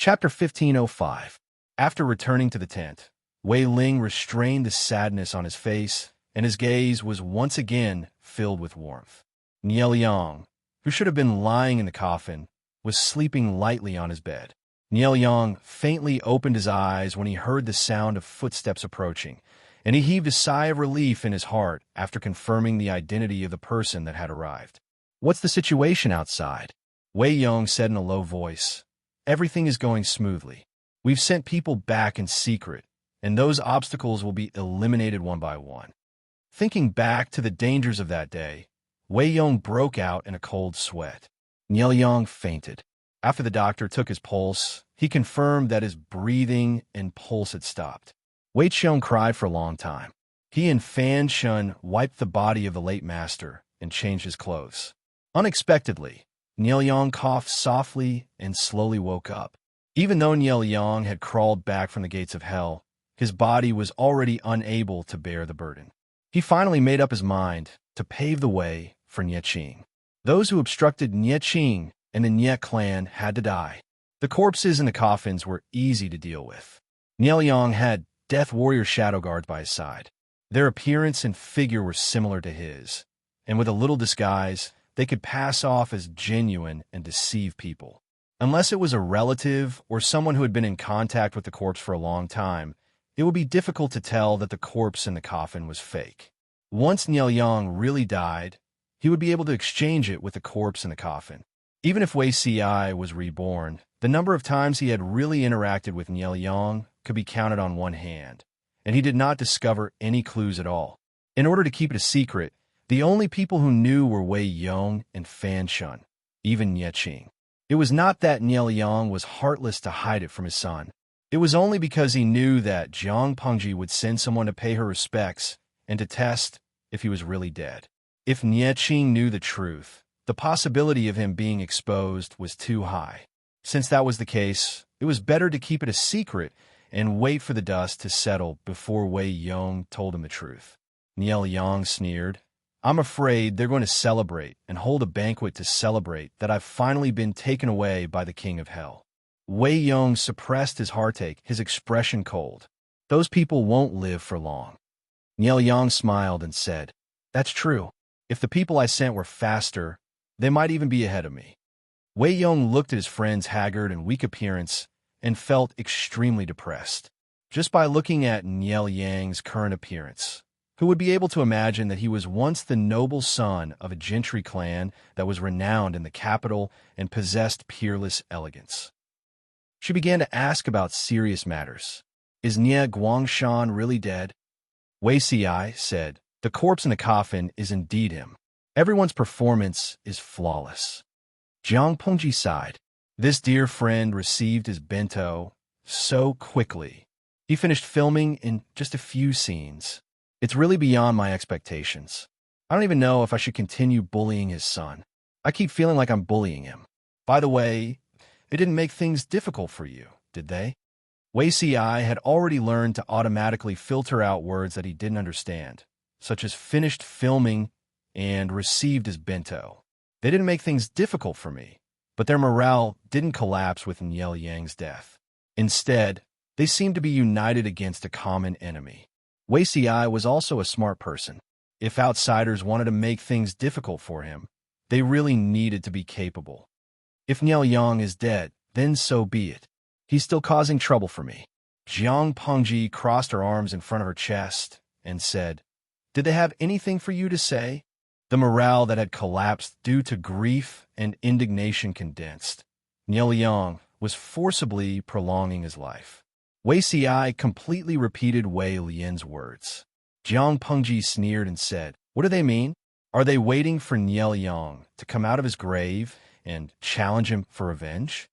Chapter 1505. After returning to the tent, Wei Ling restrained the sadness on his face, and his gaze was once again filled with warmth. Nie Liang, who should have been lying in the coffin, was sleeping lightly on his bed. Nie Liang faintly opened his eyes when he heard the sound of footsteps approaching, and he heaved a sigh of relief in his heart after confirming the identity of the person that had arrived. "What's the situation outside?" Wei Yong said in a low voice. "Everything is going smoothly. We've sent people back in secret, and those obstacles will be eliminated one by one." Thinking back to the dangers of that day, Wei Yong broke out in a cold sweat. Nie Liang fainted. After the doctor took his pulse, he confirmed that his breathing and pulse had stopped. Wei Qiong cried for a long time. He and Fan Shun wiped the body of the late master and changed his clothes. Unexpectedly, Nie Liang coughed softly and slowly woke up. Even though Nie Liang had crawled back from the gates of hell, his body was already unable to bear the burden. He finally made up his mind to pave the way for Nie Qing. Those who obstructed Nie Qing and the Nie clan had to die. The corpses in the coffins were easy to deal with. Nie Liang had Death Warrior shadow guards by his side. Their appearance and figure were similar to his, and with a little disguise, they could pass off as genuine and deceive people. Unless it was a relative or someone who had been in contact with the corpse for a long time, it would be difficult to tell that the corpse in the coffin was fake. Once Nie Liang really died, he would be able to exchange it with the corpse in the coffin. Even if Wei Ci was reborn, the number of times he had really interacted with Nie Liang could be counted on one hand, and he did not discover any clues at all. In order to keep it a secret, the only people who knew were Wei Yong and Fan Shun, even Nie Qing. It was not that Nie Liang was heartless to hide it from his son. It was only because he knew that Jiang Pengji would send someone to pay her respects and to test if he was really dead. If Nie Qing knew the truth, the possibility of him being exposed was too high. Since that was the case, it was better to keep it a secret and wait for the dust to settle before Wei Yong told him the truth. Nie Liang sneered. "I'm afraid they're going to celebrate and hold a banquet to celebrate that I've finally been taken away by the King of Hell." Wei Yong suppressed his heartache, his expression cold. "Those people won't live for long." Nie Liang smiled and said, "That's true. If the people I sent were faster, they might even be ahead of me." Wei Yong looked at his friend's haggard and weak appearance and felt extremely depressed. Just by looking at Nie Liang's current appearance, who would be able to imagine that he was once the noble son of a gentry clan that was renowned in the capital and possessed peerless elegance? She began to ask about serious matters. "Is Nie Guangshan really dead?" Wei Ci said, "The corpse in the coffin is indeed him. Everyone's performance is flawless." Jiang Pengji sighed. This dear friend received his bento so quickly. He finished filming in just a few scenes. It's really beyond my expectations. I don't even know if I should continue bullying his son. I keep feeling like I'm bullying him. By the way, it didn't make things difficult for you, did they? Wei Ci had already learned to automatically filter out words that he didn't understand, such as finished filming and received his bento. They didn't make things difficult for me, but their morale didn't collapse with Nie Liang's death. Instead, they seemed to be united against a common enemy. Wei Ci was also a smart person. If outsiders wanted to make things difficult for him, they really needed to be capable. If Nie Liang is dead, then so be it. He's still causing trouble for me. Jiang Pengji crossed her arms in front of her chest and said, "Did they have anything for you to say?" The morale that had collapsed due to grief and indignation condensed. Nie Liang was forcibly prolonging his life. Wei Ci completely repeated Wei Lian's words. Jiang Pengji sneered and said, "What do they mean? Are they waiting for Nie Liang to come out of his grave and challenge him for revenge?"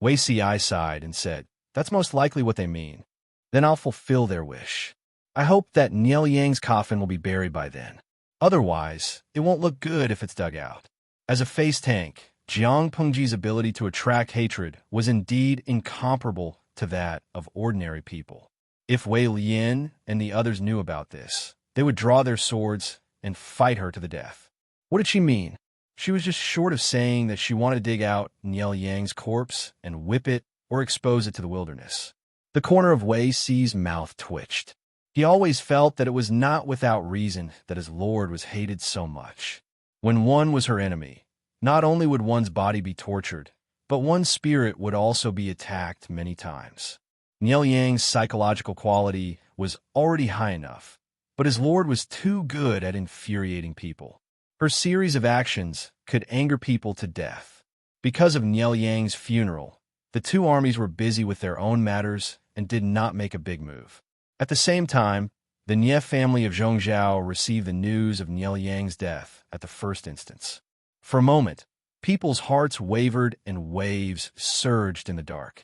Wei Ci sighed and said, "That's most likely what they mean. Then I'll fulfill their wish. I hope that Nie Liang's coffin will be buried by then. Otherwise, it won't look good if it's dug out." As a face tank, Jiang Pengji's ability to attract hatred was indeed incomparable to that of ordinary people. If Wei Lian and the others knew about this, they would draw their swords and fight her to the death. What did she mean? She was just short of saying that she wanted to dig out Nie Liang's corpse and whip it or expose it to the wilderness. The corner of Wei Si's mouth twitched. He always felt that it was not without reason that his lord was hated so much. When one was her enemy, not only would one's body be tortured, but one's spirit would also be attacked many times. Niel Yang's psychological quality was already high enough, but his lord was too good at infuriating people. Her series of actions could anger people to death. Because of Niel Yang's funeral, the two armies were busy with their own matters and did not make a big move. At the same time, the Nie family of Zhongzhou received the news of Niel Yang's death at the first instance. For a moment, people's hearts wavered and waves surged in the dark.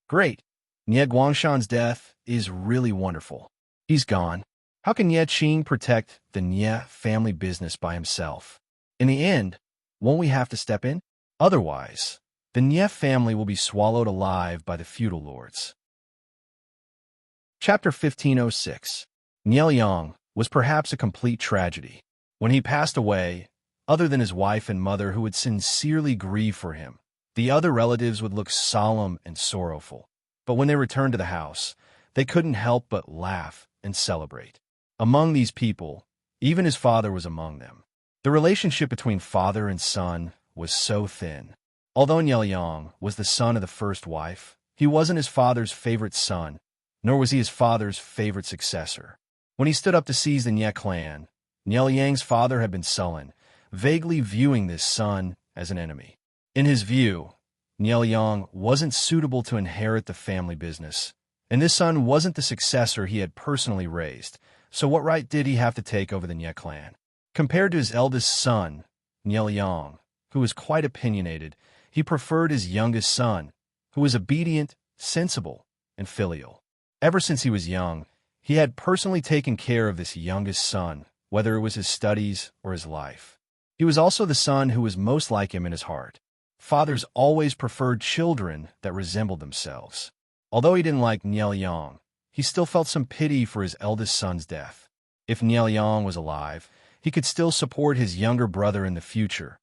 Great! Nie Guangshan's death is really wonderful. He's gone. How can Nie Qing protect the Nie family business by himself? In the end, won't we have to step in? Otherwise, the Nie family will be swallowed alive by the feudal lords. Chapter 1506. Niel Yang was perhaps a complete tragedy. When he passed away, other than his wife and mother who would sincerely grieve for him, the other relatives would look solemn and sorrowful. But when they returned to the house, they couldn't help but laugh and celebrate. Among these people, even his father was among them. The relationship between father and son was so thin. Although Niel Yang was the son of the first wife, he wasn't his father's favorite son, nor was he his father's favorite successor. When he stood up to seize the Nie clan, Niel Yang's father had been sullen, vaguely viewing this son as an enemy. In his view, Niel Yang wasn't suitable to inherit the family business, and this son wasn't the successor he had personally raised, so what right did he have to take over the Nie clan? Compared to his eldest son, Niel Yang, who was quite opinionated, he preferred his youngest son, who was obedient, sensible, and filial. Ever since he was young, he had personally taken care of this youngest son, whether it was his studies or his life. He was also the son who was most like him in his heart. Fathers always preferred children that resembled themselves. Although he didn't like Niel Yang, he still felt some pity for his eldest son's death. If Niel Yang was alive, he could still support his younger brother in the future.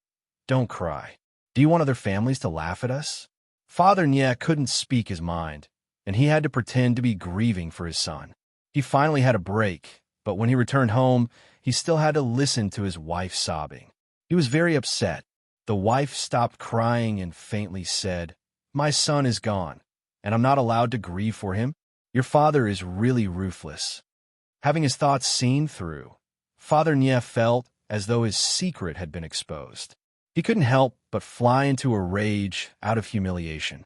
Don't cry. Do you want other families to laugh at us? Father Nie couldn't speak his mind, and he had to pretend to be grieving for his son. He finally had a break, but when he returned home, he still had to listen to his wife sobbing. He was very upset. The wife stopped crying and faintly said, "My son is gone, and I'm not allowed to grieve for him? Your father is really ruthless." Having his thoughts seen through, Father Nie felt as though his secret had been exposed. He couldn't help but fly into a rage out of humiliation.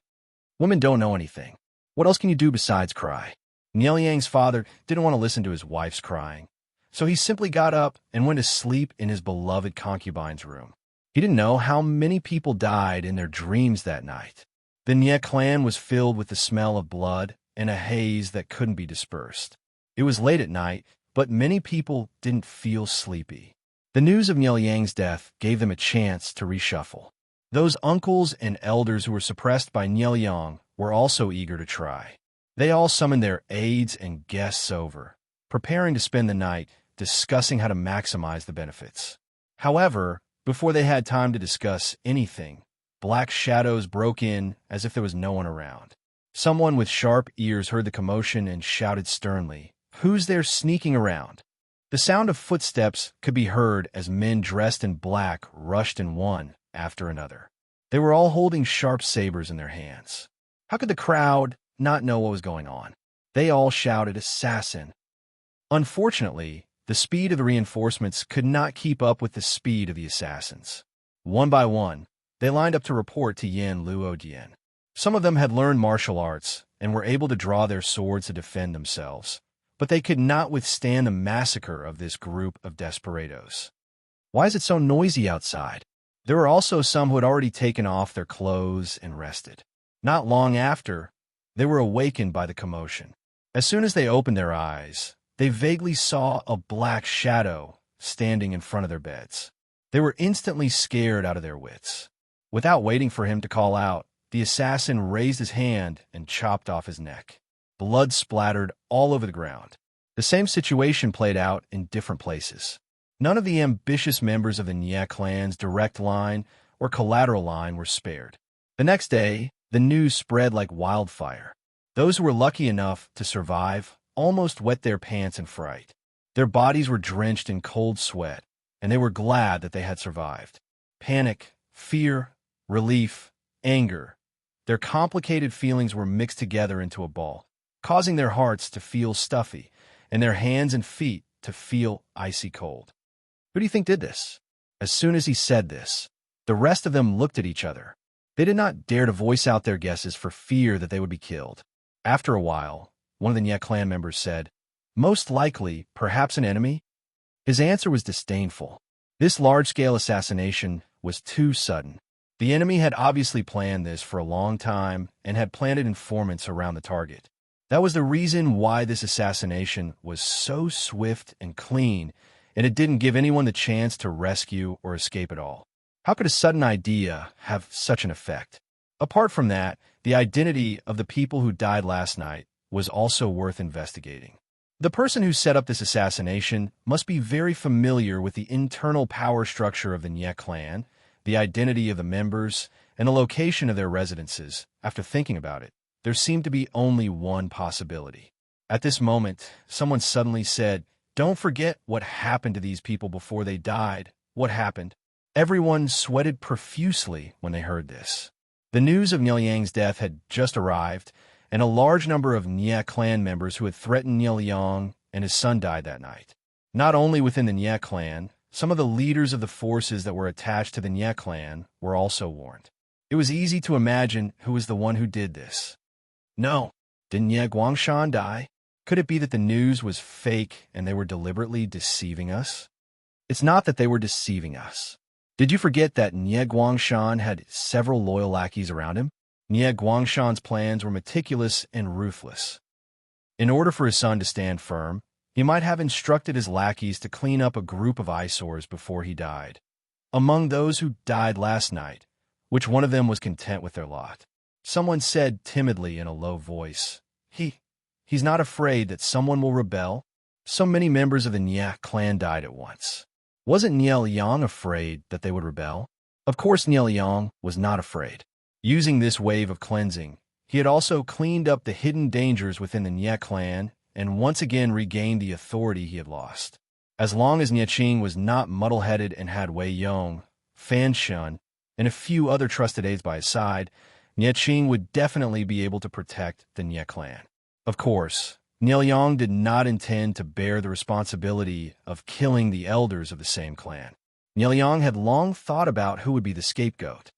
Women don't know anything. What else can you do besides cry? Niel Yang's father didn't want to listen to his wife's crying, so he simply got up and went to sleep in his beloved concubine's room. He didn't know how many people died in their dreams that night. The Nie clan was filled with the smell of blood and a haze that couldn't be dispersed. It was late at night, but many people didn't feel sleepy. The news of Niel Yang's death gave them a chance to reshuffle. Those uncles and elders who were suppressed by Niel Yang were also eager to try. They all summoned their aides and guests over, preparing to spend the night discussing how to maximize the benefits. However, before they had time to discuss anything, black shadows broke in as if there was no one around. Someone with sharp ears heard the commotion and shouted sternly, "Who's there sneaking around?" The sound of footsteps could be heard as men dressed in black rushed in one after another. They were all holding sharp sabers in their hands. How could the crowd not know what was going on? They all shouted, "Assassin!" Unfortunately, the speed of the reinforcements could not keep up with the speed of the assassins. One by one, they lined up to report to Yin Luodian. Some of them had learned martial arts and were able to draw their swords to defend themselves, but they could not withstand the massacre of this group of desperados. Why is it so noisy outside? There were also some who had already taken off their clothes and rested. Not long after, they were awakened by the commotion. As soon as they opened their eyes, they vaguely saw a black shadow standing in front of their beds. They were instantly scared out of their wits. Without waiting for him to call out, the assassin raised his hand and chopped off his neck. Blood splattered all over the ground. The same situation played out in different places. None of the ambitious members of the Nie clan's direct line or collateral line were spared. The next day, The news spread like wildfire. Those who were lucky enough to survive almost wet their pants in fright. Their bodies were drenched in cold sweat, and they were glad that they had survived. Panic, fear, relief, anger. Their complicated feelings were mixed together into a ball, causing their hearts to feel stuffy and their hands and feet to feel icy cold. Who do you think did this? As soon as he said this, the rest of them looked at each other. They did not dare to voice out their guesses for fear that they would be killed. After a while, one of the Nye clan members said, "Most likely, perhaps an enemy?" His answer was disdainful. This large-scale assassination was too sudden. The enemy had obviously planned this for a long time and had planted informants around the target. That was the reason why this assassination was so swift and clean, and it didn't give anyone the chance to rescue or escape at all. How could a sudden idea have such an effect? Apart from that, the identity of the people who died last night was also worth investigating. The person who set up this assassination must be very familiar with the internal power structure of the Nye clan, the identity of the members, and the location of their residences. After thinking about it, there seemed to be only one possibility. At this moment, someone suddenly said, "Don't forget what happened to these people before they died." What happened? Everyone sweated profusely when they heard this. The news of Nyelyang's death had just arrived, and a large number of Nye clan members who had threatened Nyelyang and his son died that night. Not only within the Nye clan, some of the leaders of the forces that were attached to the Nye clan were also warned. It was easy to imagine who was the one who did this. No, did Nye Guangshan die? Could it be that the news was fake and they were deliberately deceiving us? It's not that they were deceiving us. Did you forget that Nye Guangshan had several loyal lackeys around him? Nye Guangshan's plans were meticulous and ruthless. In order for his son to stand firm, he might have instructed his lackeys to clean up a group of eyesores before he died. Among those who died last night, which one of them was content with their lot? Someone said timidly in a low voice, He's not afraid that someone will rebel? So many members of the Nye clan died at once. Wasn't Nyelyang afraid that they would rebel? Of course Nyelyang was not afraid. Using this wave of cleansing, he had also cleaned up the hidden dangers within the Nye clan and once again regained the authority he had lost. As long as Nye Qing was not muddle-headed and had Wei Yong, Fan Shun, and a few other trusted aides by his side, Nye Qing would definitely be able to protect the Nye clan. Of course, Nyelyang did not intend to bear the responsibility of killing the elders of the same clan. Nyelyang had long thought about who would be the scapegoat.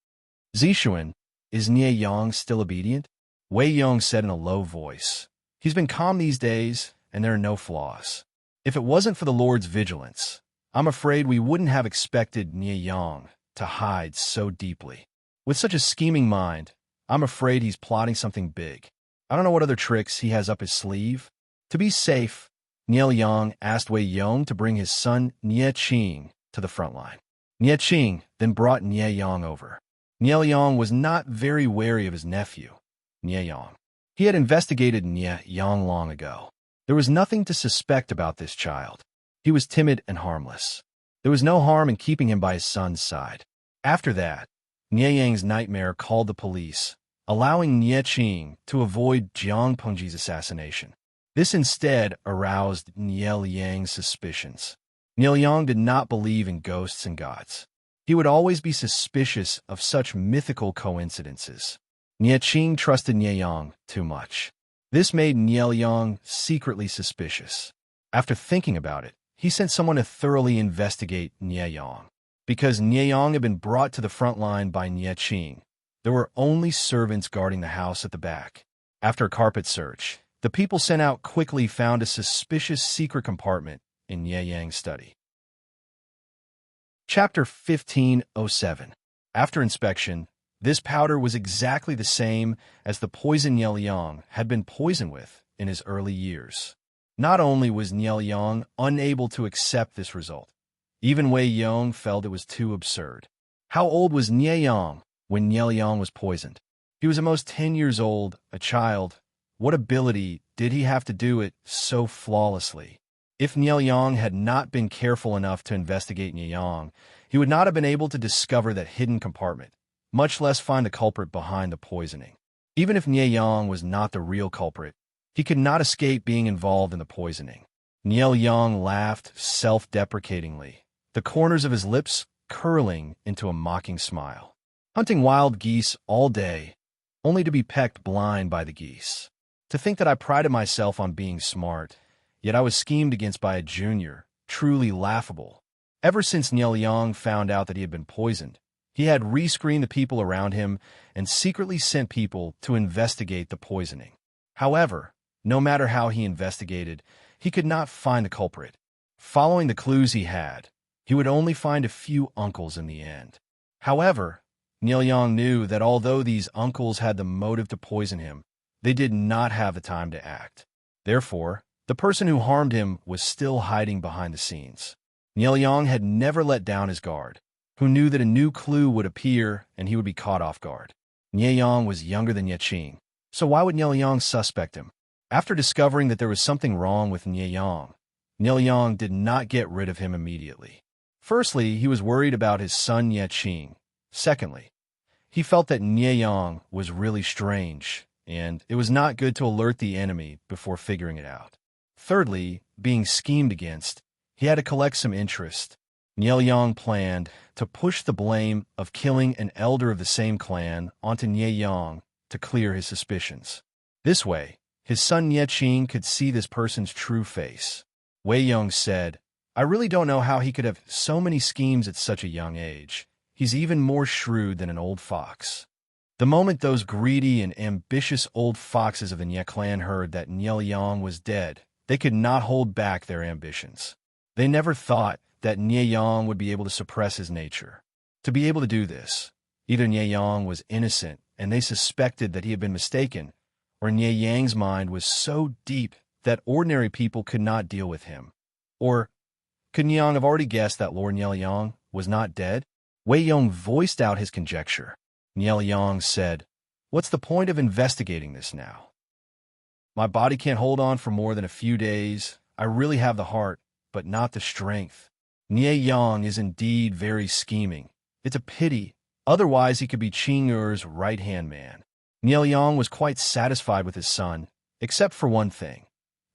"Zishuan, is Nyelyang still obedient?" Wei Yong said in a low voice. "He's been calm these days, and there are no flaws. If it wasn't for the Lord's vigilance, I'm afraid we wouldn't have expected Nyelyang to hide so deeply. With such a scheming mind, I'm afraid he's plotting something big. I don't know what other tricks he has up his sleeve." To be safe, Nyelyang asked Wei Yong to bring his son Nye Qing to the front line. Nye Qing then brought Nyelyang over. Nyelyang was not very wary of his nephew, Nyelyang. He had investigated Nyelyang long ago. There was nothing to suspect about this child. He was timid and harmless. There was no harm in keeping him by his son's side. After that, Nyelyang's nightmare called the police, allowing Nye Qing to avoid Jiang Pengji's assassination. This instead aroused Nyelyang's suspicions. Nyelyang did not believe in ghosts and gods. He would always be suspicious of such mythical coincidences. Nye Qing trusted Nyelyang too much. This made Nyelyang secretly suspicious. After thinking about it, he sent someone to thoroughly investigate Nyelyang. Because Nyelyang had been brought to the front line by Nye Qing, there were only servants guarding the house at the back. After a carpet search, the people sent out quickly found a suspicious secret compartment in Nyelyang's study. Chapter 1507. After inspection, this powder was exactly the same as the poison Nyelyang had been poisoned with in his early years. Not only was Nyelyang unable to accept this result, even Wei Yong felt it was too absurd. How old was Nyelyang when Nyelyang was poisoned? He was almost 10 years old, a child. What ability did he have to do it so flawlessly? If Nyelyang had not been careful enough to investigate Nyelyang, he would not have been able to discover that hidden compartment, much less find the culprit behind the poisoning. Even if Nie Yang was not the real culprit, he could not escape being involved in the poisoning. Nie Yang laughed self-deprecatingly, the corners of his lips curling into a mocking smile. Hunting wild geese all day, only to be pecked blind by the geese. To think that I prided myself on being smart, yet I was schemed against by a junior, truly laughable. Ever since Nie Yang found out that he had been poisoned, he had rescreened the people around him and secretly sent people to investigate the poisoning. However, no matter how he investigated, he could not find the culprit. Following the clues he had, he would only find a few uncles in the end. However, Nie Yang knew that although these uncles had the motive to poison him, they did not have the time to act. Therefore, the person who harmed him was still hiding behind the scenes. Nie Yang had never let down his guard, who knew that a new clue would appear and he would be caught off guard. Nie Yang was younger than Ye Qing, so why would Nie Yang suspect him? After discovering that there was something wrong with Nie Yang did not get rid of him immediately. Firstly, he was worried about his son Ye Qing. Secondly, he felt that Nie Yang was really strange, and it was not good to alert the enemy before figuring it out. Thirdly, being schemed against, he had to collect some interest. Nie Yang planned to push the blame of killing an elder of the same clan onto Nie Yang to clear his suspicions. This way, his son Ye Qing could see this person's true face. Wei Yong said, "I really don't know how he could have so many schemes at such a young age. He's even more shrewd than an old fox." The moment those greedy and ambitious old foxes of the Nie clan heard that Nie Yang was dead, they could not hold back their ambitions. They never thought that Nie Yang would be able to suppress his nature. To be able to do this, either Nie Yang was innocent and they suspected that he had been mistaken, or Nie Yang's mind was so deep that ordinary people could not deal with him. Or could Nie Yang have already guessed that Lord Nie Yang was not dead? Wei Yong voiced out his conjecture. Nie Yang said, "What's the point of investigating this now? My body can't hold on for more than a few days. I really have the heart, but not the strength." Nie Yang is indeed very scheming. It's a pity. Otherwise, he could be Qing Er's right-hand man. Nie Yang was quite satisfied with his son, except for one thing.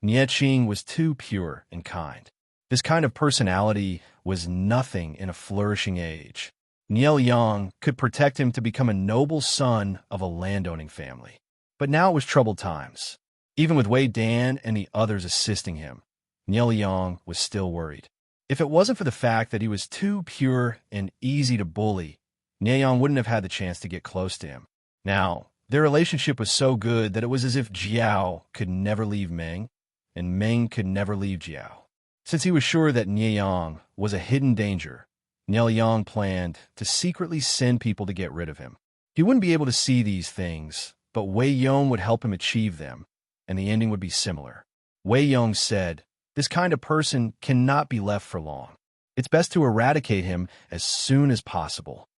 Nie Qing was too pure and kind. This kind of personality was nothing in a flourishing age. Nie Yang could protect him to become a noble son of a landowning family. But now it was troubled times. Even with Wei Dan and the others assisting him, Nie Yang was still worried. If it wasn't for the fact that he was too pure and easy to bully, Nie Yang wouldn't have had the chance to get close to him. Now, their relationship was so good that it was as if Jiao could never leave Meng, and Meng could never leave Jiao. Since he was sure that Nie Yang was a hidden danger, Nie Yang planned to secretly send people to get rid of him. He wouldn't be able to see these things, but Wei Yong would help him achieve them, and the ending would be similar. Wei Yong said, "This kind of person cannot be left for long. It's best to eradicate him as soon as possible."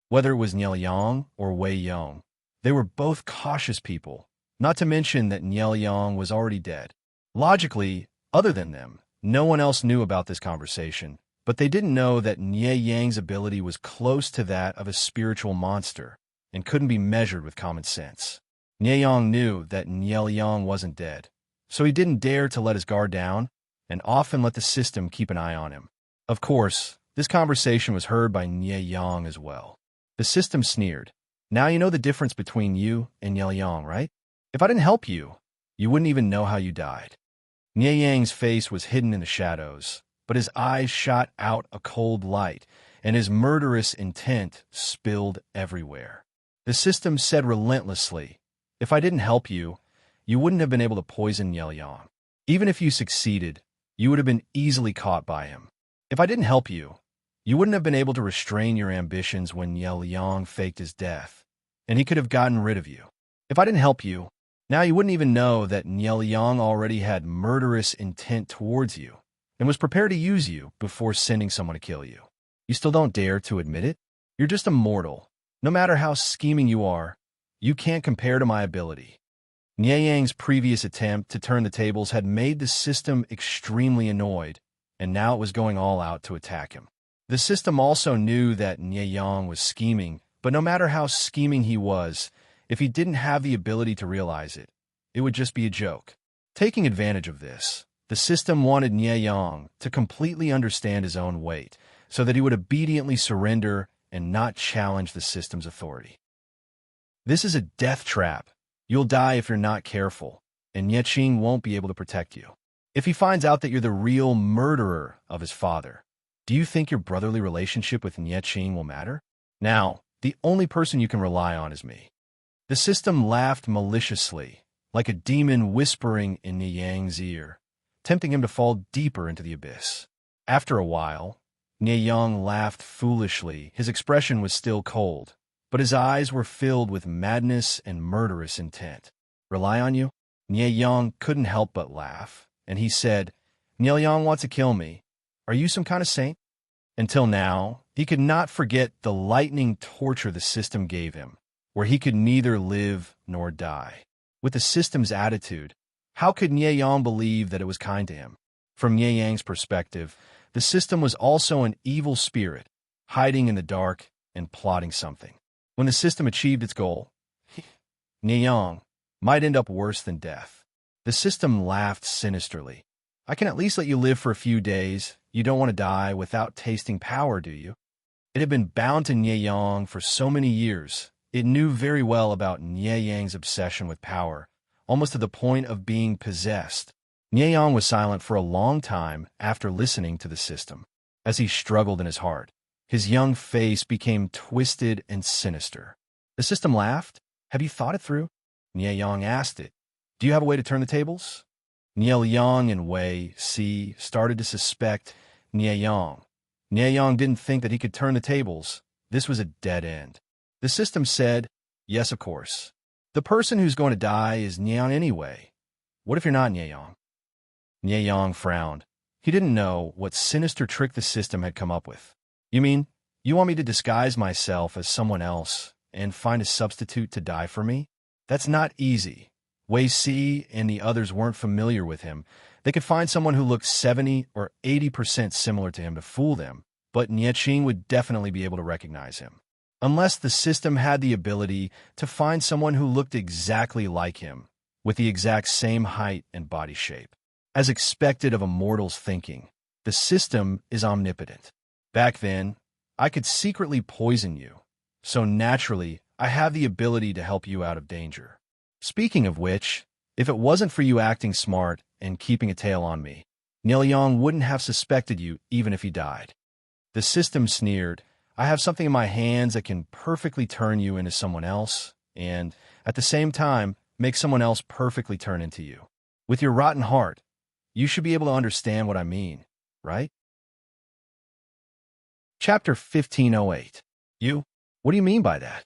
Whether it was Nie Yang or Wei Yong, they were both cautious people, not to mention that Nie Yang was already dead. Logically, other than them, no one else knew about this conversation, but they didn't know that Nie Yang's ability was close to that of a spiritual monster and couldn't be measured with common sense. Nie Yang knew that Nie Yang wasn't dead, so he didn't dare to let his guard down and often let the system keep an eye on him. Of course, this conversation was heard by Nie Yang as well. The system sneered. "Now you know the difference between you and Nie Yang, right? If I didn't help you, you wouldn't even know how you died." Nie Yang's face was hidden in the shadows, but his eyes shot out a cold light, and his murderous intent spilled everywhere. The system said relentlessly, "If I didn't help you, you wouldn't have been able to poison Nie Yang. Even if you succeeded, you would have been easily caught by him. If I didn't help you, you wouldn't have been able to restrain your ambitions when Nie Yang faked his death, and he could have gotten rid of you. If I didn't help you, now you wouldn't even know that Nie Yang already had murderous intent towards you and was prepared to use you before sending someone to kill you. You still don't dare to admit it? You're just a mortal. No matter how scheming you are, you can't compare to my ability." Nie Yang's previous attempt to turn the tables had made the system extremely annoyed, and now it was going all out to attack him. The system also knew that Nie Yang was scheming, but no matter how scheming he was, If he didn't have the ability to realize it, it would just be a joke. Taking advantage of this, the system wanted Nie Yang to completely understand his own weight, so that he would obediently surrender and not challenge the system's authority. This is a death trap. You'll die if you're not careful, and Nie Qing won't be able to protect you. If he finds out that you're the real murderer of his father, do you think your brotherly relationship with Nie Qing will matter? Now, the only person you can rely on is me. The system laughed maliciously, like a demon whispering in Nie Yang's ear, tempting him to fall deeper into the abyss. After a while, Nie Yang laughed foolishly. His expression was still cold, but his eyes were filled with madness and murderous intent. Rely on you? Nie Yang couldn't help but laugh, and he said, Nie Yang wants to kill me. Are you some kind of saint? Until now, he could not forget the lightning torture the system gave him, where he could neither live nor die. With the system's attitude, how could Nie Yang believe that it was kind to him? From Nie Yang's perspective, the system was also an evil spirit, hiding in the dark and plotting something. When the system achieved its goal, Nie Yang might end up worse than death. The system laughed sinisterly. I can at least let you live for a few days. You don't want to die without tasting power, do you? It had been bound to Nie Yang for so many years. It knew very well about Nie Yang's obsession with power, almost to the point of being possessed. Nie Yang was silent for a long time after listening to the system. As he struggled in his heart, his young face became twisted and sinister. The system laughed. Have you thought it through? Nie Yang asked it. Do you have a way to turn the tables? Nie Yang and Wei Si started to suspect Nie Yang. Nie Yang didn't think that he could turn the tables. This was a dead end. The system said, yes, of course. The person who's going to die is Nie Yang anyway. What if you're not Nie Yang? Nie Yang frowned. He didn't know what sinister trick the system had come up with. You mean, you want me to disguise myself as someone else and find a substitute to die for me? That's not easy. Wei Si and the others weren't familiar with him. They could find someone who looked 70 or 80% similar to him to fool them, but Nie Qing would definitely be able to recognize him. Unless the system had the ability to find someone who looked exactly like him, with the exact same height and body shape. As expected of a mortal's thinking, the system is omnipotent. Back then, I could secretly poison you, so naturally, I have the ability to help you out of danger. Speaking of which, if it wasn't for you acting smart and keeping a tail on me, Nie Yang wouldn't have suspected you even if he died. The system sneered, I have something in my hands that can perfectly turn you into someone else, and, at the same time, make someone else perfectly turn into you. With your rotten heart, you should be able to understand what I mean, right? Chapter 1508. You? What do you mean by that?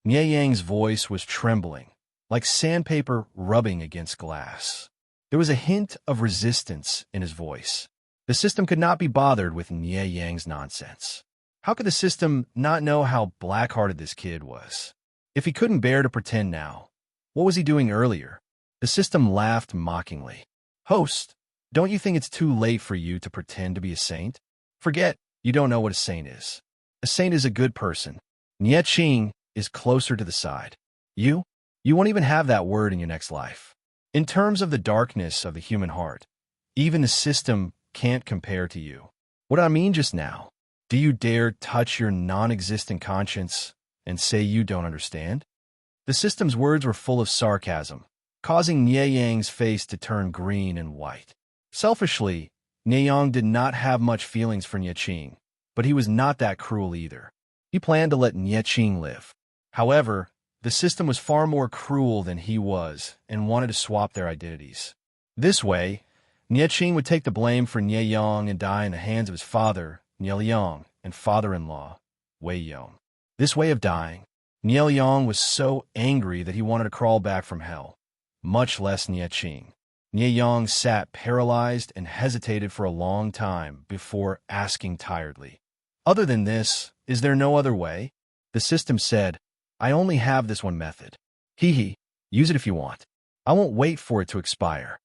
Nie Yang's voice was trembling, like sandpaper rubbing against glass. There was a hint of resistance in his voice. The system could not be bothered with Nie Yang's nonsense. How could the system not know how black-hearted this kid was? If he couldn't bear to pretend now, what was he doing earlier? The system laughed mockingly. Host, don't you think it's too late for you to pretend to be a saint? Forget, you don't know what a saint is. A saint is a good person. Nie Qing is closer to the side. You won't even have that word in your next life. In terms of the darkness of the human heart, even the system can't compare to you. What I mean just now, do you dare touch your non-existent conscience and say you don't understand? The system's words were full of sarcasm, causing Nie Yang's face to turn green and white. Selfishly, Nie Yang did not have much feelings for Nie Qing, but he was not that cruel either. He planned to let Nie Qing live. However, the system was far more cruel than he was and wanted to swap their identities. This way, Nie Qing would take the blame for Nie Yang and die in the hands of his father, Nie Liang, and father-in-law, Wei Yong. This way of dying, Nie Liang was so angry that he wanted to crawl back from hell, much less Nie Qing. Nie Yang sat paralyzed and hesitated for a long time before asking tiredly, Other than this, is there no other way? The system said, I only have this one method. Hee, use it if you want. I won't wait for it to expire.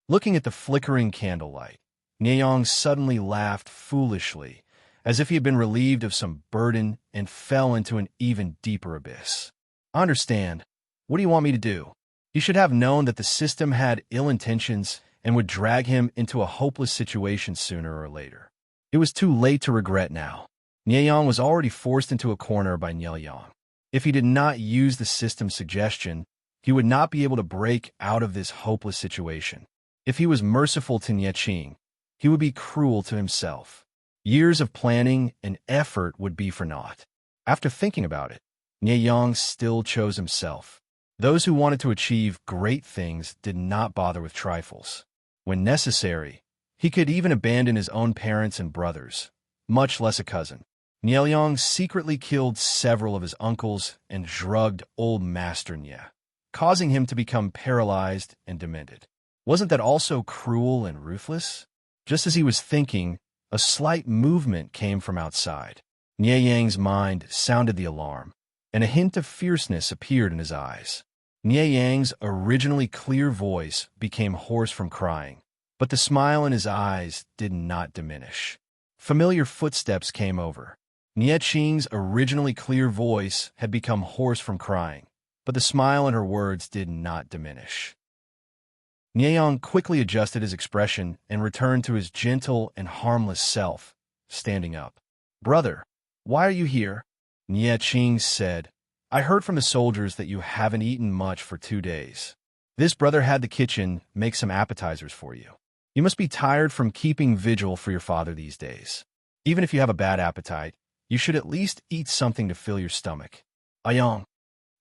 Looking at the flickering candlelight, Nie Yang suddenly laughed foolishly, as if he had been relieved of some burden and fell into an even deeper abyss. I understand. What do you want me to do? He should have known that the system had ill intentions and would drag him into a hopeless situation sooner or later. It was too late to regret now. Nieyang was already forced into a corner by Nieyang. If he did not use the system's suggestion, he would not be able to break out of this hopeless situation. If he was merciful to Nieching, he would be cruel to himself. Years of planning and effort would be for naught. After thinking about it, Nieyang still chose himself. Those who wanted to achieve great things did not bother with trifles. When necessary, he could even abandon his own parents and brothers, much less a cousin. Nieyang secretly killed several of his uncles and drugged old Master Nie, causing him to become paralyzed and demented. Wasn't that also cruel and ruthless? Just as he was thinking, a slight movement came from outside. Nieyang's mind sounded the alarm, and a hint of fierceness appeared in his eyes. Nieyang's originally clear voice became hoarse from crying, but the smile in his eyes did not diminish. Familiar footsteps came over. Nieching's originally clear voice had become hoarse from crying, but the smile in her words did not diminish. Nieyang quickly adjusted his expression and returned to his gentle and harmless self, standing up. "Brother, why are you here?" Nieching said. "I heard from the soldiers that you haven't eaten much for 2 days. This brother had the kitchen make some appetizers for you. You must be tired from keeping vigil for your father these days. Even if you have a bad appetite, you should at least eat something to fill your stomach." "Ayong.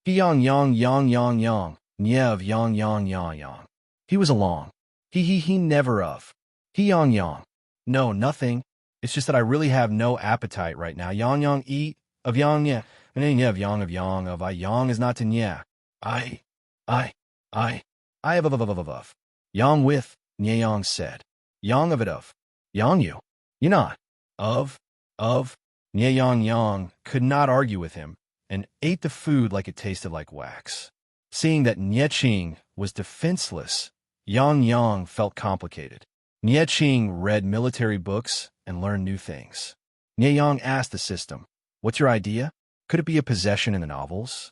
Yang yang yang yang yang. Niev yang yang yang yang." He was along. He never of. He yang yang. "No, nothing. It's just that I really have no appetite right now. Yang yang eat. Of yang yeah. Of yang of I yang is not to yeah. I have of. Yang with, Nieyang said. Yang of it of. Yang you. You not. Of. Nieyang could not argue with him, and ate the food like it tasted like wax. Seeing that Nieching was defenseless, Yang felt complicated. Nieching read military books and learned new things. Nieyang asked the system, "What's your idea? Could it be a possession in the novels?"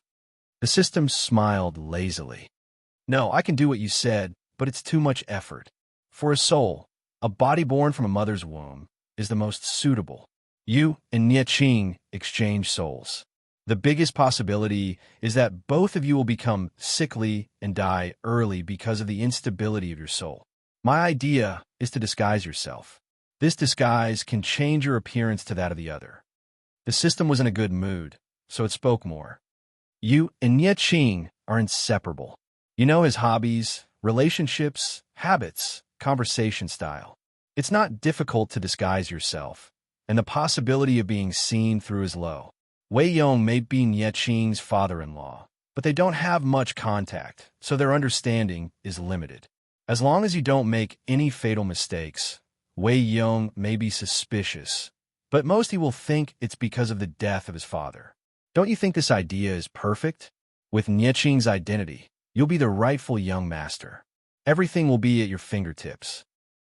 The system smiled lazily. "No, I can do what you said, but it's too much effort. For a soul, a body born from a mother's womb is the most suitable. You and Nieching exchange souls. The biggest possibility is that both of you will become sickly and die early because of the instability of your soul. My idea is to disguise yourself. This disguise can change your appearance to that of the other." The system was in a good mood, so it spoke more. "You and Nieching are inseparable. You know his hobbies, relationships, habits, conversation style. It's not difficult to disguise yourself, and the possibility of being seen through is low. Wei Yong may be Nieching's father-in-law, but they don't have much contact, so their understanding is limited. As long as you don't make any fatal mistakes, Wei Yong may be suspicious, but most he will think it's because of the death of his father. Don't you think this idea is perfect? With Nieching's identity, you'll be the rightful young master. Everything will be at your fingertips."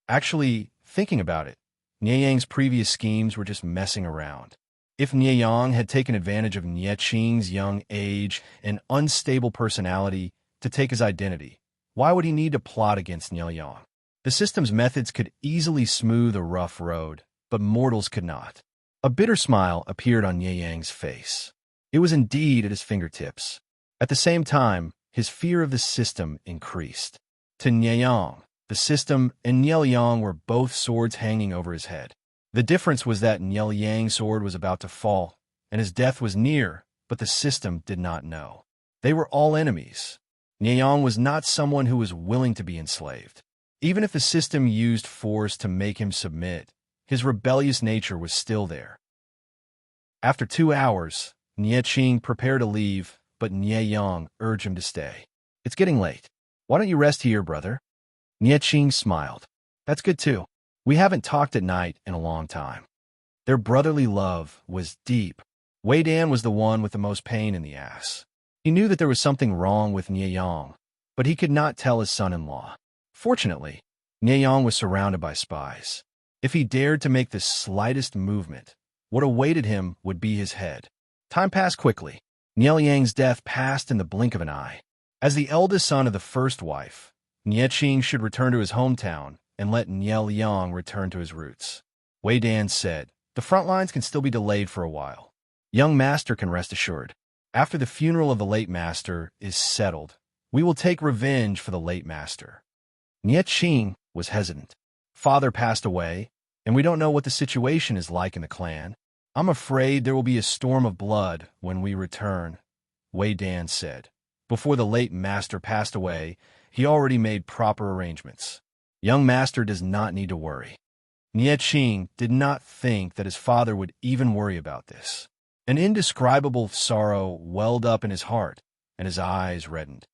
Actually, thinking about it, Nieyang's previous schemes were just messing around. If Nieyang had taken advantage of Nieching's young age and unstable personality to take his identity, why would he need to plot against Nieyang? The system's methods could easily smooth a rough road, but mortals could not. A bitter smile appeared on Nieyang's face. It was indeed at his fingertips. At the same time, his fear of the system increased. To Nieyang, the system and Nieyang were both swords hanging over his head. The difference was that Nieyang's sword was about to fall, and his death was near, but the system did not know. They were all enemies. Nieyang was not someone who was willing to be enslaved. Even if the system used force to make him submit, his rebellious nature was still there. After 2 hours, Nieching prepared to leave, but Nieyang urged him to stay. "It's getting late. Why don't you rest here, brother?" Nieching smiled. "That's good too. We haven't talked at night in a long time." Their brotherly love was deep. Wei Dan was the one with the most pain in the ass. He knew that there was something wrong with Nieyang, but he could not tell his son-in-law. Fortunately, Nieyang was surrounded by spies. If he dared to make the slightest movement, what awaited him would be his head. Time passed quickly. Nieyang's death passed in the blink of an eye. As the eldest son of the first wife, Nie Qing should return to his hometown and let Nie Liang return to his roots. Wei Dan said, "The front lines can still be delayed for a while. Young master can rest assured. After the funeral of the late master is settled, we will take revenge for the late master." Nie Qing was hesitant. Father passed away, and we don't know what the situation is like in the clan. "I'm afraid there will be a storm of blood when we return," Wei Dan said. Before the late master passed away, he already made proper arrangements. Young master does not need to worry. Nie Qing did not think that his father would even worry about this. An indescribable sorrow welled up in his heart, and his eyes reddened.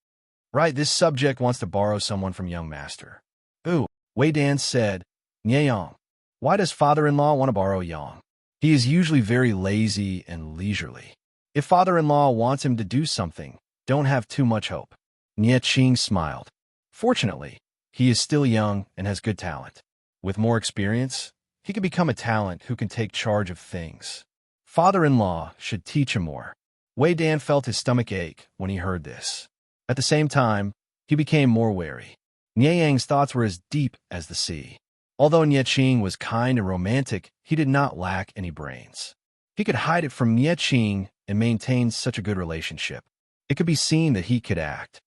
"Right, this subject wants to borrow someone from young master." "Ooh," Wei Dan said. "Nie Yang, why does father-in-law want to borrow Yang? He is usually very lazy and leisurely. If father-in-law wants him to do something, don't have too much hope." Nie Qing smiled. "Fortunately, he is still young and has good talent. With more experience, he can become a talent who can take charge of things. Father-in-law should teach him more." Wei Dan felt his stomach ache when he heard this. At the same time, he became more wary. Nie Yang's thoughts were as deep as the sea. Although Nie Qing was kind and romantic, he did not lack any brains. He could hide it from Nie Qing and maintain such a good relationship. It could be seen that he could act.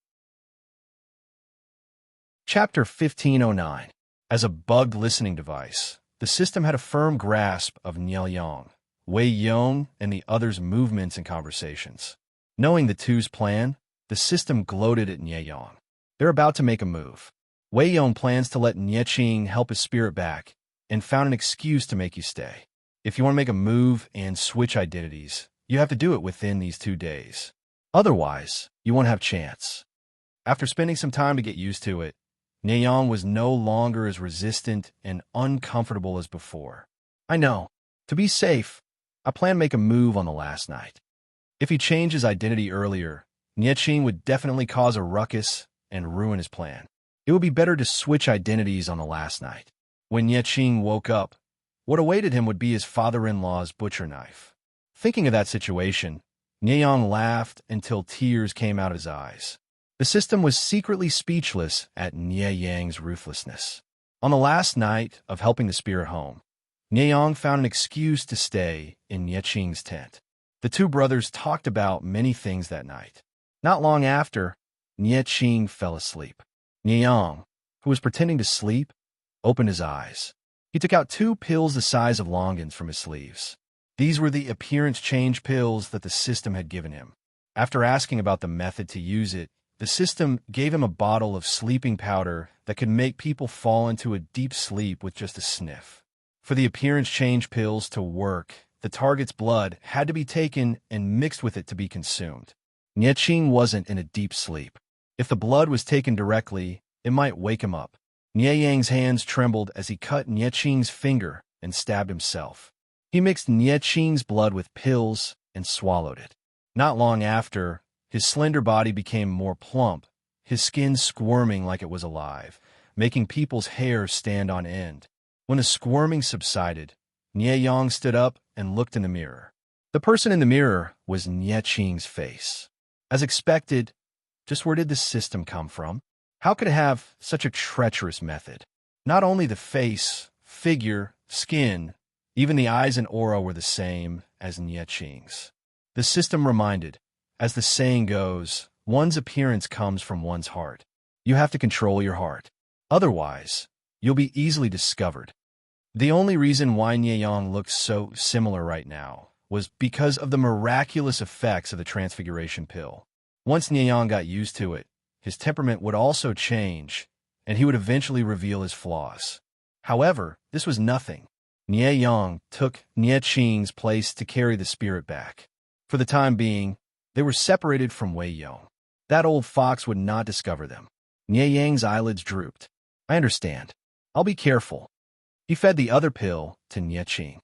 Chapter 1509. As a bugged listening device, the system had a firm grasp of Nie Liang, Wei Yong, and the others' movements and conversations. Knowing the two's plan, the system gloated at Nie Yang. They're about to make a move. Wei Yong plans to let Nie Qing help his spirit back and found an excuse to make you stay. If you want to make a move and switch identities, you have to do it within these 2 days. Otherwise, you won't have chance. After spending some time to get used to it, Nie Yang was no longer as resistant and uncomfortable as before. "I know. To be safe, I plan to make a move on the last night." If he changed his identity earlier, Nie Qing would definitely cause a ruckus and ruin his plan. It would be better to switch identities on the last night. When Nie Qing woke up, what awaited him would be his father-in-law's butcher knife. Thinking of that situation, Nie Yang laughed until tears came out of his eyes. The system was secretly speechless at Nie Yang's ruthlessness. On the last night of helping the spirit home, Nie Yang found an excuse to stay in Nie Qing's tent. The two brothers talked about many things that night. Not long after, Nie Qing fell asleep. Nie Yang, who was pretending to sleep, opened his eyes. He took out 2 pills the size of longans from his sleeves. These were the appearance change pills that the system had given him. After asking about the method to use it, the system gave him a bottle of sleeping powder that could make people fall into a deep sleep with just a sniff. For the appearance change pills to work, the target's blood had to be taken and mixed with it to be consumed. Nie Qing wasn't in a deep sleep. If the blood was taken directly, it might wake him up. Nie Yang's hands trembled as he cut Nie Qing's finger and stabbed himself. He mixed Nie Qing's blood with pills and swallowed it. Not long after, his slender body became more plump, his skin squirming like it was alive, making people's hair stand on end. When the squirming subsided, Nie Yang stood up and looked in the mirror. The person in the mirror was Nie Qing's face. As expected, just where did the system come from? How could it have such a treacherous method? Not only the face, figure, skin, even the eyes and aura were the same as Nie Qing's. The system reminded, as the saying goes, one's appearance comes from one's heart. You have to control your heart. Otherwise, you'll be easily discovered. The only reason why Nie Yang looked so similar right now was because of the miraculous effects of the transfiguration pill. Once Nie Yang got used to it, his temperament would also change, and he would eventually reveal his flaws. However, this was nothing. Nie Yang took Nie Qing's place to carry the spirit back. For the time being, they were separated from Wei Yong. That old fox would not discover them. Nie Yang's eyelids drooped. "I understand. I'll be careful." He fed the other pill to Nie Qing.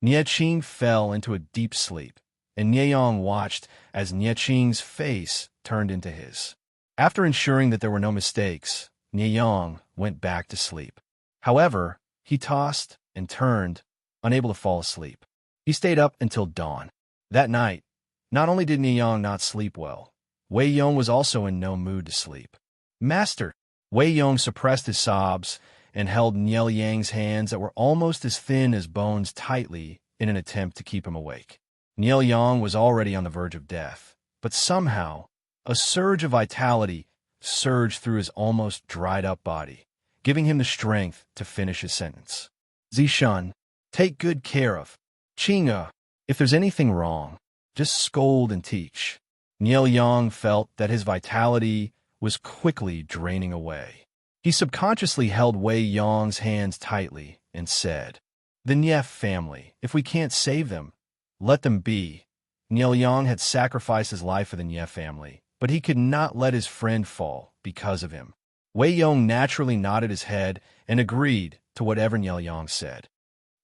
Nie Qing fell into a deep sleep, and Nie Yang watched as Nie Qing's face turned into his. After ensuring that there were no mistakes, Nie Yang went back to sleep. However, he tossed and turned, unable to fall asleep. He stayed up until dawn. That night, not only did Nie Yang not sleep well, Wei Yong was also in no mood to sleep. "Master!" Wei Yong suppressed his sobs and held Niel Yang's hands that were almost as thin as bones tightly in an attempt to keep him awake. Niel Yang was already on the verge of death, but somehow a surge of vitality surged through his almost dried-up body, giving him the strength to finish his sentence. "Zishan, take good care of Qing'e. If there's anything wrong, just scold and teach." Niel Yang felt that his vitality was quickly draining away. He subconsciously held Wei Yong's hands tightly and said, "The Nief family, if we can't save them, let them be." Niel Yang had sacrificed his life for the Nief family, but he could not let his friend fall because of him. Wei Yong naturally nodded his head and agreed to whatever Niel Yang said.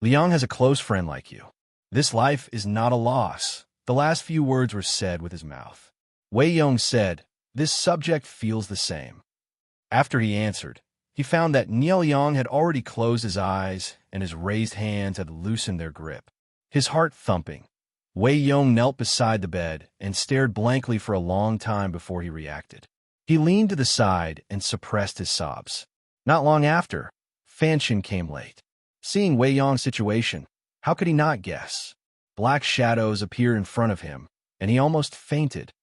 "Liang has a close friend like you. This life is not a loss." The last few words were said with his mouth. Wei Yong said, "This subject feels the same." After he answered, he found that Niel Yang had already closed his eyes and his raised hands had loosened their grip. His heart thumping, Wei Yong knelt beside the bed and stared blankly for a long time before he reacted. He leaned to the side and suppressed his sobs. Not long after, Fanshin came late. Seeing Wei Yong's situation, how could he not guess? Black shadows appeared in front of him, and he almost fainted.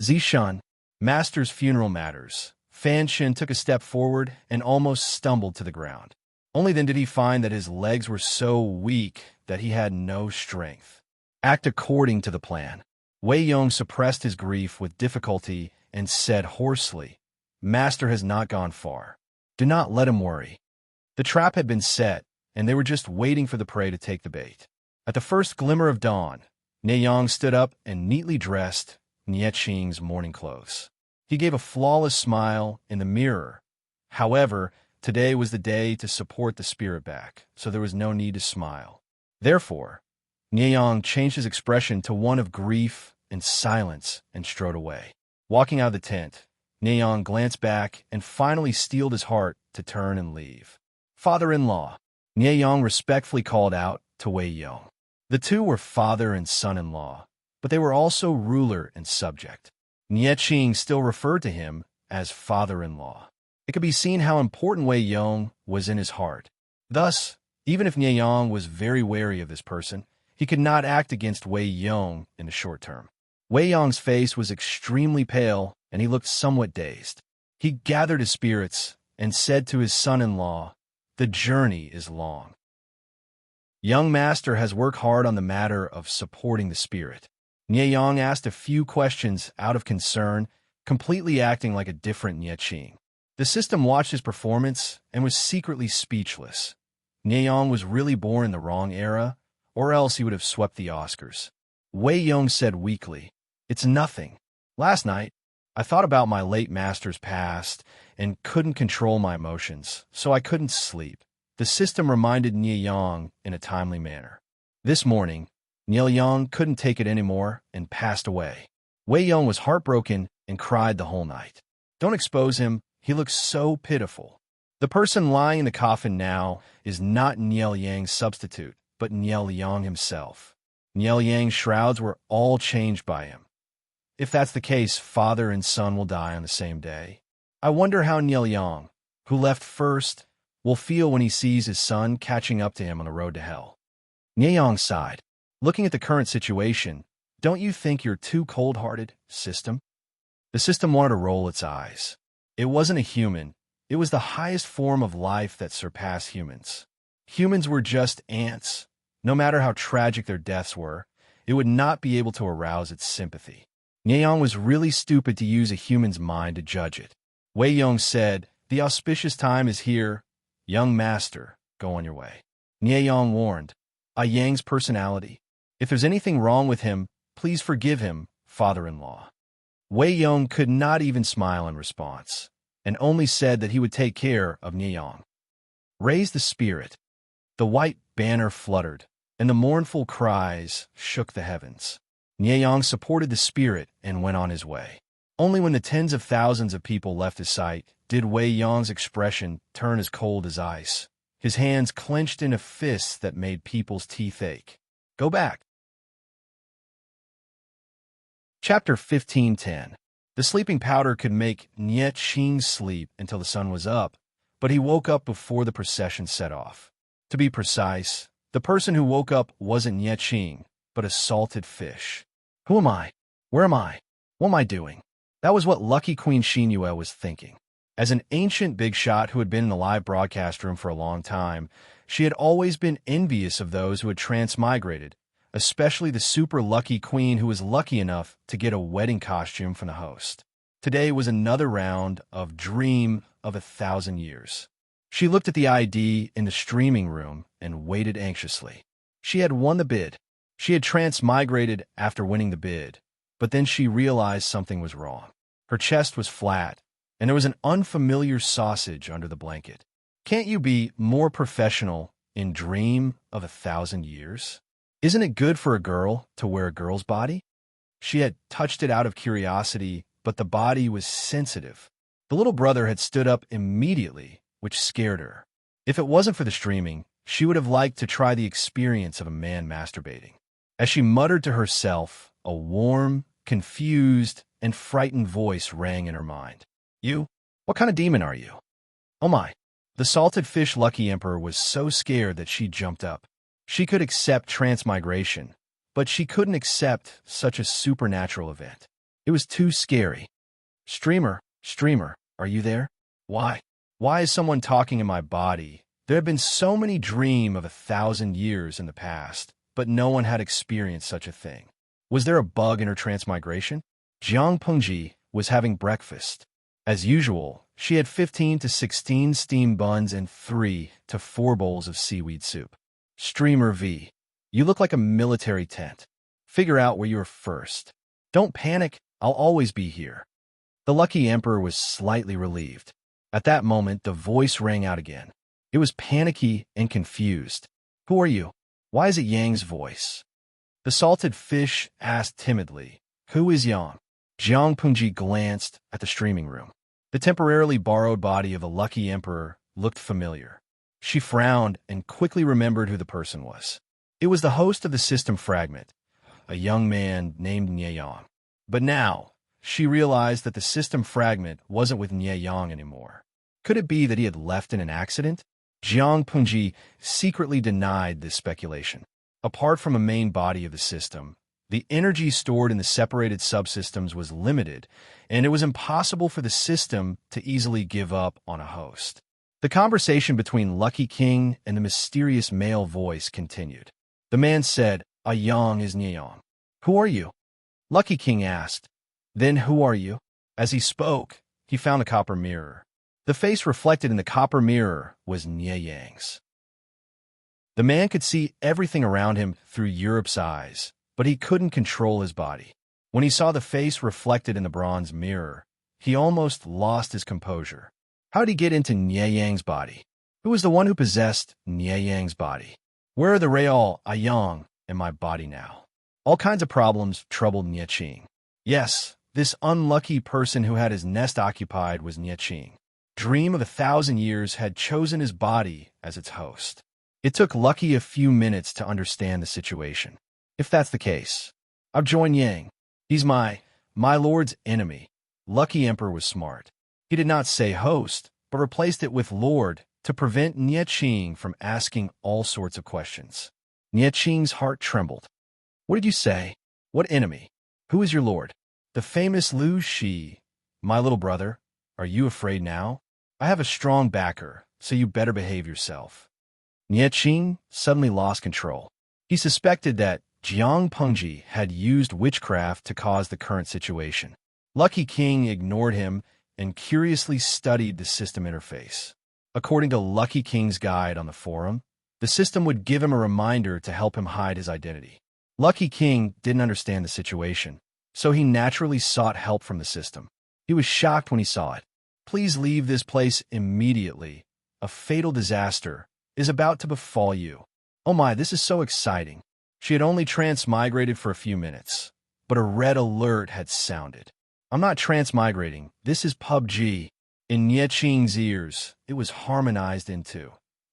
"Zishan, master's funeral matters." Fanshin took a step forward and almost stumbled to the ground. Only then did he find that his legs were so weak that he had no strength. "Act according to the plan." Wei Yong suppressed his grief with difficulty and said hoarsely, "Master has not gone far. Do not let him worry." The trap had been set, and they were just waiting for the prey to take the bait. At the first glimmer of dawn, Nie Yang stood up and neatly dressed Nie Qing's morning clothes. He gave a flawless smile in the mirror. However, today was the day to support the spirit back, so there was no need to smile. Therefore, Nie Yang changed his expression to one of grief and silence and strode away. Walking out of the tent, Nie Yang glanced back and finally steeled his heart to turn and leave. "Father-in-law," Nie Yang respectfully called out to Wei Yong. The two were father and son-in-law, but they were also ruler and subject. Nie Qing still referred to him as father-in-law. It could be seen how important Wei Yong was in his heart. Thus, even if Nie Yang was very wary of this person, he could not act against Wei Yong in the short term. Wei Yong's face was extremely pale, and he looked somewhat dazed. He gathered his spirits and said to his son-in-law, "The journey is long. Young master has worked hard on the matter of supporting the spirit." Nie Yang asked a few questions out of concern, completely acting like a different Nie Qing. The system watched his performance and was secretly speechless. Nie Yang was really born in the wrong era, or else he would have swept the Oscars. Wei Yong said weakly, "It's nothing. Last night, I thought about my late master's past and couldn't control my emotions, so I couldn't sleep." The system reminded Nie Yang in a timely manner. This morning, Nie Yang couldn't take it anymore and passed away. Wei Yong was heartbroken and cried the whole night. Don't expose him, he looks so pitiful. The person lying in the coffin now is not Nie Yang's substitute, but Nie Yang himself. Nie Yang's shrouds were all changed by him. If that's the case, father and son will die on the same day. I wonder how Nie Yang, who left first, will feel when he sees his son catching up to him on the road to hell. Nie Yang sighed. Looking at the current situation, don't you think you're too cold-hearted, system? The system wanted to roll its eyes. It wasn't a human. It was the highest form of life that surpassed humans. Humans were just ants. No matter how tragic their deaths were, it would not be able to arouse its sympathy. Nie Yang was really stupid to use a human's mind to judge it. Wei Yong said, "The auspicious time is here. Young master, go on your way." Nie Yang warned, Yang's personality. If there's anything wrong with him, please forgive him, father-in-law." Wei Yong could not even smile in response, and only said that he would take care of Nie Yang. Raise the spirit. The white banner fluttered, and the mournful cries shook the heavens. Nie Yang supported the spirit and went on his way. Only when the tens of thousands of people left his sight did Wei Yong's expression turn as cold as ice, his hands clenched in a fist that made people's teeth ache. Go back. Chapter 15:10. The sleeping powder could make Nye Qing sleep until the sun was up, but he woke up before the procession set off. To be precise, the person who woke up wasn't Nye Qing, but a salted fish. Who am I? Where am I? What am I doing? That was what lucky Queen Xinyue was thinking. As an ancient big shot who had been in the live broadcast room for a long time, she had always been envious of those who had transmigrated, especially the super lucky queen who was lucky enough to get a wedding costume from the host. Today was another round of Dream of 1,000 Years. She looked at the ID in the streaming room and waited anxiously. She had won the bid. She had transmigrated after winning the bid, but then she realized something was wrong. Her chest was flat, and there was an unfamiliar sausage under the blanket. Can't you be more professional in Dream of 1,000 Years? Isn't it good for a girl to wear a girl's body? She had touched it out of curiosity, but the body was sensitive. The little brother had stood up immediately, which scared her. If it wasn't for the streaming, she would have liked to try the experience of a man masturbating. As she muttered to herself, a warm, confused, and frightened voice rang in her mind. You? What kind of demon are you? Oh my. The salted fish Lucky Emperor was so scared that she jumped up. She could accept transmigration, but she couldn't accept such a supernatural event. It was too scary. Streamer, are you there? Why? Why is someone talking in my body? There have been so many Dream of 1,000 Years in the past, but no one had experienced such a thing. Was there a bug in her transmigration? Jiang Pengji was having breakfast. As usual, she had 15 to 16 steamed buns and 3 to 4 bowls of seaweed soup. Streamer V, you look like a military tent. Figure out where you are first. Don't panic, I'll always be here. The Lucky Emperor was slightly relieved. At that moment, the voice rang out again. It was panicky and confused. Who are you? Why is it Yang's voice? The salted fish asked timidly, Who is Yang? Jiang Pengji glanced at the streaming room. The temporarily borrowed body of the Lucky Emperor looked familiar. She frowned and quickly remembered who the person was. It was the host of the system fragment, a young man named Nye Yang. But now, she realized that the system fragment wasn't with Nye Yang anymore. Could it be that he had left in an accident? Jiang Pengji secretly denied this speculation. Apart from a main body of the system, the energy stored in the separated subsystems was limited, and it was impossible for the system to easily give up on a host. The conversation between Lucky King and the mysterious male voice continued. The man said, "A Yang is Nye Yang. Who are you?" Lucky King asked. Then who are you? As he spoke, he found a copper mirror. The face reflected in the copper mirror was Nye Yang's. The man could see everything around him through Europe's eyes, but he couldn't control his body. When he saw the face reflected in the bronze mirror, he almost lost his composure. How did he get into Nye Yang's body? Who was the one who possessed Nye Yang's body? Where are the Real Ayang in my body now? All kinds of problems troubled Nye Qing. Yes, this unlucky person who had his nest occupied was Nye Qing. Dream of 1,000 Years had chosen his body as its host. It took Lucky a few minutes to understand the situation. If that's the case, I've joined Yang. He's my lord's enemy. Lucky Emperor was smart. He did not say host, but replaced it with lord to prevent Nye Qing from asking all sorts of questions. Nye Qing's heart trembled. What did you say? What enemy? Who is your lord? The famous Lu Shi. My little brother, are you afraid now? I have a strong backer, so you better behave yourself. Nye Qing suddenly lost control. He suspected that Jiang Pengji had used witchcraft to cause the current situation. Lucky King ignored him and curiously studied the system interface. According to Lucky King's guide on the forum, the system would give him a reminder to help him hide his identity. Lucky King didn't understand the situation, so he naturally sought help from the system. He was shocked when he saw it. Please leave this place immediately. A fatal disaster is about to befall you. Oh my, this is so exciting. She had only transmigrated for a few minutes, but a red alert had sounded. I'm not transmigrating. This is PUBG. In Nye Qing's ears, it was harmonized into.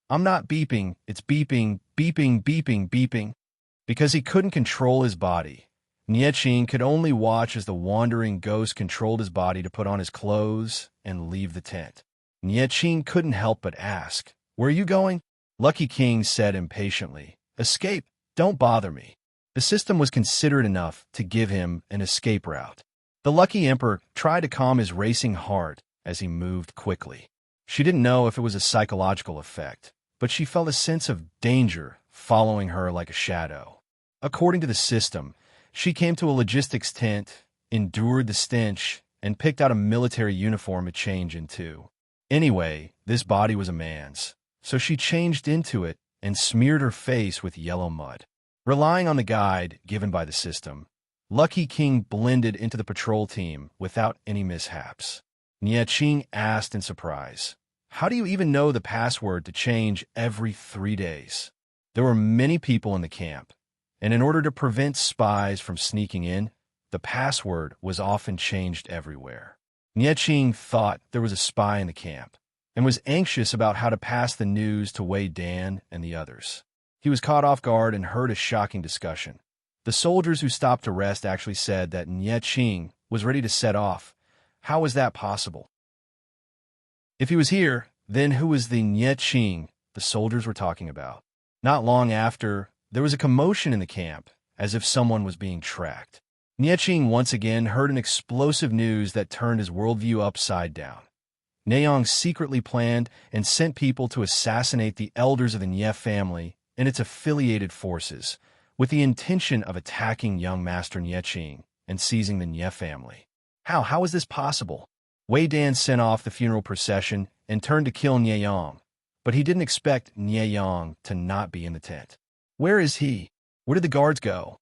I'm not beeping. It's beeping, beeping, beeping, beeping. Because he couldn't control his body, Nieching could only watch as the wandering ghost controlled his body to put on his clothes and leave the tent. Nieching couldn't help but ask, "Where are you going?" Lucky King said impatiently, "Escape. Don't bother me." The system was considerate enough to give him an escape route. The Lucky Emperor tried to calm his racing heart as he moved quickly. She didn't know if it was a psychological effect, but she felt a sense of danger following her like a shadow. According to the system, she came to a logistics tent, endured the stench, and picked out a military uniform to change into. Anyway, this body was a man's, so she changed into it and smeared her face with yellow mud. Relying on the guide given by the system, Lucky King blended into the patrol team without any mishaps. Nieching asked in surprise, "How do you even know the password to change every 3 days?" There were many people in the camp, and in order to prevent spies from sneaking in, the password was often changed everywhere. Nieching thought there was a spy in the camp and was anxious about how to pass the news to Wei Dan and the others. He was caught off guard and heard a shocking discussion. The soldiers who stopped to rest actually said that Nieching was ready to set off. How was that possible? If he was here, then who was the Nieching the soldiers were talking about? Not long after, there was a commotion in the camp, as if someone was being tracked. Nieching once again heard an explosive news that turned his worldview upside down. Naeyang secretly planned and sent people to assassinate the elders of the Nie family and its affiliated forces, with the intention of attacking young Master Nieching and seizing the Nie family. How is this possible? Wei Dan sent off the funeral procession and turned to kill Nieyang, but he didn't expect Nieyang to not be in the tent. Where is he? Where did the guards go?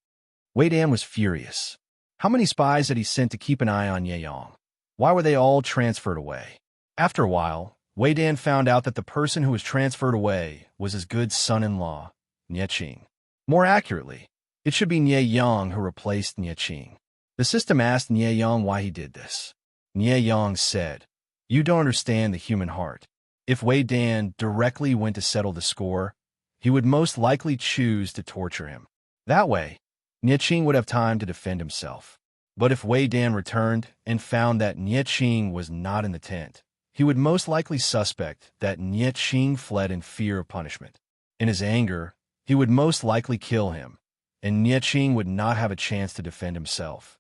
Wei Dan was furious. How many spies had he sent to keep an eye on Nieyang? Why were they all transferred away? After a while, Wei Dan found out that the person who was transferred away was his good son-in-law, Nieching. More accurately, it should be Nieyang who replaced Nieching. The system asked Nieyang why he did this. Nieyang said, "You don't understand the human heart. If Wei Dan directly went to settle the score, he would most likely choose to torture him. That way, Nieching would have time to defend himself. But if Wei Dan returned and found that Nieching was not in the tent, he would most likely suspect that Nieching fled in fear of punishment. In his anger, he would most likely kill him, and Nieching would not have a chance to defend himself."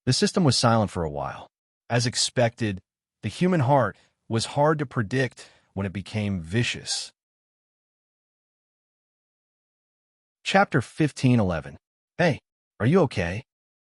The system was silent for a while. As expected, the human heart was hard to predict when it became vicious. Chapter 15:11. Hey, are you okay?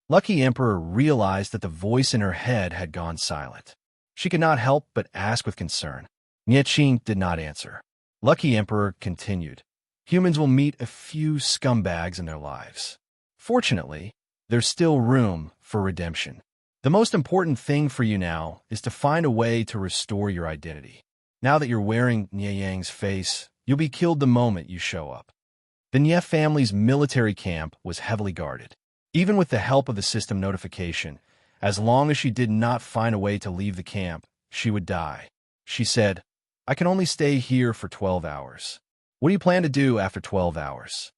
Lucky Emperor realized that the voice in her head had gone silent. She could not help but ask with concern. Nieching did not answer. Lucky Emperor continued, "Humans will meet a few scumbags in their lives. Fortunately, there's still room for redemption. The most important thing for you now is to find a way to restore your identity. Now that you're wearing Nieyang's face, you'll be killed the moment you show up." The Nie family's military camp was heavily guarded. Even with the help of the system notification, as long as she did not find a way to leave the camp, she would die. She said, "I can only stay here for 12 hours. What do you plan to do after 12 hours?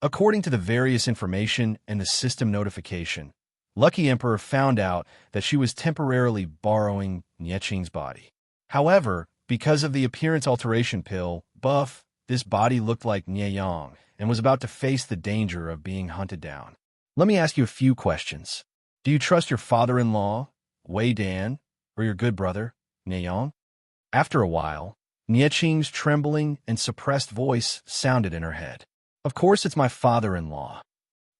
According to the various information and the system notification, Lucky Emperor found out that she was temporarily borrowing Nieching's body. However, because of the appearance alteration pill buff, this body looked like Nieyang and was about to face the danger of being hunted down. Let me ask you a few questions. Do you trust your father-in-law, Wei Dan, or your good brother, Nieyang?" After a while, Nieching's trembling and suppressed voice sounded in her head. "Of course it's my father-in-law,"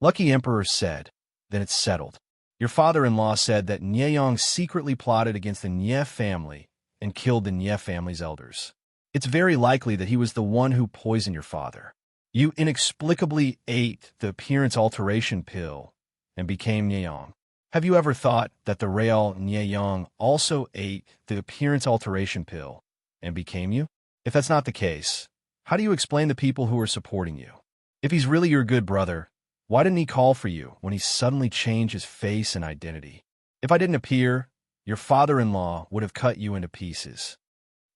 Lucky Emperor said. "Then it's settled. Your father-in-law said that Nieyang secretly plotted against the Nie family and killed the Nie family's elders. It's very likely that he was the one who poisoned your father. You inexplicably ate the appearance alteration pill and became Nieyang. Have you ever thought that the real Nieyang also ate the appearance alteration pill and became you? If that's not the case, how do you explain the people who are supporting you? If he's really your good brother, why didn't he call for you when he suddenly changed his face and identity? If I didn't appear, your father-in-law would have cut you into pieces."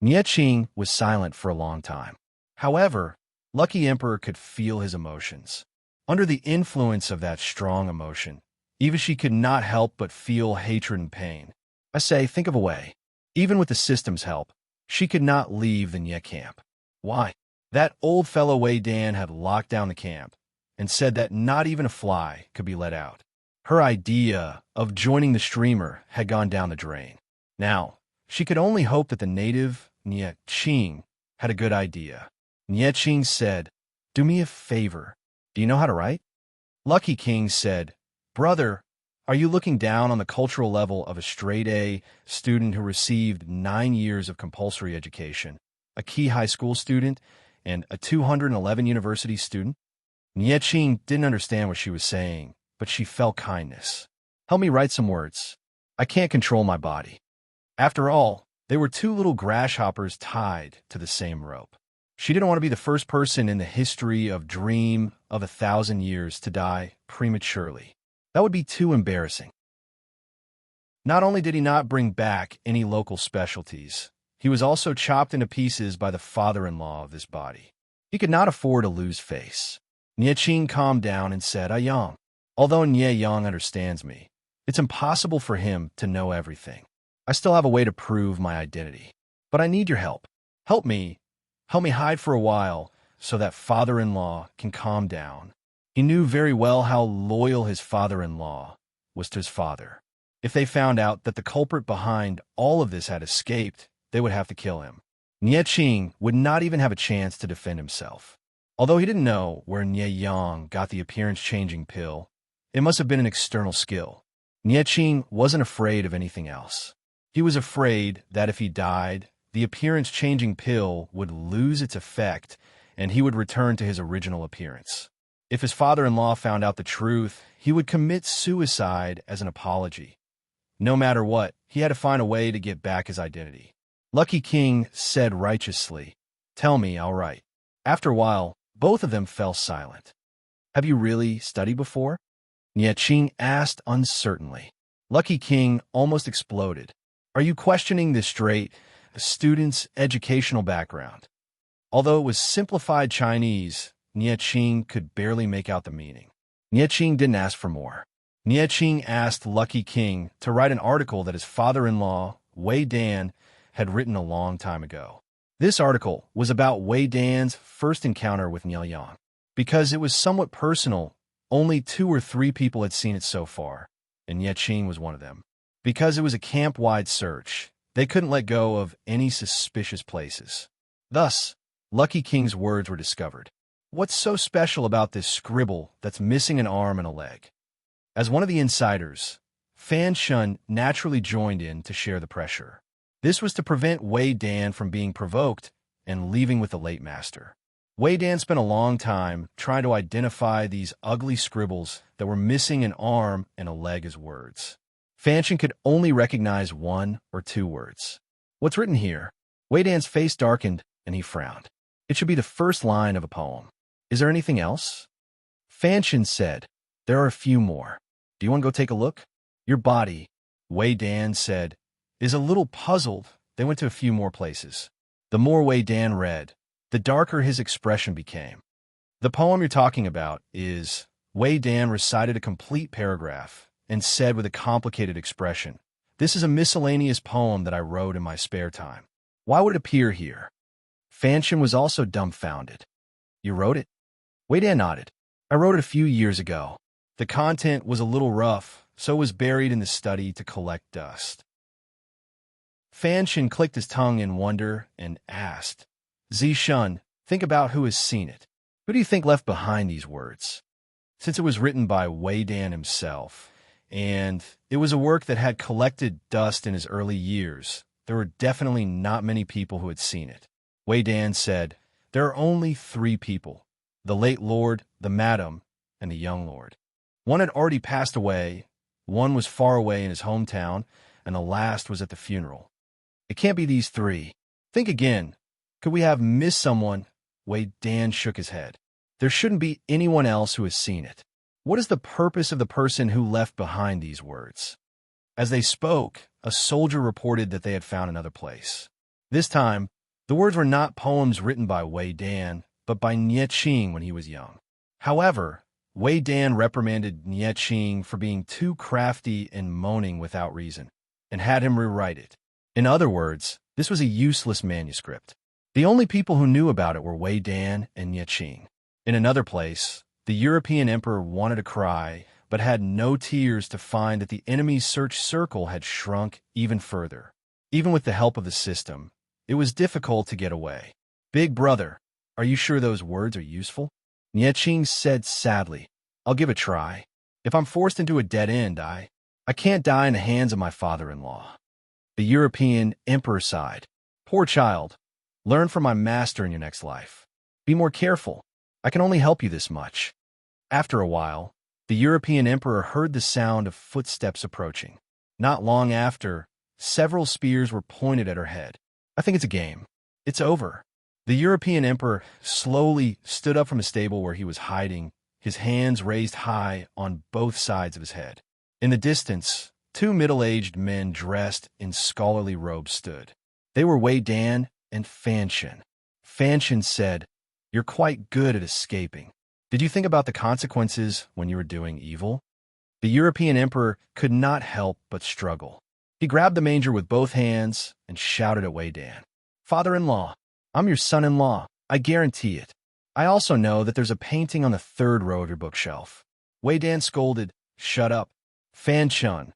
Nieching was silent for a long time. However, Lucky Emperor could feel his emotions. Under the influence of that strong emotion, Even she could not help but feel hatred and pain. I say, think of a way. Even with the system's help, she could not leave the Nye camp. Why? That old fellow Wei Dan had locked down the camp and said that not even a fly could be let out. Her idea of joining the streamer had gone down the drain. Now, she could only hope that the native Nye Qing had a good idea. Nye Qing said, "Do me a favor. Do you know how to write?" Lucky King said, "Brother, are you looking down on the cultural level of a straight-A student who received 9 years of compulsory education, a key high school student, and a 211 university student?" Nye Qing didn't understand what she was saying, but she felt kindness. "Help me write some words. I can't control my body." After all, they were two little grasshoppers tied to the same rope. She didn't want to be the first person in the history of Dream of 1,000 Years to die prematurely. That would be too embarrassing. Not only did he not bring back any local specialties, he was also chopped into pieces by the father-in-law of this body. He could not afford to lose face. Nye Qing calmed down and said, "Yang, although Nye Yang understands me, it's impossible for him to know everything. I still have a way to prove my identity. But I need your help. Help me hide for a while so that father-in-law can calm down." He knew very well how loyal his father-in-law was to his father. If they found out that the culprit behind all of this had escaped, they would have to kill him. Nye Qing would not even have a chance to defend himself. Although he didn't know where Nye Yang got the appearance-changing pill, it must have been an external skill. Nye Qing wasn't afraid of anything else. He was afraid that if he died, the appearance-changing pill would lose its effect and he would return to his original appearance. If his father-in-law found out the truth, he would commit suicide as an apology. No matter what, he had to find a way to get back his identity. Lucky King said righteously, "Tell me, I'll write." After a while, both of them fell silent. "Have you really studied before?" Nye Qing asked uncertainly. Lucky King almost exploded. "Are you questioning the student's educational background?" Although it was simplified Chinese, Nye Qing could barely make out the meaning. Nye Qing didn't ask for more. Nye Qing asked Lucky King to write an article that his father-in-law, Wei Dan, had written a long time ago. This article was about Wei Dan's first encounter with Nye Yang. Because it was somewhat personal, only 2 or 3 people had seen it so far, and Nye Qing was one of them. Because it was a camp-wide search, they couldn't let go of any suspicious places. Thus, Lucky King's words were discovered. What's so special about this scribble that's missing an arm and a leg? As one of the insiders, Fan Shun naturally joined in to share the pressure. This was to prevent Wei Dan from being provoked and leaving with the late master. Wei Dan spent a long time trying to identify these ugly scribbles that were missing an arm and a leg as words. Fan Shun could only recognize 1 or 2 words. "What's written here?" Wei Dan's face darkened and he frowned. "It should be the first line of a poem. Is there anything else?" Fan Shun said, "There are a few more. Do you want to go take a look?" "Your body," Wei Dan said, "is a little puzzled." They went to a few more places. The more Wei Dan read, the darker his expression became. "The poem you're talking about is..." Wei Dan recited a complete paragraph and said with a complicated expression, "This is a miscellaneous poem that I wrote in my spare time. Why would it appear here?" Fan Shun was also dumbfounded. "You wrote it?" Wei Dan nodded. "I wrote it a few years ago. The content was a little rough, so it was buried in the study to collect dust." Fan Shun clicked his tongue in wonder and asked, "Zi Shun, think about who has seen it. Who do you think left behind these words?" Since it was written by Wei Dan himself, and it was a work that had collected dust in his early years, there were definitely not many people who had seen it. Wei Dan said, "There are only 3 people, the late lord, the madam, and the young lord. One had already passed away, one was far away in his hometown, and the last was at the funeral. It can't be these 3. Think again. Could we have missed someone?" Wei Dan shook his head. "There shouldn't be anyone else who has seen it. What is the purpose of the person who left behind these words?" As they spoke, a soldier reported that they had found another place. This time, the words were not poems written by Wei Dan, but by Nye Qing when he was young. However, Wei Dan reprimanded Nie Qing for being too crafty and moaning without reason, and had him rewrite it. In other words, this was a useless manuscript. The only people who knew about it were Wei Dan and Nie Qing. In another place, the European emperor wanted to cry, but had no tears to find that the enemy's search circle had shrunk even further. Even with the help of the system, it was difficult to get away. "Big brother, are you sure those words are useful?" Nie Qing said sadly. "I'll give a try. If I'm forced into a dead end, I can't die in the hands of my father-in-law." The European emperor sighed. "Poor child. Learn from my master in your next life. Be more careful. I can only help you this much." After a while, the European emperor heard the sound of footsteps approaching. Not long after, several spears were pointed at her head. "I think it's a game. It's over." The European emperor slowly stood up from a stable where he was hiding, his hands raised high on both sides of his head. In the distance, two middle-aged men dressed in scholarly robes stood. They were Wei Dan and Fan Shen. Fan Shen said, "You're quite good at escaping. Did you think about the consequences when you were doing evil?" The European emperor could not help but struggle. He grabbed the manger with both hands and shouted at Wei Dan, "Father-in-law, I'm your son-in-law. I guarantee it. I also know that there's a painting on the third row of your bookshelf." Wei Dan scolded, "Shut up, Fan Shen."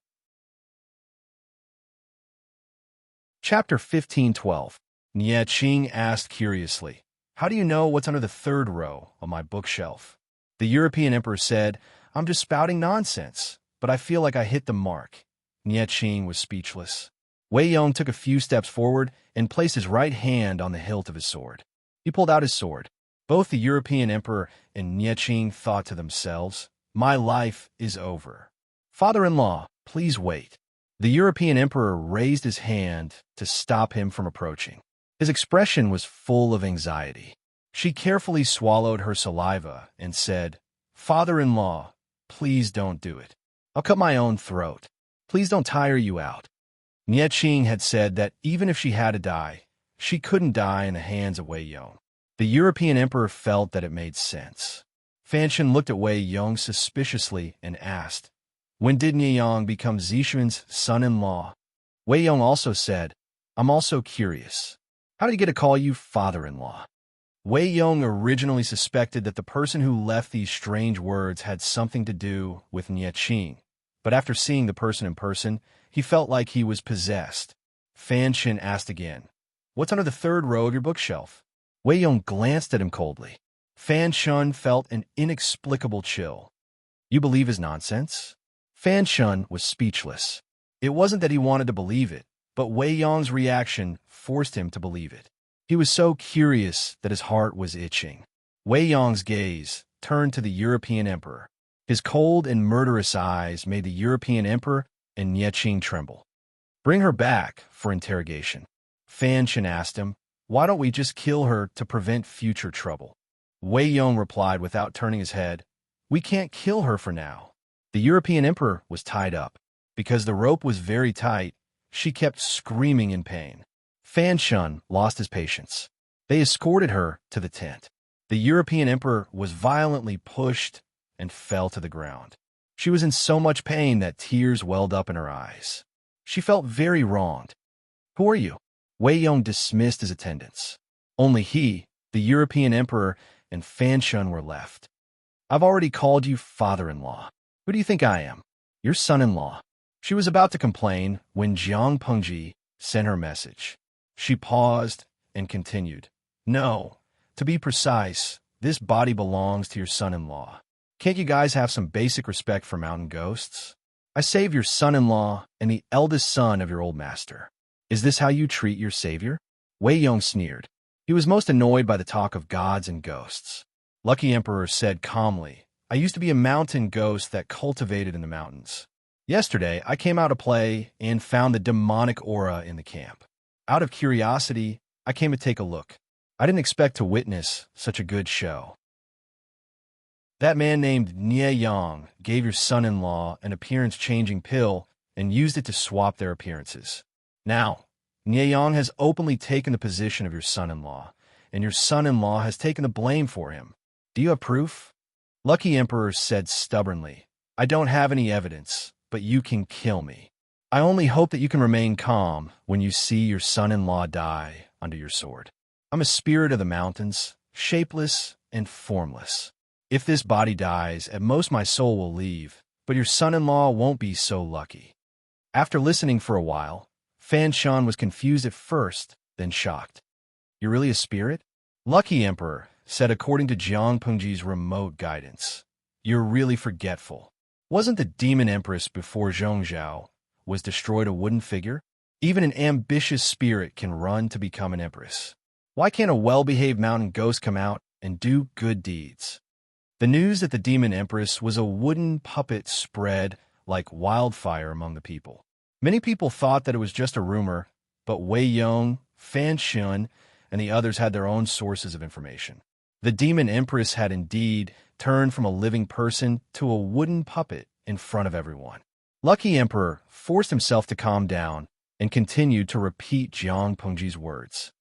Chapter 15:12. Nie Qing asked curiously, "How do you know what's under the third row of my bookshelf?" The European emperor said, "I'm just spouting nonsense, but I feel like I hit the mark." Nie Qing was speechless. Wei Yong took a few steps forward and placed his right hand on the hilt of his sword. He pulled out his sword. Both the European emperor and Nie Qing thought to themselves, "My life is over. Father-in-law, please wait." The European emperor raised his hand to stop him from approaching. His expression was full of anxiety. She carefully swallowed her saliva and said, "Father-in-law, please don't do it. I'll cut my own throat. Please don't tire you out." Nie Qing had said that even if she had to die, she couldn't die in the hands of Wei Yong. The European emperor felt that it made sense. Fan Shen looked at Wei Yong suspiciously and asked, "When did Nie Yong become Zixuan's son-in-law?" Wei Yong also said, "I'm also curious. How did he get to call you father-in-law?" Wei Yong originally suspected that the person who left these strange words had something to do with Nie Qing, but after seeing the person in person, he felt like he was possessed. Fan Shen asked again, "What's under the third row of your bookshelf?" Wei Yong glanced at him coldly. Fan Shen felt an inexplicable chill. "You believe his nonsense?" Fan Shen was speechless. It wasn't that he wanted to believe it, but Wei Yong's reaction forced him to believe it. He was so curious that his heart was itching. Wei Yong's gaze turned to the European emperor. His cold and murderous eyes made the European emperor and Nie Qing tremble. "Bring her back for interrogation." Fan Shen asked him, "Why don't we just kill her to prevent future trouble?" Wei Yong replied without turning his head, "We can't kill her for now." The European emperor was tied up. Because the rope was very tight, she kept screaming in pain. Fan Shen lost his patience. They escorted her to the tent. The European emperor was violently pushed and fell to the ground. She was in so much pain that tears welled up in her eyes. She felt very wronged. "Who are you?" Wei Yong dismissed his attendants. Only he, the European emperor, and Fan Shen were left. "I've already called you father-in-law. Who do you think I am?" "Your son-in-law." She was about to complain when Jiang Pengji sent her message. She paused and continued, "No, to be precise, this body belongs to your son-in-law. Can't you guys have some basic respect for mountain ghosts? I saved your son-in-law and the eldest son of your old master. Is this how you treat your savior?" Wei Yong sneered. He was most annoyed by the talk of gods and ghosts. Lucky Emperor said calmly, "I used to be a mountain ghost that cultivated in the mountains. Yesterday, I came out to play and found the demonic aura in the camp. Out of curiosity, I came to take a look. I didn't expect to witness such a good show." "That man named Nie Yang gave your son-in-law an appearance-changing pill and used it to swap their appearances. Now, Nie Yang has openly taken the position of your son-in-law, and your son-in-law has taken the blame for him. Do you have proof?" Lucky Emperor said stubbornly, I don't have any evidence, but you can kill me. I only hope that you can remain calm when you see your son-in-law die under your sword. I'm a spirit of the mountains, shapeless and formless. If this body dies, at most my soul will leave, but your son-in-law won't be so lucky. After listening for a while, Fan Shan was confused at first, then shocked. You're really a spirit? Lucky Emperor said according to Jiang Pengji's remote guidance. You're really forgetful. Wasn't the demon empress before Zhongzhao was destroyed a wooden figure? Even an ambitious spirit can run to become an empress. Why can't a well-behaved mountain ghost come out and do good deeds? The news that the demon empress was a wooden puppet spread like wildfire among the people. Many people thought that it was just a rumor, but Wei Yong, Fan Shun, and the others had their own sources of information. The demon empress had indeed turned from a living person to a wooden puppet in front of everyone. Lucky Emperor forced himself to calm down and continued to repeat Jiang Pengji's words.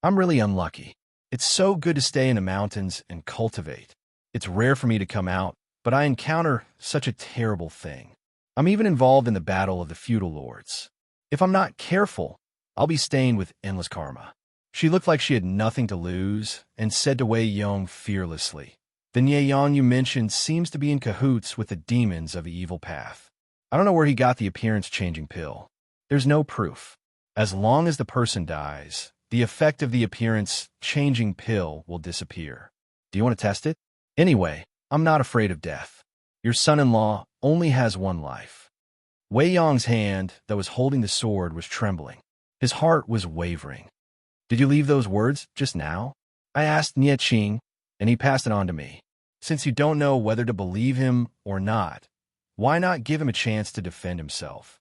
I'm really unlucky. It's so good to stay in the mountains and cultivate. It's rare for me to come out, but I encounter such a terrible thing. I'm even involved in the battle of the feudal lords. If I'm not careful, I'll be stained with endless karma. She looked like she had nothing to lose and said to Wei Yong fearlessly, The Nyeyang you mentioned seems to be in cahoots with the demons of the evil path. I don't know where he got the appearance-changing pill. There's no proof. As long as the person dies, the effect of the appearance-changing pill will disappear. Do you want to test it? Anyway, I'm not afraid of death. Your son-in-law only has one life. Wei Yong's hand that was holding the sword was trembling. His heart was wavering. Did you leave those words just now? I asked Nie Qing, and he passed it on to me. Since you don't know whether to believe him or not, why not give him a chance to defend himself?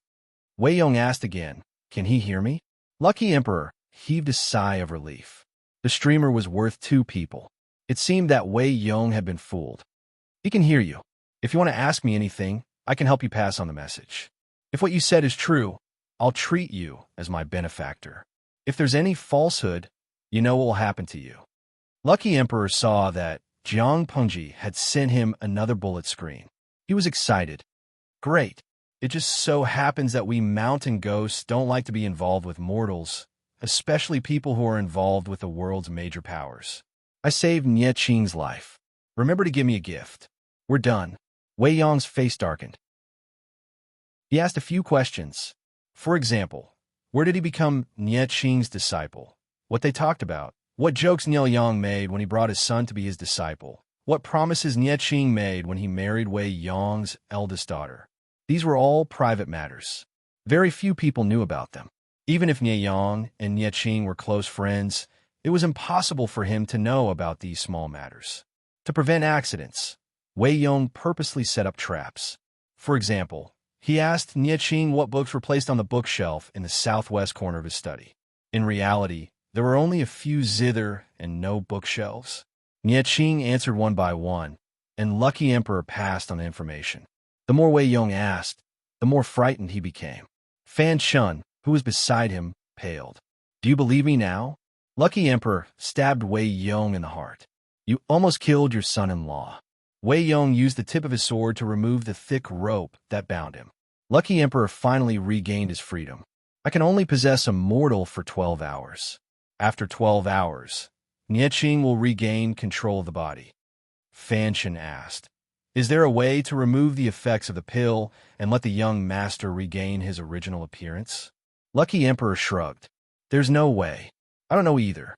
Wei Yong asked again, Can he hear me? Lucky Emperor heaved a sigh of relief. The streamer was worth 2 people. It seemed that Wei Yong had been fooled. He can hear you. If you want to ask me anything, I can help you pass on the message. If what you said is true, I'll treat you as my benefactor. If there's any falsehood, you know what will happen to you. Lucky Emperor saw that Jiang Pengji had sent him another bullet screen. He was excited. Great. It just so happens that we mountain ghosts don't like to be involved with mortals, especially people who are involved with the world's major powers. I saved Nie Qing's life. Remember to give me a gift. We're done. Wei Yong's face darkened. He asked a few questions. For example, where did he become Nie Qing's disciple? What they talked about? What jokes Nie Yang made when he brought his son to be his disciple? What promises Nie Qing made when he married Wei Yong's eldest daughter? These were all private matters. Very few people knew about them. Even if Nie Yang and Nie Qing were close friends, it was impossible for him to know about these small matters. To prevent accidents, Wei Yong purposely set up traps. For example, he asked Nie Qing what books were placed on the bookshelf in the southwest corner of his study. In reality, there were only a few zither and no bookshelves. Nie Qing answered one by one, and Lucky Emperor passed on the information. The more Wei Yong asked, the more frightened he became. Fan Shun, who was beside him, paled. Do you believe me now? Lucky Emperor stabbed Wei Yong in the heart. You almost killed your son-in-law. Wei Yong used the tip of his sword to remove the thick rope that bound him. Lucky Emperor finally regained his freedom. I can only possess a mortal for 12 hours. After 12 hours, Nie Qing will regain control of the body. Fan Shan asked, Is there a way to remove the effects of the pill and let the young master regain his original appearance? Lucky Emperor shrugged. There's no way. I don't know either.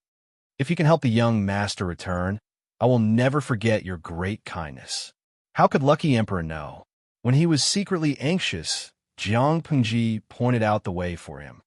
If you can help the young master return, I will never forget your great kindness. How could Lucky Emperor know? When he was secretly anxious, Jiang Pengji pointed out the way for him.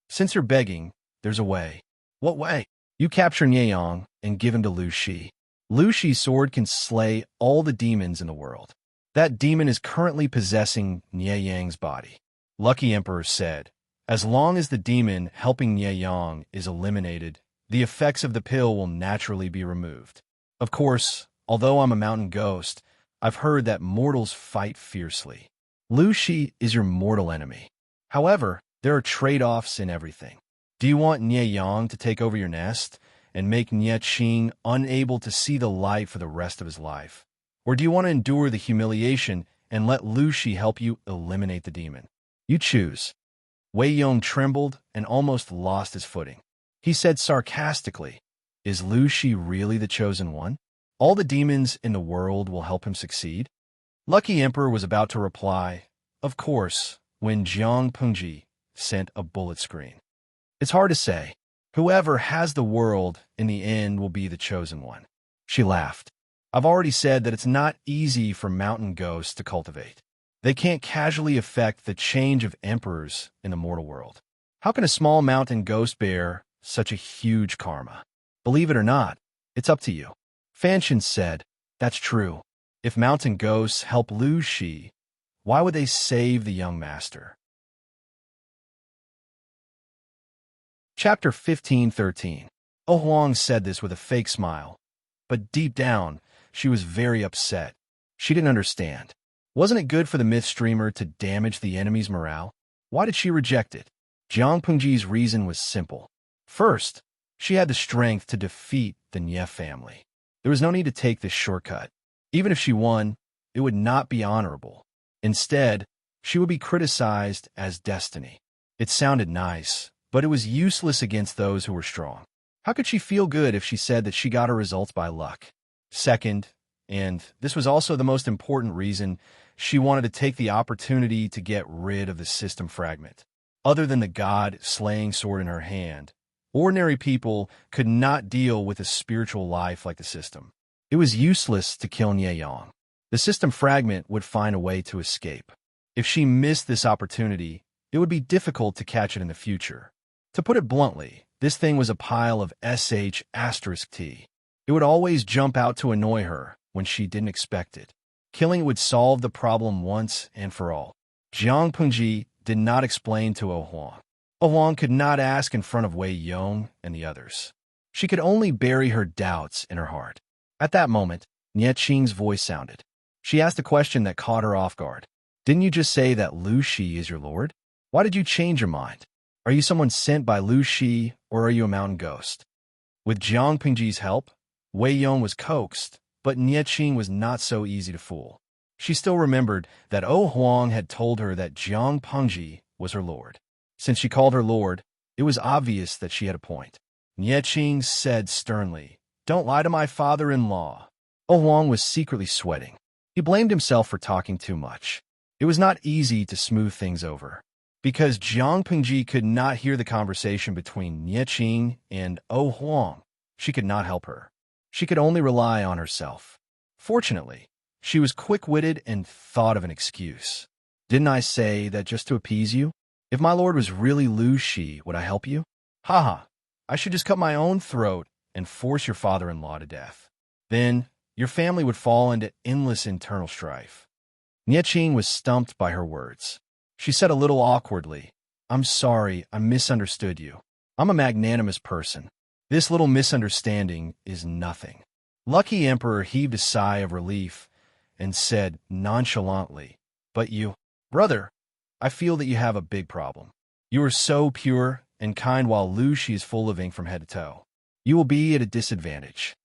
Since you're begging, there's a way. What way? You capture Nyeyang and give him to Lu Shi. Lu Shi's sword can slay all the demons in the world. That demon is currently possessing Nyeyang's body. Lucky Emperor said, As long as the demon helping Nyeyang is eliminated, the effects of the pill will naturally be removed. Of course, although I'm a mountain ghost, I've heard that mortals fight fiercely. Lu Shi is your mortal enemy. However, there are trade-offs in everything. Do you want Nie Yang to take over your nest and make Nie Qing unable to see the light for the rest of his life? Or do you want to endure the humiliation and let Lu Shi help you eliminate the demon? You choose. Wei Yong trembled and almost lost his footing. He said sarcastically, "Is Lu Shi really the chosen one? All the demons in the world will help him succeed?" Lucky Emperor was about to reply, "Of course," when Jiang Pengji sent a bullet screen. "It's hard to say. Whoever has the world in the end will be the chosen one." She laughed. "I've already said that it's not easy for mountain ghosts to cultivate. They can't casually affect the change of emperors in the mortal world. How can a small mountain ghost bear such a huge karma? Believe it or not, it's up to you." Fanshin said, "That's true. If mountain ghosts help Lu Shi, why would they save the young master?" Chapter 15:13. Oh Huang said this with a fake smile, but deep down, she was very upset. She didn't understand. Wasn't it good for the myth streamer to damage the enemy's morale? Why did she reject it? Jiang Pengji's reason was simple. First, she had the strength to defeat the Nye family. There was no need to take this shortcut. Even if she won, it would not be honorable. Instead, she would be criticized as destiny. It sounded nice, but it was useless against those who were strong. How could she feel good if she said that she got her results by luck? Second, and this was also the most important reason, she wanted to take the opportunity to get rid of the system fragment. Other than the god-slaying sword in her hand, ordinary people could not deal with a spiritual life like the system. It was useless to kill Nye Yang. The system fragment would find a way to escape. If she missed this opportunity, it would be difficult to catch it in the future. To put it bluntly, this thing was a pile of **T. It would always jump out to annoy her when she didn't expect it. Killing it would solve the problem once and for all. Jiang Pengji did not explain to Oh Huang. Oh Huang could not ask in front of Wei Yong and the others. She could only bury her doubts in her heart. At that moment, Nie Qing's voice sounded. She asked a question that caught her off guard. "Didn't you just say that Lu Shi is your lord? Why did you change your mind? Are you someone sent by Lu Shi, or are you a mountain ghost?" With Jiang Pengji's help, Wei Yong was coaxed, but Nie Qing was not so easy to fool. She still remembered that Oh Huang had told her that Jiang Pengji was her lord. Since she called her lord, it was obvious that she had a point. Nie Qing said sternly, "Don't lie to my father-in-law." Oh Huang was secretly sweating. He blamed himself for talking too much. It was not easy to smooth things over. Because Jiang Pengji could not hear the conversation between Nie Qing and Oh Huang, she could not help her. She could only rely on herself. Fortunately, she was quick-witted and thought of an excuse. "Didn't I say that just to appease you? If my lord was really Lu Shi, would I help you? Haha, I should just cut my own throat and force your father-in-law to death. Then, your family would fall into endless internal strife." Nie Qing was stumped by her words. She said a little awkwardly, "I'm sorry, I misunderstood you. I'm a magnanimous person. This little misunderstanding is nothing." Lucky Emperor heaved a sigh of relief and said nonchalantly, "But you, brother, I feel that you have a big problem. You are so pure and kind while Lu Shi is full of ink from head to toe. You will be at a disadvantage."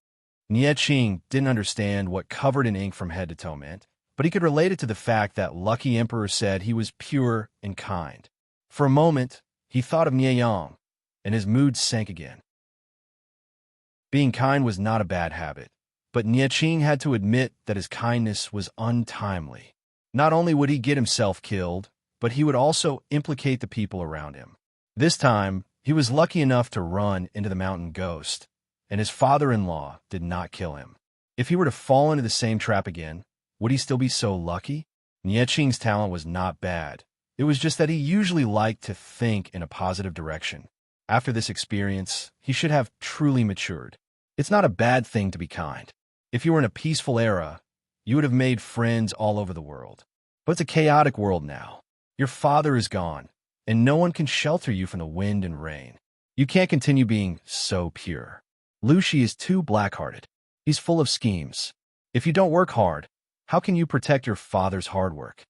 Nie Qing didn't understand what covered in ink from head to toe meant, but he could relate it to the fact that Lucky Emperor said he was pure and kind. For a moment, he thought of Nie Yang, and his mood sank again. Being kind was not a bad habit, but Nie Qing had to admit that his kindness was untimely. Not only would he get himself killed, but he would also implicate the people around him. This time, he was lucky enough to run into the mountain ghost, and his father-in-law did not kill him. If he were to fall into the same trap again, would he still be so lucky? Nie Qing's talent was not bad. It was just that he usually liked to think in a positive direction. After this experience, he should have truly matured. It's not a bad thing to be kind. If you were in a peaceful era, you would have made friends all over the world. But it's a chaotic world now. Your father is gone, and no one can shelter you from the wind and rain. You can't continue being so pure. Lu Shi is too black-hearted. He's full of schemes. If you don't work hard, how can you protect your father's hard work?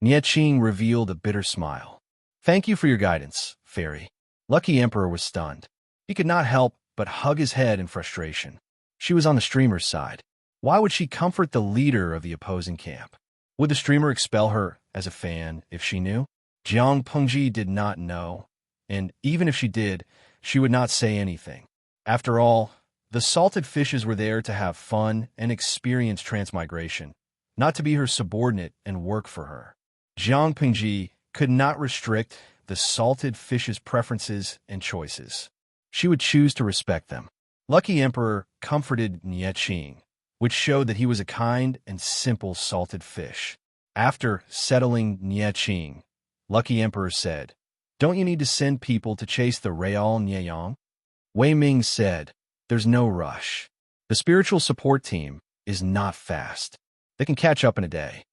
Nie Qing revealed a bitter smile. "Thank you for your guidance, fairy." Lucky Emperor was stunned. He could not help but hug his head in frustration. She was on the streamer's side. Why would she comfort the leader of the opposing camp? Would the streamer expel her as a fan if she knew? Jiang Pengji did not know, and even if she did, she would not say anything. After all, the salted fishes were there to have fun and experience transmigration, not to be her subordinate and work for her. Jiang Pengji could not restrict the salted fish's preferences and choices. She would choose to respect them. Lucky Emperor comforted Nieqing, which showed that he was a kind and simple salted fish. After settling Nieqing, Lucky Emperor said, "Don't you need to send people to chase the Real Nieyang?" Wei Ming said, "There's no rush. The spiritual support team is not fast. They can catch up in a day."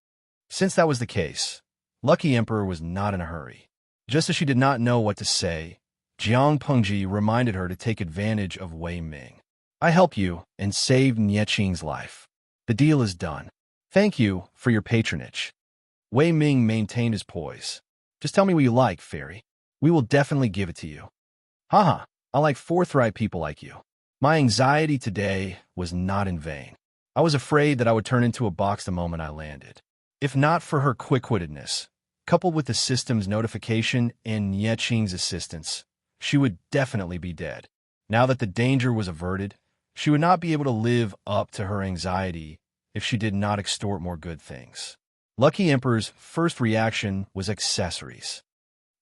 Since that was the case, Lucky Emperor was not in a hurry. Just as she did not know what to say, Jiang Pengji reminded her to take advantage of Wei Ming. "I help you and save Nieqing's life. The deal is done. Thank you for your patronage." Wei Ming maintained his poise. "Just tell me what you like, fairy. We will definitely give it to you." "Haha, I like forthright people like you." My anxiety today was not in vain. I was afraid that I would turn into a box the moment I landed. If not for her quick-wittedness, coupled with the system's notification and Nieqing's assistance, she would definitely be dead. Now that the danger was averted, she would not be able to live up to her anxiety if she did not extort more good things. Lucky Emperor's first reaction was accessories.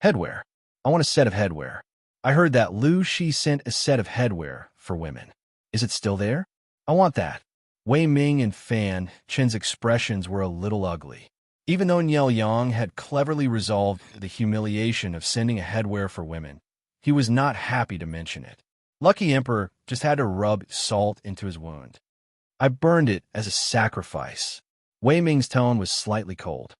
Headwear. I want a set of headwear. I heard that Lu Shi sent a set of headwear for women. Is it still there? I want that. Wei Ming and Fan Chen's expressions were a little ugly. Even though Niel Yang had cleverly resolved the humiliation of sending a headwear for women, he was not happy to mention it. Lucky Emperor just had to rub salt into his wound. "I burned it as a sacrifice." Wei Ming's tone was slightly cold.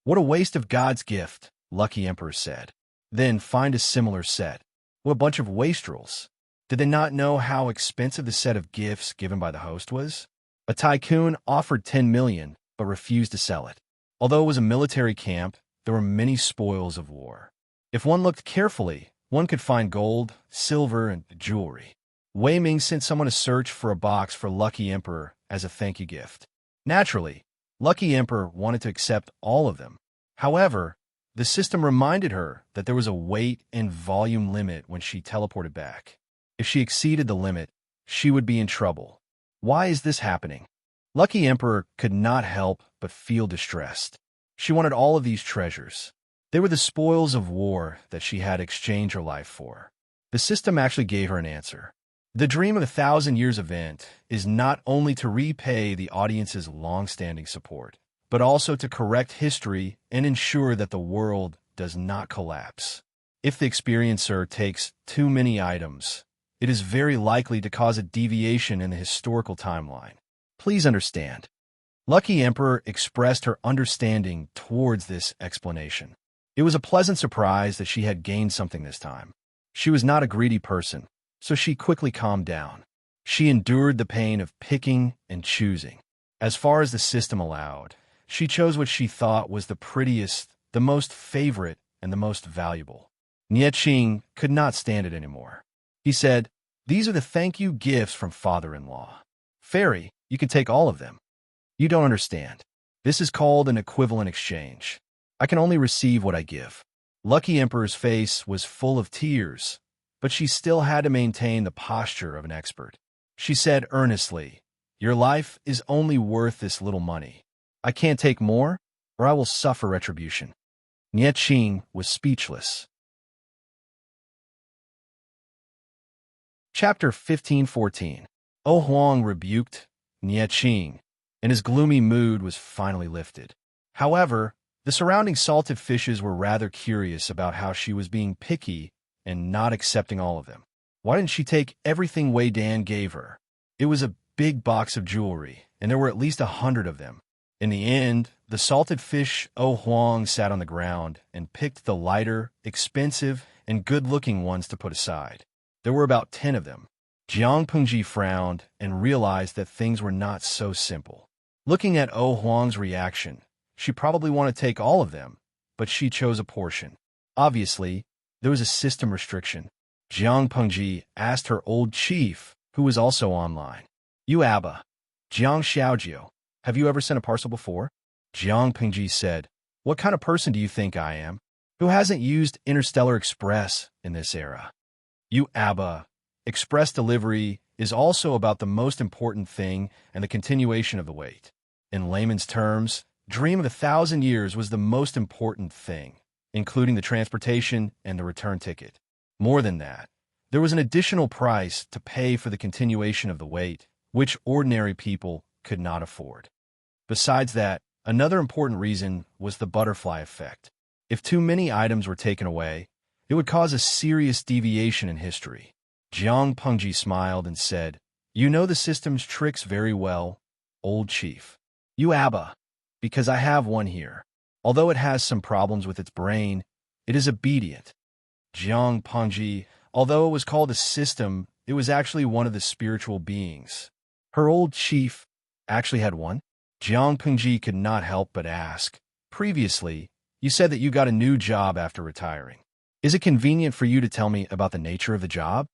"What a waste of God's gift," Lucky Emperor said. "Then find a similar set." What a bunch of wastrels. Did they not know how expensive the set of gifts given by the host was? A tycoon offered 10 million, but refused to sell it. Although it was a military camp, there were many spoils of war. If one looked carefully, one could find gold, silver, and jewelry. Wei Ming sent someone to search for a box for Lucky Emperor as a thank you gift. Naturally, Lucky Emperor wanted to accept all of them. However, the system reminded her that there was a weight and volume limit when she teleported back. If she exceeded the limit, she would be in trouble. Why is this happening? Lucky Emperor could not help but feel distressed. She wanted all of these treasures. They were the spoils of war that she had exchanged her life for. The system actually gave her an answer. The dream of 1,000 Years event is not only to repay the audience's long-standing support, but also to correct history and ensure that the world does not collapse. If the experiencer takes too many items, it is very likely to cause a deviation in the historical timeline. Please understand. Lucky Emperor expressed her understanding towards this explanation. It was a pleasant surprise that she had gained something this time. She was not a greedy person, so she quickly calmed down. She endured the pain of picking and choosing. As far as the system allowed, she chose what she thought was the prettiest, the most favorite, and the most valuable. Nieqing could not stand it anymore. He said, "These are the thank you gifts from father-in-law. Fairy, you can take all of them." "You don't understand. This is called an equivalent exchange. I can only receive what I give." Lucky Emperor's face was full of tears, but she still had to maintain the posture of an expert. She said earnestly, "Your life is only worth this little money. I can't take more, or I will suffer retribution." Nieqing was speechless. Chapter 15:14. O Huang rebuked Nieqing, and his gloomy mood was finally lifted. However, the surrounding salted fishes were rather curious about how she was being picky and not accepting all of them. Why didn't she take everything Wei Dan gave her? It was a big box of jewelry, and there were at least 100 of them. In the end, the salted fish O Huang sat on the ground and picked the lighter, expensive, and good-looking ones to put aside. There were about 10 of them. Jiang Pengji frowned and realized that things were not so simple. Looking at O Huang's reaction, she probably wanted to take all of them, but she chose a portion. Obviously, there was a system restriction. Jiang Pengji asked her old chief, who was also online. You Abba. Jiang Xiaojiu. Have you ever sent a parcel before? Jiang Pingji said, what kind of person do you think I am? Who hasn't used Interstellar Express in this era? You Abba. Express delivery is also about the most important thing and the continuation of the wait. In layman's terms, Dream of 1,000 Years was the most important thing, including the transportation and the return ticket. More than that, there was an additional price to pay for the continuation of the wait, which ordinary people could not afford. Besides that, another important reason was the butterfly effect. If too many items were taken away, it would cause a serious deviation in history. Jiang Pengji smiled and said, you know the system's tricks very well, old chief. You Abba, because I have one here. Although it has some problems with its brain, it is obedient. Jiang Pengji, although it was called a system, it was actually one of the spiritual beings. Her old chief actually had one? Jiang Pengji could not help but ask. Previously, you said that you got a new job after retiring. Is it convenient for you to tell me about the nature of the job?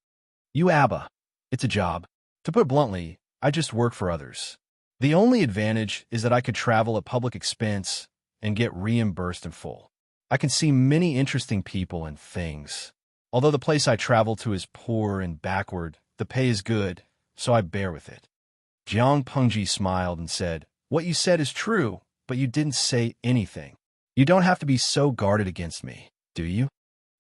You Abba. It's a job. To put bluntly, I just work for others. The only advantage is that I could travel at public expense and get reimbursed in full. I can see many interesting people and things. Although the place I travel to is poor and backward, the pay is good, so I bear with it. Jiang Pengji smiled and said, what you said is true, but you didn't say anything. You don't have to be so guarded against me, do you?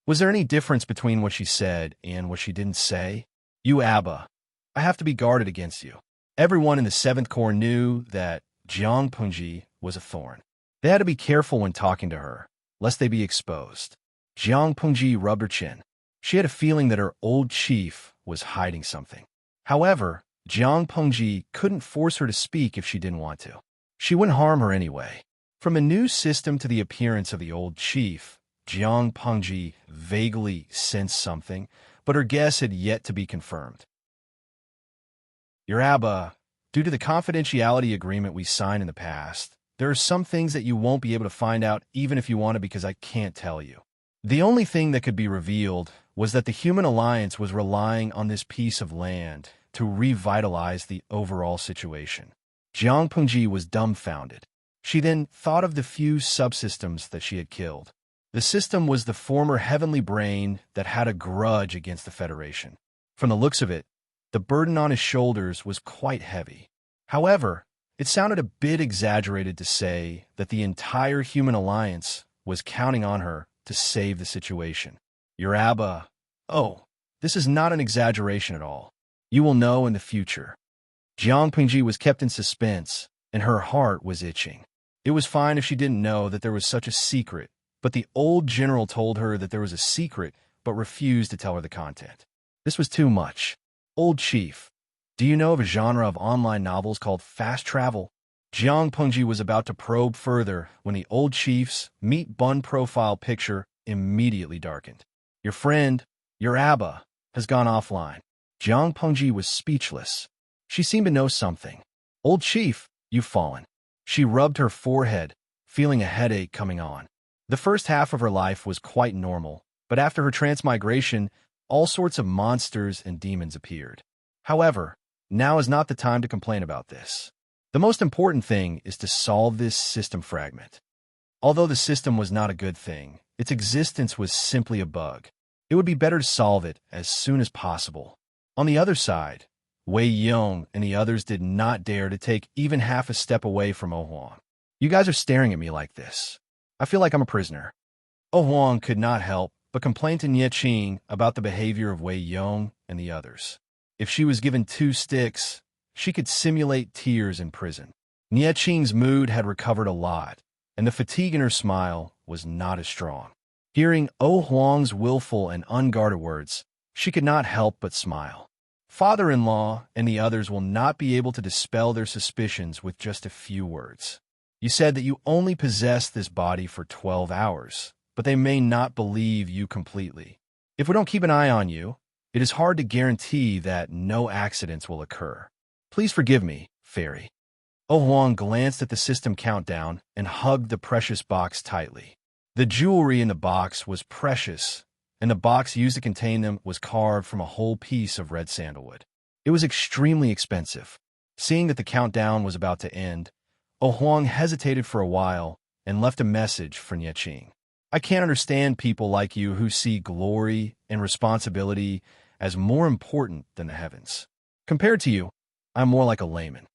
Was there any difference between what she said and what she didn't say? You Abba, I have to be guarded against you. Everyone in the 7th Corps knew that Jiang Pengji was a thorn. They had to be careful when talking to her, lest they be exposed. Jiang Pengji rubbed her chin. She had a feeling that her old chief was hiding something. However, Jiang Pengji couldn't force her to speak if she didn't want to. She wouldn't harm her anyway. From a new system to the appearance of the old chief, Jiang Pengji vaguely sensed something, but her guess had yet to be confirmed. Your Abba, due to the confidentiality agreement we signed in the past, there are some things that you won't be able to find out even if you want to because I can't tell you. The only thing that could be revealed was that the human alliance was relying on this piece of land to revitalize the overall situation. Jiang Pengji was dumbfounded. She then thought of the few subsystems that she had killed. The system was the former heavenly brain that had a grudge against the Federation. From the looks of it, the burden on his shoulders was quite heavy. However, it sounded a bit exaggerated to say that the entire human alliance was counting on her to save the situation. Your Abba, oh, this is not an exaggeration at all. You will know in the future. Jiang Pengji was kept in suspense, and her heart was itching. It was fine if she didn't know that there was such a secret, but the old general told her that there was a secret, but refused to tell her the content. This was too much. Old chief, do you know of a genre of online novels called fast travel? Jiang Pengji was about to probe further when the old chief's meet bun profile picture immediately darkened. Your friend, your Abba, has gone offline. Jiang Pengji was speechless. She seemed to know something. Old chief, you've fallen. She rubbed her forehead, feeling a headache coming on. The first half of her life was quite normal, but after her transmigration, all sorts of monsters and demons appeared. However, now is not the time to complain about this. The most important thing is to solve this system fragment. Although the system was not a good thing, its existence was simply a bug. It would be better to solve it as soon as possible. On the other side, Wei Yong and the others did not dare to take even half a step away from Oh Huang. You guys are staring at me like this. I feel like I'm a prisoner. Oh Huang could not help but complain to Nie Qing about the behavior of Wei Yong and the others. If she was given 2 sticks, she could simulate tears in prison. Nie Qing's mood had recovered a lot, and the fatigue in her smile was not as strong. Hearing Oh Huang's willful and unguarded words, she could not help but smile. Father-in-law and the others will not be able to dispel their suspicions with just a few words. You said that you only possessed this body for 12 hours, but they may not believe you completely. If we don't keep an eye on you, it is hard to guarantee that no accidents will occur. Please forgive me, Fairy. Oh Huang glanced at the system countdown and hugged the precious box tightly. The jewelry in the box was precious, and the box used to contain them was carved from a whole piece of red sandalwood. It was extremely expensive. Seeing that the countdown was about to end, Oh Huang hesitated for a while and left a message for Nie Qing. I can't understand people like you who see glory and responsibility as more important than the heavens. Compared to you, I'm more like a layman.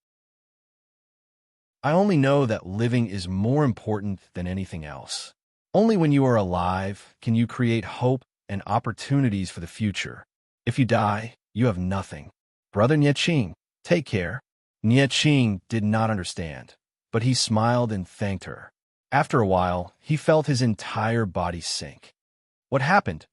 I only know that living is more important than anything else. Only when you are alive can you create hope and opportunities for the future. If you die, you have nothing. Brother Nie Qing, take care. Nie Qing did not understand, but he smiled and thanked her. After a while, he felt his entire body sink. What happened?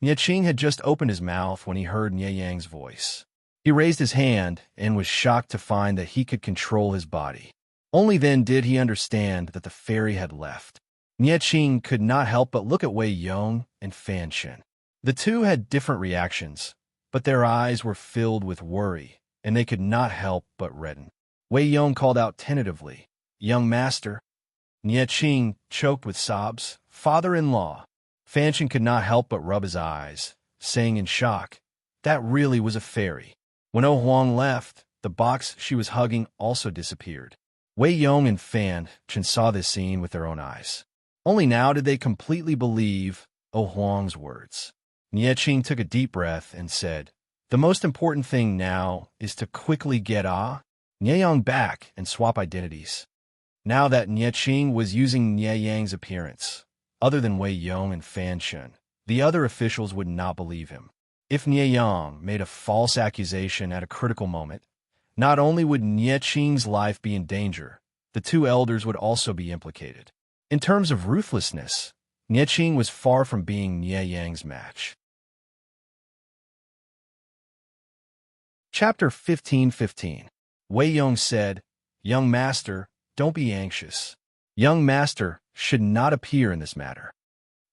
Nie Qing had just opened his mouth when he heard Nie Yang's voice. He raised his hand and was shocked to find that he could control his body. Only then did he understand that the fairy had left. Nie Qing could not help but look at Wei Yong and Fan Shen. The two had different reactions, but their eyes were filled with worry, and they could not help but redden. Wei Yong called out tentatively, "Young master." Nie Qing choked with sobs, "Father-in-law." Fan Shen could not help but rub his eyes, saying in shock, "That really was a fairy." When Oh Huang left, the box she was hugging also disappeared. Wei Yong and Fan Shen saw this scene with their own eyes. Only now did they completely believe Oh Huang's words. Nie Qing took a deep breath and said, "The most important thing now is to quickly get Nie Yang back and swap identities." Now that Nie Qing was using Nie Yang's appearance, other than Wei Yong and Fan Shen, the other officials would not believe him. If Nie Yang made a false accusation at a critical moment, not only would Nie Qing's life be in danger, the two elders would also be implicated. In terms of ruthlessness, Nie Qing was far from being Nie Yang's match. Chapter 15:15. Wei Yong said, "Young master, don't be anxious. Young master should not appear in this matter."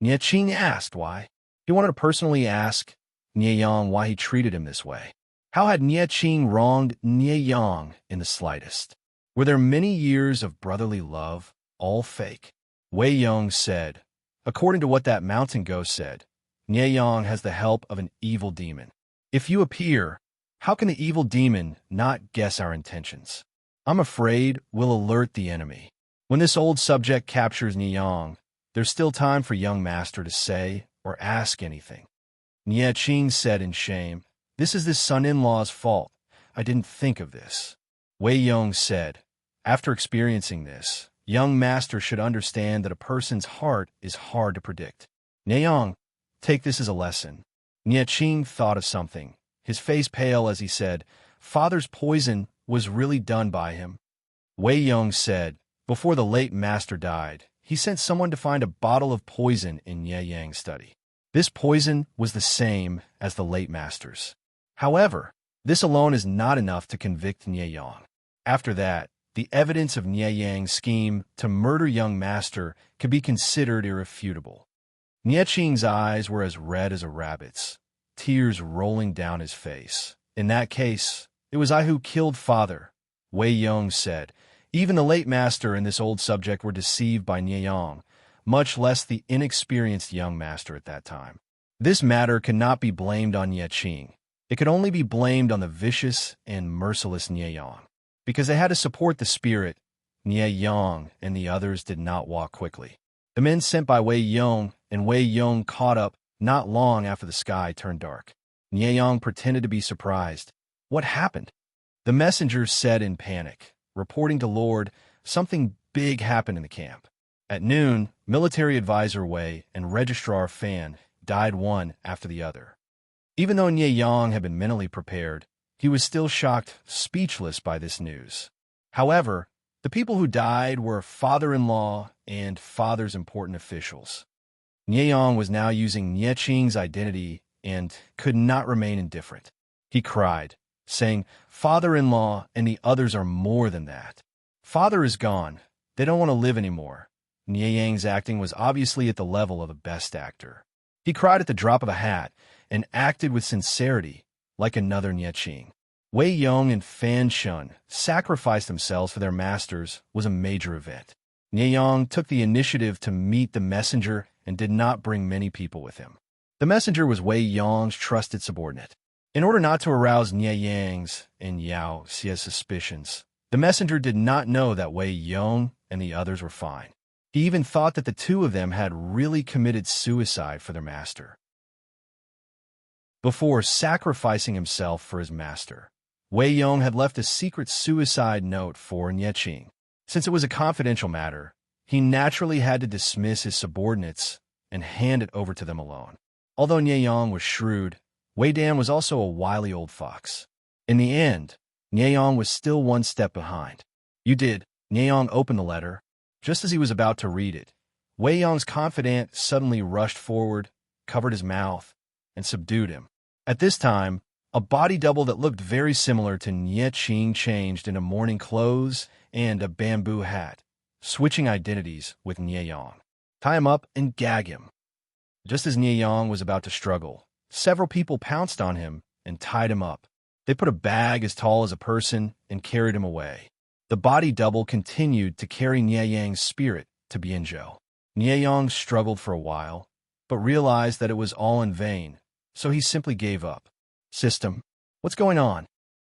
Nie Qing asked why. He wanted to personally ask Nie Yang why he treated him this way. How had Nie Qing wronged Nie Yang in the slightest? Were there many years of brotherly love, all fake? Wei Yong said, "According to what that mountain ghost said, Nie Yang has the help of an evil demon. If you appear, how can the evil demon not guess our intentions? I'm afraid we'll alert the enemy. When this old subject captures Nie Yang, there's still time for young master to say or ask anything." Nie Qing said in shame, "This is this son-in-law's fault. I didn't think of this." Wei Yong said, "After experiencing this, young master should understand that a person's heart is hard to predict. Nie Yang, take this as a lesson." Nie Qing thought of something, his face pale as he said, "Father's poison was really done by him." Wei Yong said, "Before the late master died, he sent someone to find a bottle of poison in Nie Yang's study. This poison was the same as the late master's. However, this alone is not enough to convict Nie Yang. After that, the evidence of Nie Yang's scheme to murder young master could be considered irrefutable." Nie Qing's eyes were as red as a rabbit's, tears rolling down his face. "In that case, it was I who killed father," Wei Yong said. "Even the late master and this old subject were deceived by Nie Yang, much less the inexperienced young master at that time. This matter cannot be blamed on Nie Qing. It could only be blamed on the vicious and merciless Nie Yang. Because they had to support the spirit, Nie Yang and the others did not walk quickly. The men sent by Wei Yong and Wei Yong caught up not long after the sky turned dark. Nie Yang pretended to be surprised. "What happened?" The messengers said in panic, reporting to Lord, "Something big happened in the camp." At noon, military advisor Wei and registrar Fan died one after the other. Even though Nie Yang had been mentally prepared, he was still shocked, speechless by this news. However, the people who died were father-in-law and father's important officials. Nie Yang was now using Nie Qing's identity and could not remain indifferent. He cried, saying, "Father-in-law and the others are more than that. Father is gone. They don't want to live anymore." Nie Yang's acting was obviously at the level of a best actor. He cried at the drop of a hat and acted with sincerity, like another Nie Qing. Wei Yong and Fan Shen sacrificed themselves for their masters was a major event. Nie Yang took the initiative to meet the messenger and did not bring many people with him. The messenger was Wei Yong's trusted subordinate. In order not to arouse Nie Yang's and Yao Xia's suspicions, the messenger did not know that Wei Yong and the others were fine. He even thought that the two of them had really committed suicide for their master. Before sacrificing himself for his master, Wei Yong had left a secret suicide note for Nie Qing. Since it was a confidential matter, he naturally had to dismiss his subordinates and hand it over to them alone. Although Nie Yong was shrewd, Wei Dan was also a wily old fox. In the end, Nie Yong was still one step behind. "You did." Nie Yong opened the letter. Just as he was about to read it, Wei Yong's confidant suddenly rushed forward, covered his mouth, and subdued him. At this time, a body double that looked very similar to Nie Qing changed into morning clothes and a bamboo hat, switching identities with Nie Yong. "Tie him up and gag him." Just as Nie Yong was about to struggle, several people pounced on him and tied him up. They put a bag as tall as a person and carried him away. The body double continued to carry Nie Yang's spirit to Bianzhou. Nie Yong struggled for a while, but realized that it was all in vain, so he simply gave up. "System, what's going on?"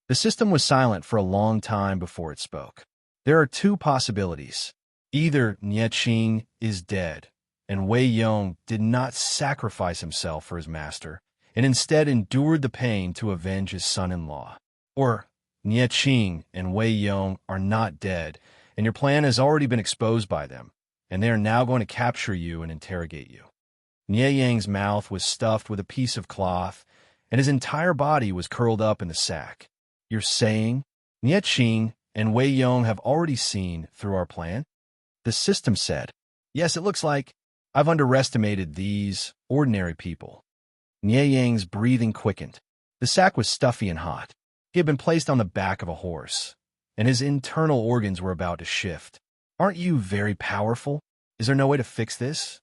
The system was silent for a long time before it spoke. "There are two possibilities. Either Nie Qing is dead, and Wei Yong did not sacrifice himself for his master, and instead endured the pain to avenge his son-in-law. Or Nie Qing and Wei Yong are not dead, and your plan has already been exposed by them, and they are now going to capture you and interrogate you." Nie Yang's mouth was stuffed with a piece of cloth, and his entire body was curled up in the sack. "You're saying Nie Qing and Wei Yong have already seen through our plan?" The system said. "Yes, it looks like I've underestimated these ordinary people." Nie Yang's breathing quickened. The sack was stuffy and hot. He had been placed on the back of a horse, and his internal organs were about to shift. "Aren't you very powerful? Is there no way to fix this?"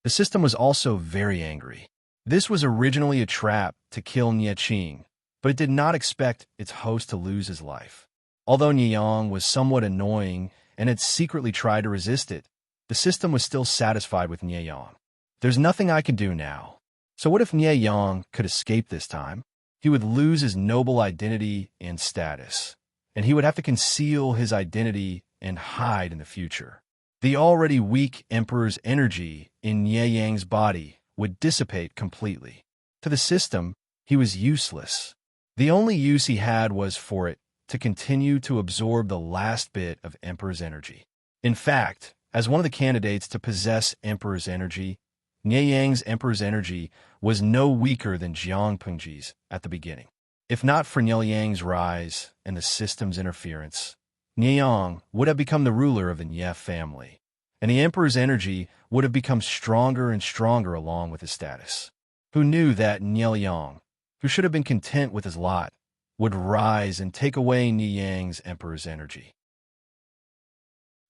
The system was also very angry. This was originally a trap to kill Nie Qing, but it did not expect its host to lose his life. Although Nie Yang was somewhat annoying and had secretly tried to resist it, the system was still satisfied with Nie Yang. "There's nothing I can do now. So what if Nie Yang could escape this time? He would lose his noble identity and status, and he would have to conceal his identity and hide in the future. The already weak Emperor's energy in Nie Yang's body would dissipate completely. To the system, he was useless. The only use he had was for it to continue to absorb the last bit of Emperor's energy. In fact, as one of the candidates to possess Emperor's energy, Nie Yang's Emperor's energy was no weaker than Jiang Pengji's at the beginning. If not for Nie Yang's rise and the system's interference, Nie Yang would have become the ruler of the Nie family, and the Emperor's energy would have become stronger and stronger along with his status. Who knew that Nie Yang, who should have been content with his lot, would rise and take away Nie Yang's Emperor's energy?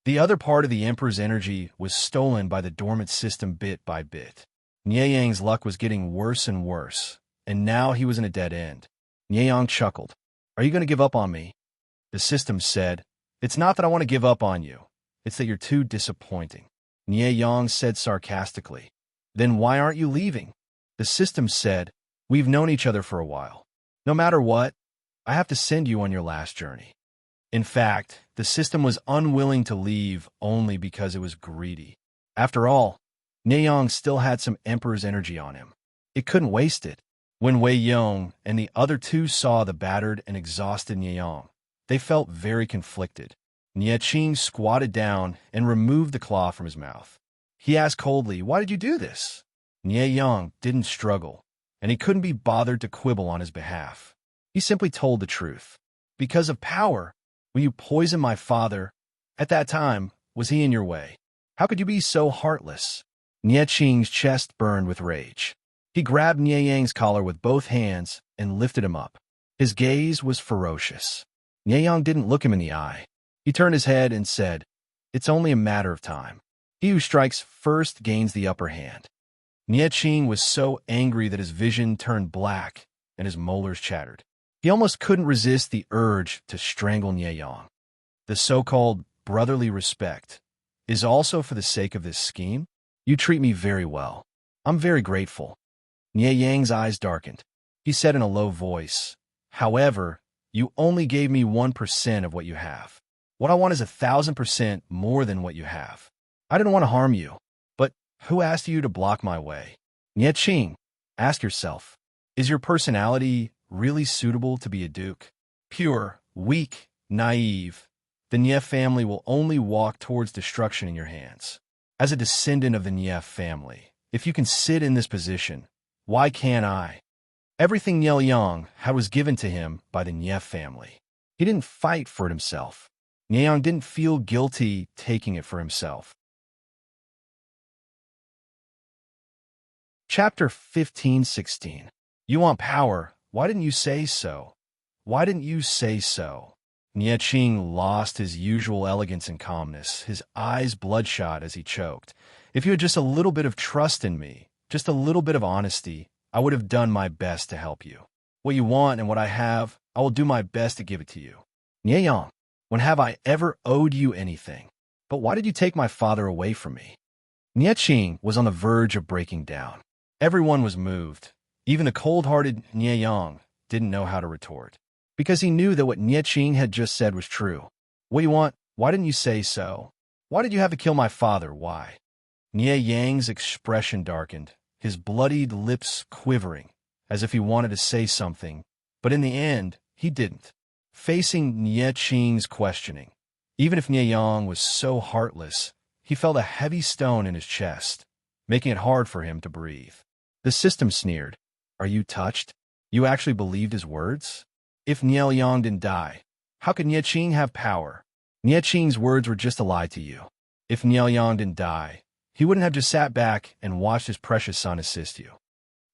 The other part of the Emperor's energy was stolen by the dormant system bit by bit. Nie Yang's luck was getting worse and worse, and now he was in a dead end. Nie Yang chuckled. "Are you going to give up on me?" The system said, "It's not that I want to give up on you. It's that you're too disappointing." Nie Yang said sarcastically. "Then why aren't you leaving?" The system said, "We've known each other for a while. No matter what, I have to send you on your last journey." In fact, the system was unwilling to leave only because it was greedy. After all, Nie Yang still had some Emperor's energy on him. It couldn't waste it. When Wei Yong and the other two saw the battered and exhausted Nie Yang, they felt very conflicted. Nie Qing squatted down and removed the claw from his mouth. He asked coldly, "Why did you do this?" Nie Yang didn't struggle, and he couldn't be bothered to quibble on his behalf. He simply told the truth. "Because of power. When you poisoned my father, at that time, was he in your way? How could you be so heartless?" Nie Qing's chest burned with rage. He grabbed Nie Yang's collar with both hands and lifted him up. His gaze was ferocious. Nie Yang didn't look him in the eye. He turned his head and said, "It's only a matter of time. He who strikes first gains the upper hand." Nie Qing was so angry that his vision turned black and his molars chattered. He almost couldn't resist the urge to strangle Nie Yang. The so-called brotherly respect is also for the sake of this scheme? You treat me very well. I'm very grateful. Nie Yang's eyes darkened. he said in a low voice. However, you only gave me 1% of what you have. What I want is 1,000% more than what you have. I didn't want to harm you. But who asked you to block my way? Nie Qing, ask yourself, is your personality really suitable to be a duke? Pure, weak, naive, the Nie family will only walk towards destruction in your hands. As a descendant of the Nie family, if you can sit in this position, why can't I? Everything Nie Yang had was given to him by the Nie family. He didn't fight for it himself. Nie Yang didn't feel guilty taking it for himself. Chapter 15-16. You want power. Why didn't you say so? Why didn't you say so? Nie Qing lost his usual elegance and calmness, his eyes bloodshot as he choked. If you had just a little bit of trust in me, just a little bit of honesty, I would have done my best to help you. What you want and what I have, I will do my best to give it to you. Nie Yang, when have I ever owed you anything? But why did you take my father away from me? Nie Qing was on the verge of breaking down. Everyone was moved. Even the cold-hearted Nie Yang didn't know how to retort, because he knew that what Nie Qing had just said was true. What you want? Why didn't you say so? Why did you have to kill my father? Why? Nie Yang's expression darkened, his bloodied lips quivering, as if he wanted to say something, but in the end, he didn't. Facing Nie Qing's questioning, even if Nie Yang was so heartless, he felt a heavy stone in his chest, making it hard for him to breathe. The system sneered. Are you touched? You actually believed his words? If Nie Yang didn't die, how could Nie Qing have power? Nie Qing's words were just a lie to you. If Nie Yang didn't die, he wouldn't have just sat back and watched his precious son assist you.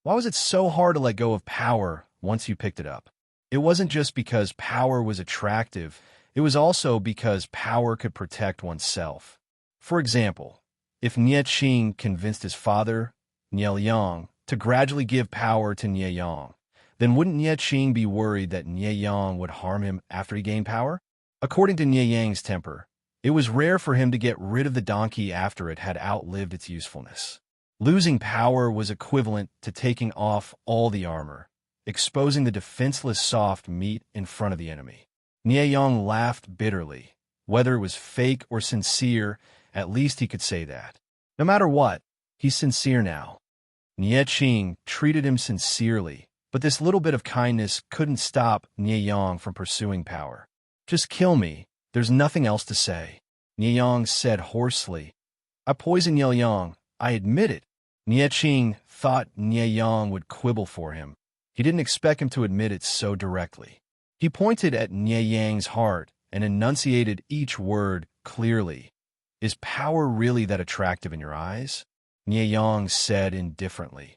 Why was it so hard to let go of power once you picked it up? It wasn't just because power was attractive, it was also because power could protect oneself. For example, if Nie Qing convinced his father, Nie Yang, to gradually give power to Nie Yang, then wouldn't Nie Qing be worried that Nie Yang would harm him after he gained power? According to Nie Yang's temper, it was rare for him to get rid of the donkey after it had outlived its usefulness. Losing power was equivalent to taking off all the armor, exposing the defenseless soft meat in front of the enemy. Nie Yang laughed bitterly. Whether it was fake or sincere, at least he could say that. No matter what, he's sincere now. Nie Qing treated him sincerely, but this little bit of kindness couldn't stop Nie Yang from pursuing power. Just kill me. There's nothing else to say. Nie Yang said hoarsely. I poisoned Nie Yang. I admit it. Nie Qing thought Nie Yang would quibble for him. He didn't expect him to admit it so directly. He pointed at Nie Yang's heart and enunciated each word clearly. Is power really that attractive in your eyes? Nie Yang said indifferently.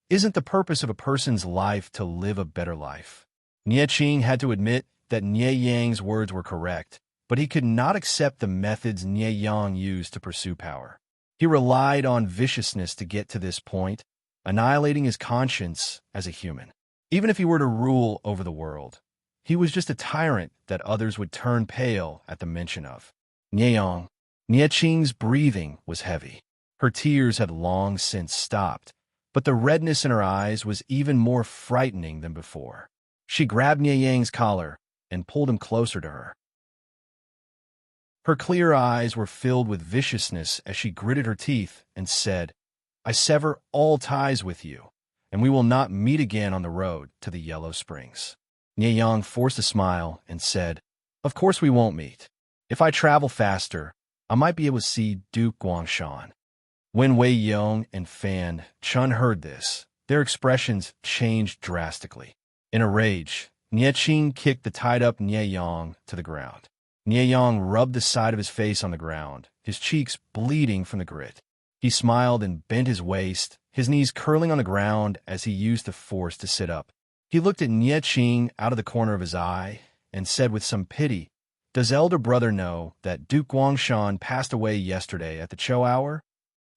Isn't the purpose of a person's life to live a better life? Nie Qing had to admit that Nie Yang's words were correct, but he could not accept the methods Nie Yang used to pursue power. He relied on viciousness to get to this point, annihilating his conscience as a human. Even if he were to rule over the world, he was just a tyrant that others would turn pale at the mention of. Nie Yang. Nie Qing's breathing was heavy. Her tears had long since stopped, but the redness in her eyes was even more frightening than before. She grabbed Nie Yang's collar and pulled him closer to her. Her clear eyes were filled with viciousness as she gritted her teeth and said, I sever all ties with you, and we will not meet again on the road to the Yellow Springs. Nie Yang forced a smile and said, Of course we won't meet. If I travel faster, I might be able to see Duke Guangshan. When Wei Yong and Fan Chun heard this, their expressions changed drastically. In a rage, Nie Qing kicked the tied-up Nie Yang to the ground. Nie Yang rubbed the side of his face on the ground, his cheeks bleeding from the grit. He smiled and bent his waist, his knees curling on the ground as he used the force to sit up. He looked at Nie Qing out of the corner of his eye and said with some pity, Does elder brother know that Duke Guangshan passed away yesterday at the Cho hour?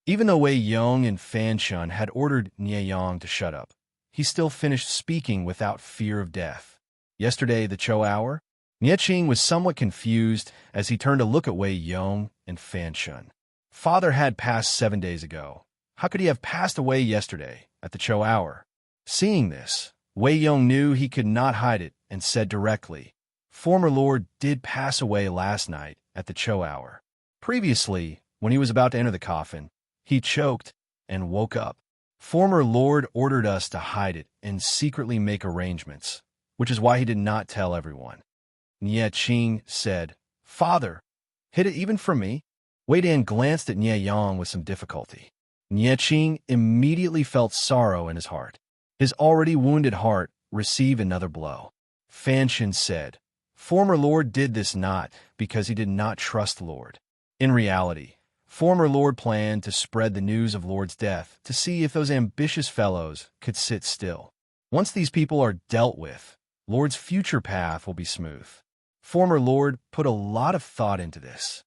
Even though Wei Yong and Fan Chun had ordered Nie Yang to shut up, he still finished speaking without fear of death. Yesterday, the Cho hour? Nie Qing was somewhat confused as he turned to look at Wei Yong and Fan Chun. Father had passed 7 days ago. How could he have passed away yesterday at the Cho hour? Seeing this, Wei Yong knew he could not hide it and said directly, "Former Lord did pass away last night at the Cho hour. Previously, when he was about to enter the coffin, he choked and woke up. Former Lord ordered us to hide it and secretly make arrangements, which is why he did not tell everyone." Nie Qing said, "Father, hid it even from me?" Wei Dan glanced at Nie Yang with some difficulty. Nie Qing immediately felt sorrow in his heart. His already wounded heart received another blow. Fan Shin said, "Former Lord did this not because he did not trust Lord. In reality, former Lord planned to spread the news of Lord's death to see if those ambitious fellows could sit still. Once these people are dealt with, Lord's future path will be smooth. Former Lord put a lot of thought into this."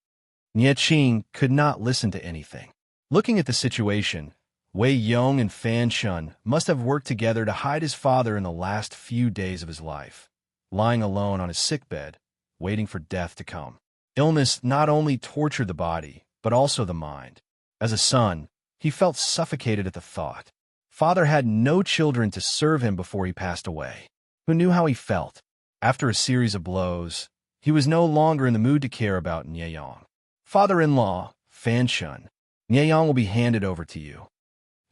Nie Qing could not listen to anything. Looking at the situation, Wei Yong and Fan Shun must have worked together to hide his father in the last few days of his life, lying alone on his sickbed, waiting for death to come. Illness not only tortured the body, but also the mind. As a son, he felt suffocated at the thought. Father had no children to serve him before he passed away. Who knew how he felt? After a series of blows, he was no longer in the mood to care about Nie Yang. "Father-in-law, Fan Shun, Nie Yang will be handed over to you."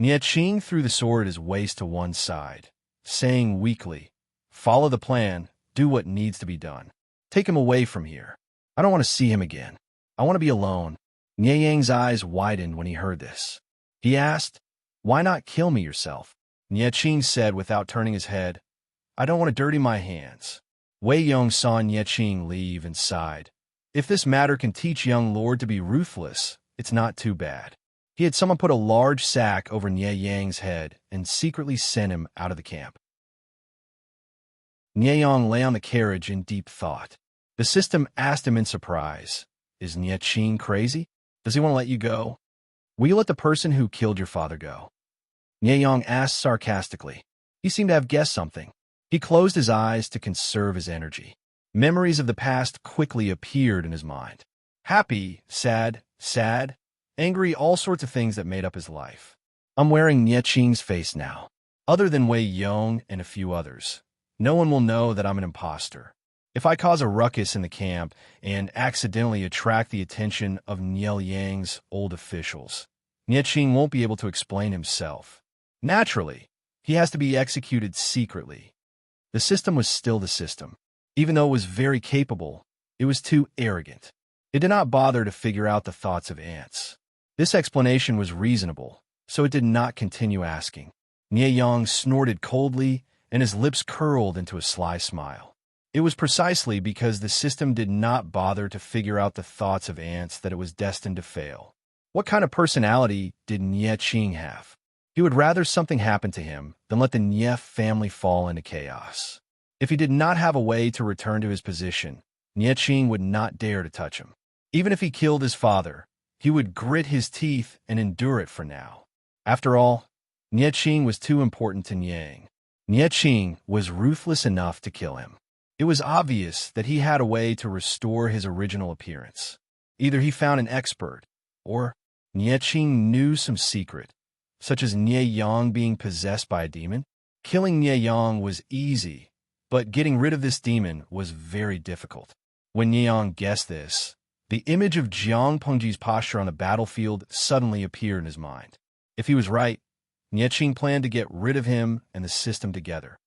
Nie Qing threw the sword at his waist to one side, saying weakly, "Follow the plan, do what needs to be done. Take him away from here. I don't want to see him again. I want to be alone." Nie Yang's eyes widened when he heard this. He asked, "Why not kill me yourself?" Nie Qing said without turning his head, "I don't want to dirty my hands." Wei Yong saw Nie Qing leave and sighed. If this matter can teach young Lord to be ruthless, it's not too bad. He had someone put a large sack over Nie Yang's head and secretly sent him out of the camp. Nie Yang lay on the carriage in deep thought. The system asked him in surprise, "Is Nie Qing crazy? Does he want to let you go? Will you let the person who killed your father go?" Nie Yang asked sarcastically. He seemed to have guessed something. He closed his eyes to conserve his energy. Memories of the past quickly appeared in his mind. Happy, sad, angry, all sorts of things that made up his life. "I'm wearing Nie Qing's face now. Other than Wei Yong and a few others, no one will know that I'm an imposter. If I cause a ruckus in the camp and accidentally attract the attention of Nie Yang's old officials, Nie Qing won't be able to explain himself. Naturally, he has to be executed secretly." The system was still the system. Even though it was very capable, it was too arrogant. It did not bother to figure out the thoughts of ants. This explanation was reasonable, so it did not continue asking. Nie Yang snorted coldly, and his lips curled into a sly smile. It was precisely because the system did not bother to figure out the thoughts of ants that it was destined to fail. What kind of personality did Nie Qing have? He would rather something happen to him than let the Nie family fall into chaos. If he did not have a way to return to his position, Nie Qing would not dare to touch him. Even if he killed his father, he would grit his teeth and endure it for now. After all, Nie Qing was too important to Niang. Nie Qing was ruthless enough to kill him. It was obvious that he had a way to restore his original appearance. Either he found an expert, or Nie Qing knew some secret, such as Nie Yang being possessed by a demon. Killing Nie Yang was easy, but getting rid of this demon was very difficult. When Nie Yang guessed this, the image of Jiang Pengji's posture on the battlefield suddenly appeared in his mind. If he was right, Nie Qing planned to get rid of him and the system together.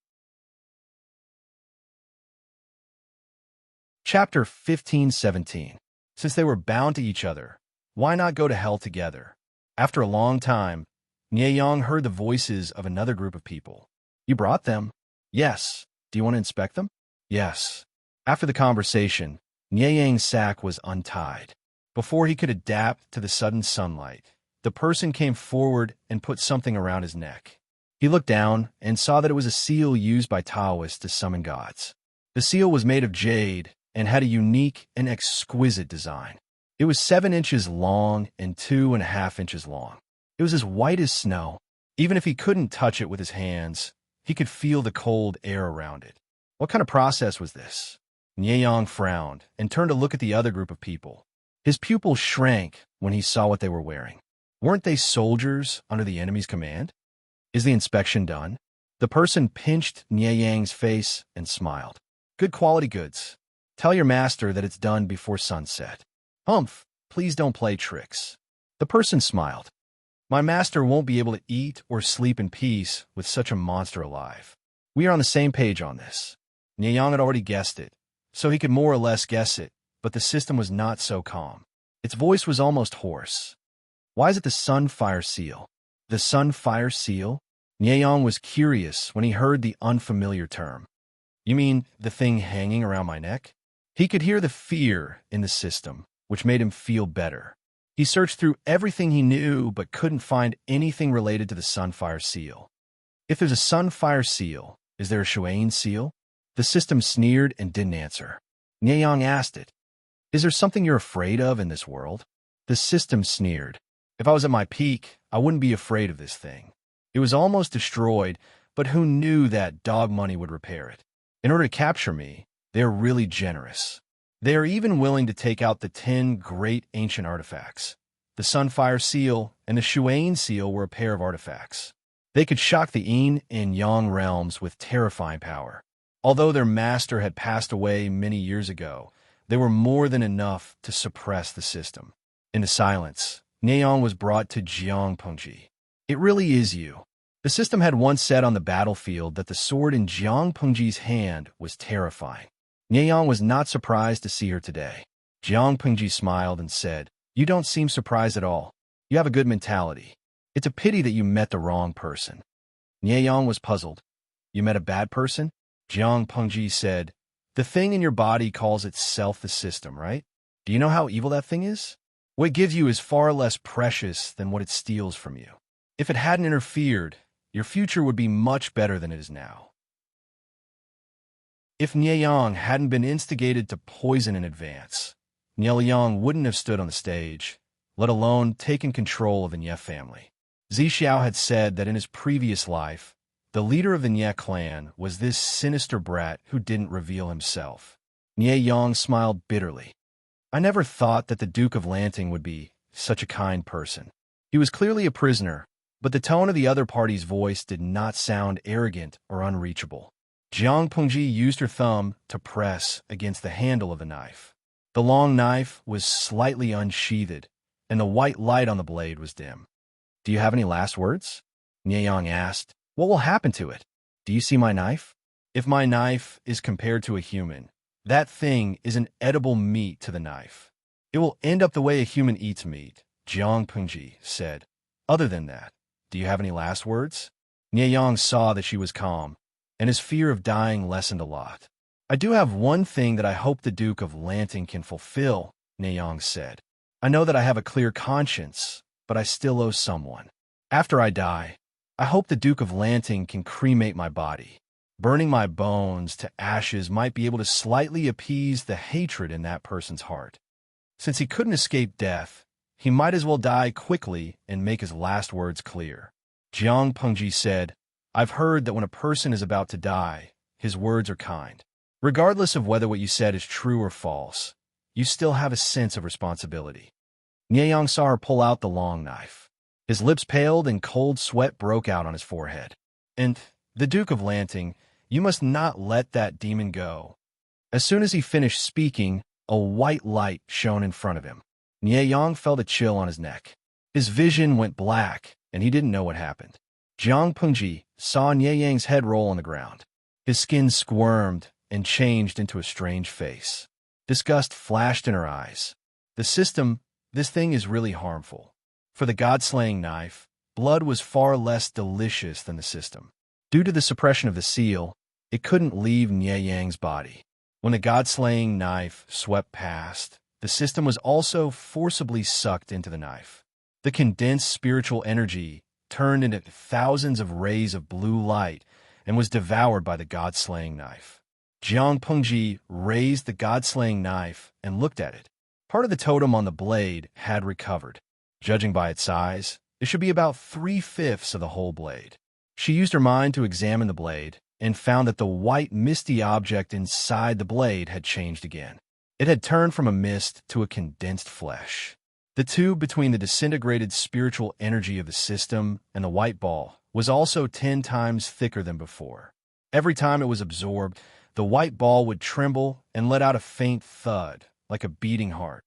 Chapter 15-17. Since they were bound to each other, why not go to hell together? After a long time, Nie Yang heard the voices of another group of people. "You brought them?" "Yes. Do you want to inspect them?" "Yes." After the conversation, Nie Yang's sack was untied. Before he could adapt to the sudden sunlight, the person came forward and put something around his neck. He looked down and saw that it was a seal used by Taoists to summon gods. The seal was made of jade and had a unique and exquisite design. It was 7 inches long and 2.5 inches long. It was as white as snow. Even if he couldn't touch it with his hands, he could feel the cold air around it. What kind of process was this? Nie Yang frowned and turned to look at the other group of people. His pupils shrank when he saw what they were wearing. Weren't they soldiers under the enemy's command? "Is the inspection done?" The person pinched Nie Yang's face and smiled. Good quality goods. Tell your master that it's done before sunset. Humph, please don't play tricks. The person smiled. My master won't be able to eat or sleep in peace with such a monster alive. We are on the same page on this. Nie Yang had already guessed it, so he could more or less guess it, but the system was not so calm. Its voice was almost hoarse. Why is it the Sunfire Seal? The Sunfire Seal? Nie Yang was curious when he heard the unfamiliar term. You mean the thing hanging around my neck? He could hear the fear in the system, which made him feel better. He searched through everything he knew but couldn't find anything related to the Sunfire Seal. If there's a Sunfire Seal, is there a Shuain Seal? The system sneered and didn't answer. Nie Yang asked it. Is there something you're afraid of in this world? The system sneered. If I was at my peak, I wouldn't be afraid of this thing. It was almost destroyed, but who knew that dog money would repair it? In order to capture me, they are really generous. They are even willing to take out the 10 great ancient artifacts. The Sunfire Seal and the Shuain Seal were a pair of artifacts. They could shock the Yin and Yang realms with terrifying power. Although their master had passed away many years ago, they were more than enough to suppress the system. In the silence, Nie Yang was brought to Jiang Pengji. It really is you. The system had once said on the battlefield that the sword in Jiang Pengji's hand was terrifying. Nie Yang was not surprised to see her today. Jiang Pengji smiled and said, You don't seem surprised at all. You have a good mentality. It's a pity that you met the wrong person. Nie Yang was puzzled. You met a bad person? Jiang Pengji said, The thing in your body calls itself the system, right? Do you know how evil that thing is? What it gives you is far less precious than what it steals from you. If it hadn't interfered, your future would be much better than it is now. If Nie Yang hadn't been instigated to poison in advance, Nie Yang wouldn't have stood on the stage, let alone taken control of the Nie family. Zixiao had said that in his previous life, the leader of the Nie clan was this sinister brat who didn't reveal himself. Nie Yang smiled bitterly. I never thought that the Duke of Lanting would be such a kind person. He was clearly a prisoner, but the tone of the other party's voice did not sound arrogant or unreachable. Jiang Pengji used her thumb to press against the handle of the knife. The long knife was slightly unsheathed, and the white light on the blade was dim. Do you have any last words? Nie Yang asked. What will happen to it? Do you see my knife? If my knife is compared to a human, that thing is an edible meat to the knife. It will end up the way a human eats meat, Jiang Pengji said. Other than that, do you have any last words? Nie Yang saw that she was calm, and his fear of dying lessened a lot. I do have one thing that I hope the Duke of Lanting can fulfill, Nie Yang said. I know that I have a clear conscience, but I still owe someone. After I die, I hope the Duke of Lanting can cremate my body. Burning my bones to ashes might be able to slightly appease the hatred in that person's heart. Since he couldn't escape death, he might as well die quickly and make his last words clear. Jiang Pengji said, I've heard that when a person is about to die, his words are kind. Regardless of whether what you said is true or false, you still have a sense of responsibility. Nie Yang saw her pull out the long knife. His lips paled and cold sweat broke out on his forehead. And, the Duke of Lanting, you must not let that demon go. As soon as he finished speaking, a white light shone in front of him. Nie Yang felt a chill on his neck. His vision went black, and he didn't know what happened. Jiang Pengji saw Nie Yang's head roll on the ground. His skin squirmed and changed into a strange face. Disgust flashed in her eyes. The system, this thing is really harmful. For the god-slaying knife, blood was far less delicious than the system. Due to the suppression of the seal, it couldn't leave Nie Yang's body. When the god-slaying knife swept past, the system was also forcibly sucked into the knife. The condensed spiritual energy turned into thousands of rays of blue light and was devoured by the god-slaying knife. Jiang Pengji raised the god-slaying knife and looked at it. Part of the totem on the blade had recovered. Judging by its size, it should be about 3/5 of the whole blade. She used her mind to examine the blade and found that the white, misty object inside the blade had changed again. It had turned from a mist to a condensed flesh. The tube between the disintegrated spiritual energy of the system and the white ball was also 10 times thicker than before. Every time it was absorbed, the white ball would tremble and let out a faint thud, like a beating heart.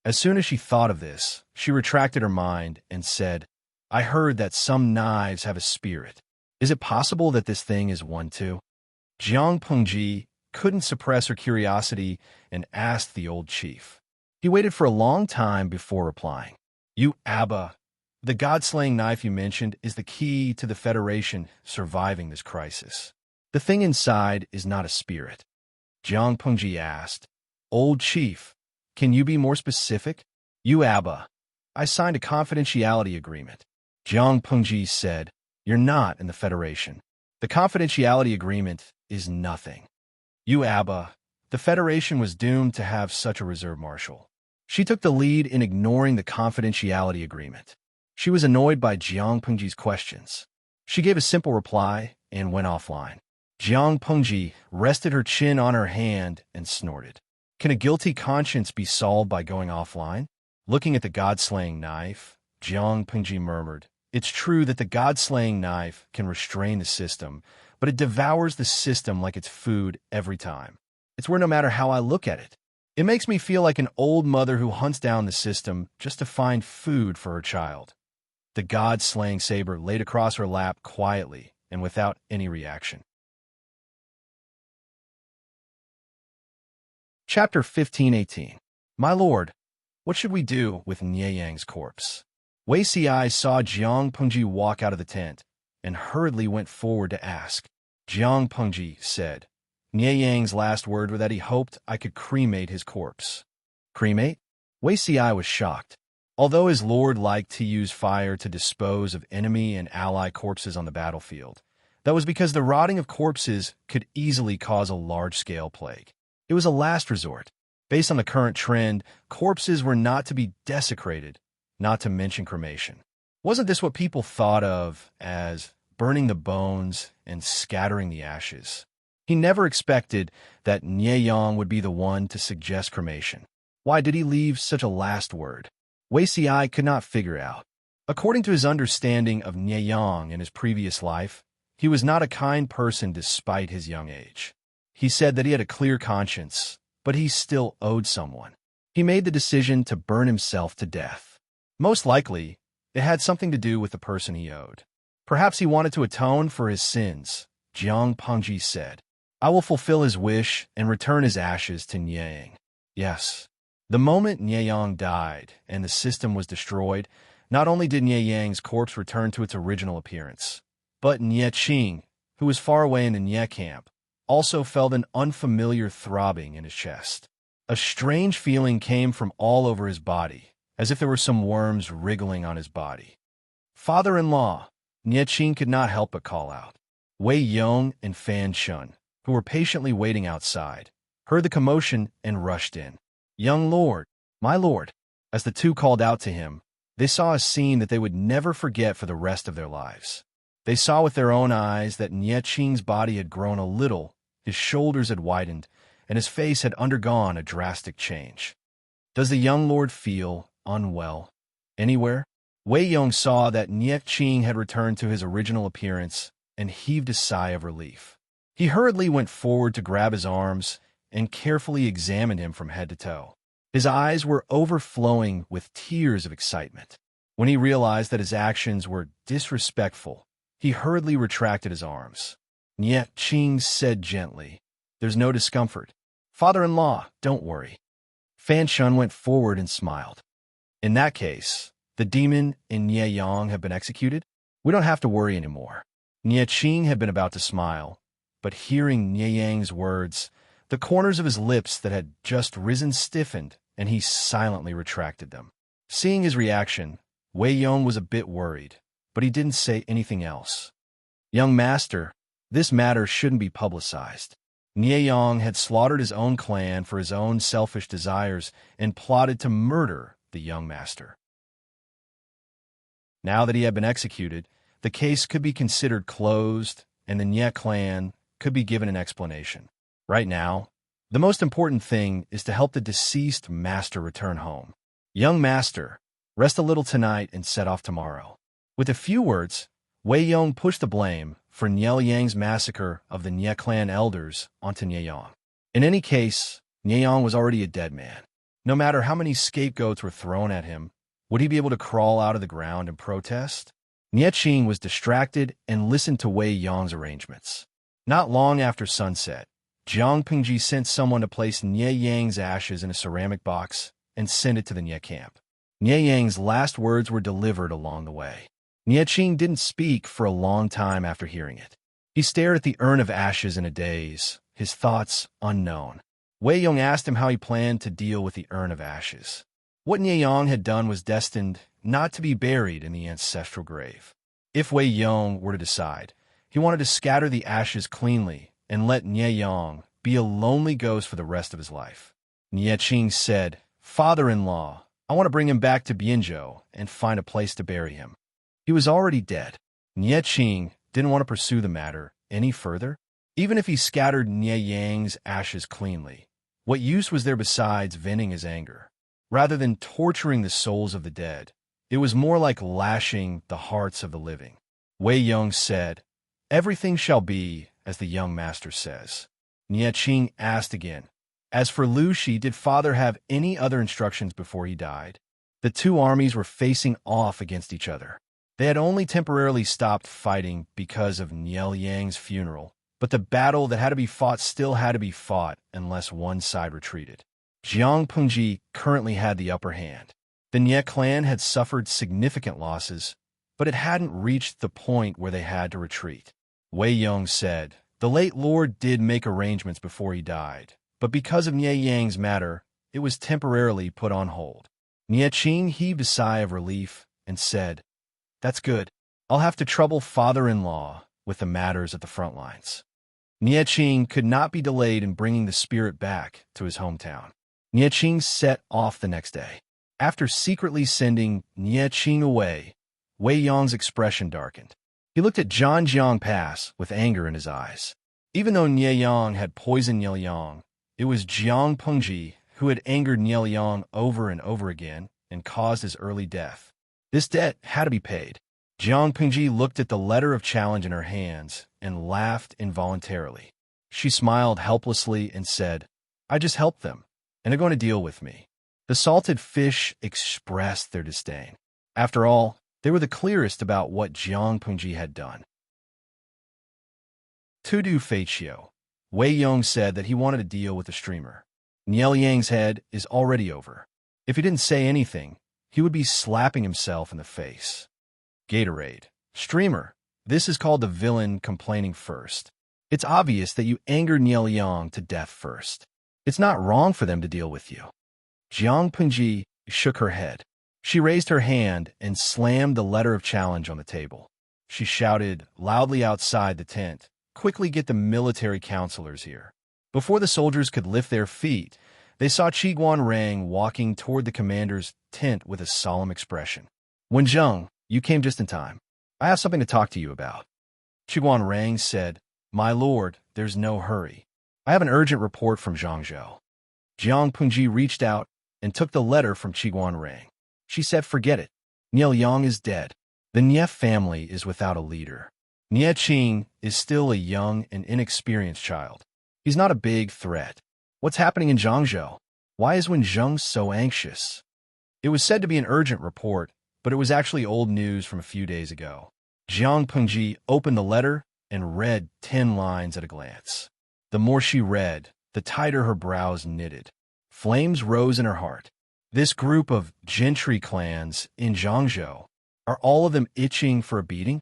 As soon as she thought of this, she retracted her mind and said, I heard that some knives have a spirit. Is it possible that this thing is one too? Jiang Pengji couldn't suppress her curiosity and asked the old chief. He waited for a long time before replying. You Abba, the god-slaying knife you mentioned is the key to the Federation surviving this crisis. The thing inside is not a spirit. Jiang Pengji asked, Old chief, can you be more specific? You Abba, I signed a confidentiality agreement. Jiang Pengji said, You're not in the Federation. The confidentiality agreement is nothing. You Abba, the Federation was doomed to have such a reserve marshal. She took the lead in ignoring the confidentiality agreement. She was annoyed by Jiang Pengji's questions. She gave a simple reply and went offline. Jiang Pengji rested her chin on her hand and snorted. Can a guilty conscience be solved by going offline? Looking at the god-slaying knife, Jiang Pengji murmured, It's true that the god-slaying knife can restrain the system, but it devours the system like it's food every time. It's where no matter how I look at it, it makes me feel like an old mother who hunts down the system just to find food for her child. The god-slaying saber laid across her lap quietly and without any reaction. Chapter 15:18. My lord, what should we do with Nie Yang's corpse? Wei Xiai saw Jiang Pengji walk out of the tent and hurriedly went forward to ask. Jiang Pengji said, Nie Yang's last word were that he hoped I could cremate his corpse. Cremate? Wei Xiai was shocked. Although his lord liked to use fire to dispose of enemy and ally corpses on the battlefield, that was because the rotting of corpses could easily cause a large-scale plague. It was a last resort. Based on the current trend, corpses were not to be desecrated, not to mention cremation. Wasn't this what people thought of as burning the bones and scattering the ashes? He never expected that Nie Yang would be the one to suggest cremation. Why did he leave such a last word? Wei Xiai could not figure out. According to his understanding of Nie Yang in his previous life, he was not a kind person despite his young age. He said that he had a clear conscience, but he still owed someone. He made the decision to burn himself to death. Most likely, it had something to do with the person he owed. Perhaps he wanted to atone for his sins, Jiang Pengji said. I will fulfill his wish and return his ashes to Nie Yang. Yes. The moment Nie Yang died and the system was destroyed, not only did Nie Yang's corpse return to its original appearance, but Nie Qing, who was far away in the Nie camp, also felt an unfamiliar throbbing in his chest. A strange feeling came from all over his body, as if there were some worms wriggling on his body. Father-in-law, Nie Qing could not help but call out. Wei Yong and Fan Shun, who were patiently waiting outside, heard the commotion and rushed in. Young lord, my lord. As the two called out to him, they saw a scene that they would never forget for the rest of their lives. They saw with their own eyes that Nie Qing's body had grown a little, his shoulders had widened, and his face had undergone a drastic change. Does the young lord feel unwell anywhere? Wei Yong saw that Nie Qing had returned to his original appearance and heaved a sigh of relief. He hurriedly went forward to grab his arms and carefully examined him from head to toe. His eyes were overflowing with tears of excitement. When he realized that his actions were disrespectful, he hurriedly retracted his arms. Nie Qing said gently, There's no discomfort. Father-in-law, don't worry. Fan Shun went forward and smiled. In that case, the demon and Nie Yang have been executed? We don't have to worry anymore. Nie Qing had been about to smile, but hearing Nie Yang's words, the corners of his lips that had just risen stiffened, and he silently retracted them. Seeing his reaction, Wei Yong was a bit worried, but he didn't say anything else. Young master, this matter shouldn't be publicized. Nie Yang had slaughtered his own clan for his own selfish desires and plotted to murder the young master. Now that he had been executed, the case could be considered closed, and the Nie clan could be given an explanation. Right now, the most important thing is to help the deceased master return home. Young master, rest a little tonight and set off tomorrow. With a few words, Wei Yong pushed the blame for Niel Yang's massacre of the Nye clan elders onto Nye Yang. In any case, Nye Yang was already a dead man. No matter how many scapegoats were thrown at him, would he be able to crawl out of the ground and protest? Nye Qing was distracted and listened to Wei Yong's arrangements. Not long after sunset, Jiang Pingji sent someone to place Nye Yang's ashes in a ceramic box and send it to the Nye camp. Nye Yang's last words were delivered along the way. Nye Qing didn't speak for a long time after hearing it. He stared at the urn of ashes in a daze, his thoughts unknown. Wei Yong asked him how he planned to deal with the urn of ashes. What Nye Yang had done was destined not to be buried in the ancestral grave. If Wei Yong were to decide, he wanted to scatter the ashes cleanly and let Nye Yang be a lonely ghost for the rest of his life. Nye Qing said, "Father-in-law, I want to bring him back to Bianzhou and find a place to bury him." He was already dead. Nye Qing didn't want to pursue the matter any further. Even if he scattered Nye Yang's ashes cleanly, what use was there besides venting his anger? Rather than torturing the souls of the dead, it was more like lashing the hearts of the living. Wei Yong said, "Everything shall be as the young master says." Nye Qing asked again, "As for Lu Shi, did father have any other instructions before he died?" The two armies were facing off against each other. They had only temporarily stopped fighting because of Niel Yang's funeral, but the battle that had to be fought still had to be fought unless one side retreated. Jiang Pengji currently had the upper hand. The Nye clan had suffered significant losses, but it hadn't reached the point where they had to retreat. Wei Yong said, "The late lord did make arrangements before he died, but because of Nye Yang's matter, it was temporarily put on hold." Nye Qing heaved a sigh of relief and said, "That's good. I'll have to trouble father-in-law with the matters at the front lines." Nye Qing could not be delayed in bringing the spirit back to his hometown. Nye Qing set off the next day. After secretly sending Nye Qing away, Wei Yong's expression darkened. He looked at Zhanjiang Pass with anger in his eyes. Even though Nye Yang had poisoned Niel Yang, it was Jiang Pengji who had angered Niel Yang over and over again and caused his early death. This debt had to be paid. Jiang Pengji looked at the letter of challenge in her hands and laughed involuntarily. She smiled helplessly and said, "I just helped them, and they're going to deal with me." The salted fish expressed their disdain. After all, they were the clearest about what Jiang Pengji had done. To do Fatio, Wei Yong said that he wanted to deal with the streamer. Niel Yang's head is already over. If he didn't say anything, he would be slapping himself in the face. Gatorade. Streamer. This is called the villain complaining first. It's obvious that you angered Niel Yang to death first. It's not wrong for them to deal with you. Jiang Pengji shook her head. She raised her hand and slammed the letter of challenge on the table. She shouted loudly outside the tent, "Quickly get the military counselors here." Before the soldiers could lift their feet, they saw Qi Guanrang walking toward the commander's tent with a solemn expression. "Wenzheng, you came just in time. I have something to talk to you about." Qi Guanrang said, "My lord, there's no hurry. I have an urgent report from Zhangzhou." Jiang Pengji reached out and took the letter from Qi Guanrang. She said, "Forget it. Niel Yang is dead. The Nye family is without a leader. Nye Qing is still a young and inexperienced child. He's not a big threat. What's happening in Zhangzhou? Why is Wenzheng so anxious?" It was said to be an urgent report, but it was actually old news from a few days ago. Jiang Pengji opened the letter and read 10 lines at a glance. The more she read, the tighter her brows knitted. Flames rose in her heart. This group of gentry clans in Zhangzhou, are all of them itching for a beating?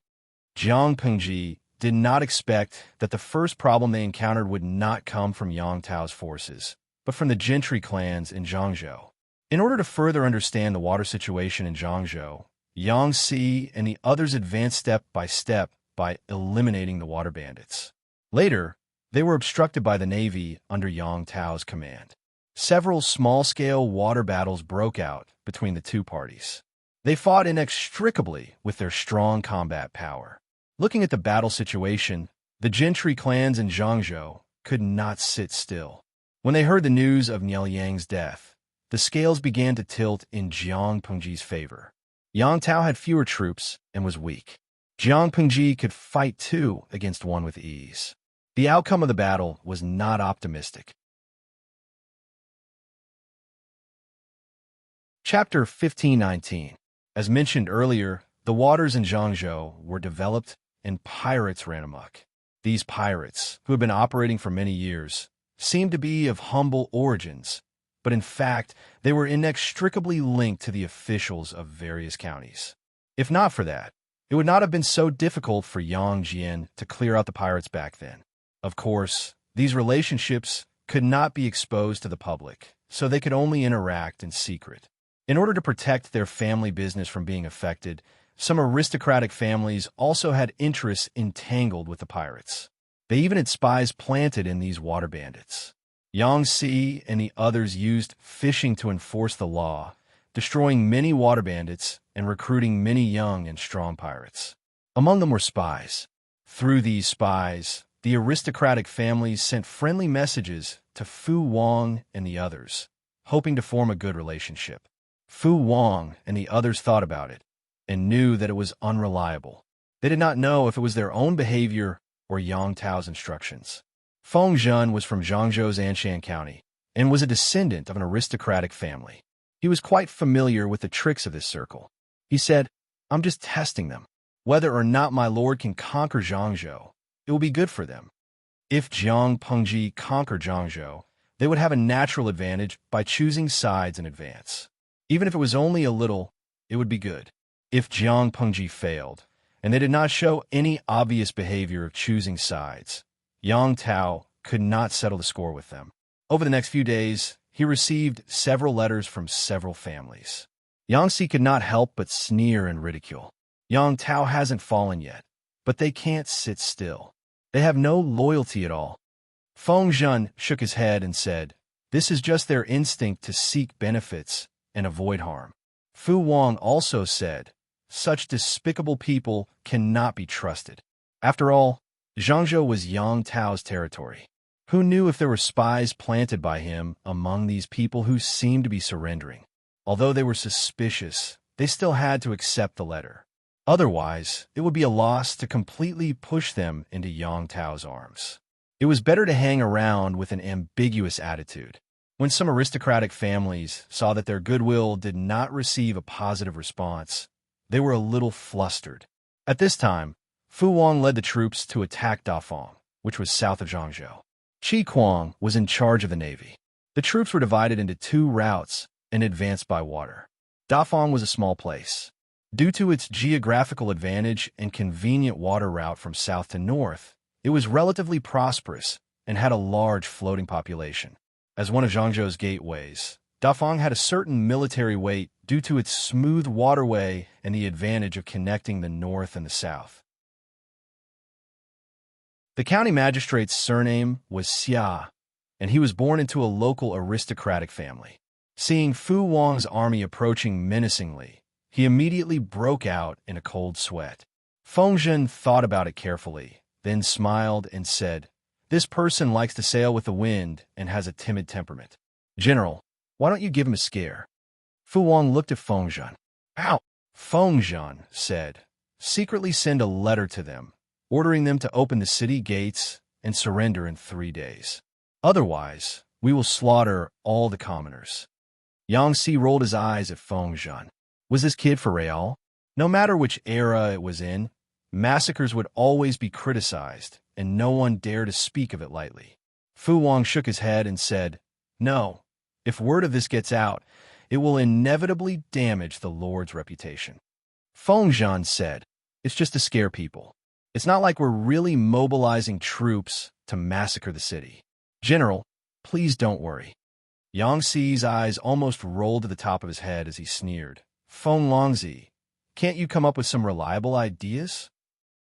Jiang Pengji did not expect that the first problem they encountered would not come from Yang Tao's forces, but from the gentry clans in Zhangzhou. In order to further understand the water situation in Zhangzhou, Yang Si and the others advanced step by step by eliminating the water bandits. Later, they were obstructed by the navy under Yang Tao's command. Several small-scale water battles broke out between the two parties. They fought inextricably with their strong combat power. Looking at the battle situation, the gentry clans in Zhangzhou could not sit still. When they heard the news of Niel Yang's death, the scales began to tilt in Jiang Pengji's favor. Yang Tao had fewer troops and was weak. Jiang Pengji could fight 2 against 1 with ease. The outcome of the battle was not optimistic. Chapter 1519. As mentioned earlier, the waters in Zhangzhou were developed and pirates ran amok. These pirates, who had been operating for many years, seemed to be of humble origins, but in fact, they were inextricably linked to the officials of various counties. If not for that, it would not have been so difficult for Yang Jian to clear out the pirates back then. Of course, these relationships could not be exposed to the public, so they could only interact in secret. In order to protect their family business from being affected, some aristocratic families also had interests entangled with the pirates. They even had spies planted in these water bandits. Yang Si and the others used fishing to enforce the law, destroying many water bandits and recruiting many young and strong pirates. Among them were spies. Through these spies, the aristocratic families sent friendly messages to Fu Wang and the others, hoping to form a good relationship. Fu Wang and the others thought about it and knew that it was unreliable. They did not know if it was their own behavior or Yang Tao's instructions. Feng Zhen was from Zhangzhou's Anshan County and was a descendant of an aristocratic family. He was quite familiar with the tricks of this circle. He said, "I'm just testing them. Whether or not my lord can conquer Zhangzhou, it will be good for them. If Jiang Pengji conquered Zhangzhou, they would have a natural advantage by choosing sides in advance. Even if it was only a little, it would be good. If Jiang Pengji failed, and they did not show any obvious behavior of choosing sides, Yang Tao could not settle the score with them." Over the next few days, he received several letters from several families. Yang Si could not help but sneer and ridicule. Yang Tao hasn't fallen yet, but they can't sit still. They have no loyalty at all. Feng Zhen shook his head and said, "This is just their instinct to seek benefits and avoid harm." Fu Wang also said, "Such despicable people cannot be trusted." After all, Zhangzhou was Yang Tao's territory. Who knew if there were spies planted by him among these people who seemed to be surrendering? Although they were suspicious, they still had to accept the letter. Otherwise, it would be a loss to completely push them into Yang Tao's arms. It was better to hang around with an ambiguous attitude. When some aristocratic families saw that their goodwill did not receive a positive response, they were a little flustered. At this time, Fu Wang led the troops to attack Dafang, which was south of Zhangzhou. Qi Kuang was in charge of the navy. The troops were divided into 2 routes and advanced by water. Dafang was a small place. Due to its geographical advantage and convenient water route from south to north, it was relatively prosperous and had a large floating population. As one of Zhangzhou's gateways, Dafang had a certain military weight due to its smooth waterway and the advantage of connecting the north and the south. The county magistrate's surname was Xia, and he was born into a local aristocratic family. Seeing Fu Wang's army approaching menacingly, he immediately broke out in a cold sweat. Feng Zhen thought about it carefully, then smiled and said, "This person likes to sail with the wind and has a timid temperament. General, why don't you give him a scare?" Fu Wang looked at Feng Zhen. "Ow!" Feng Zhen said, "Secretly send a letter to them, ordering them to open the city gates and surrender in 3 days. Otherwise, we will slaughter all the commoners." Yang Si rolled his eyes at Feng Zhen. Was this kid for real? No matter which era it was in, massacres would always be criticized, and no one dared to speak of it lightly. Fu Wang shook his head and said, "No, if word of this gets out, it will inevitably damage the Lord's reputation." Feng Zhen said, "It's just to scare people. It's not like we're really mobilizing troops to massacre the city. General, please don't worry." Yang Si's eyes almost rolled to the top of his head as he sneered. "Feng Longzi, can't you come up with some reliable ideas?"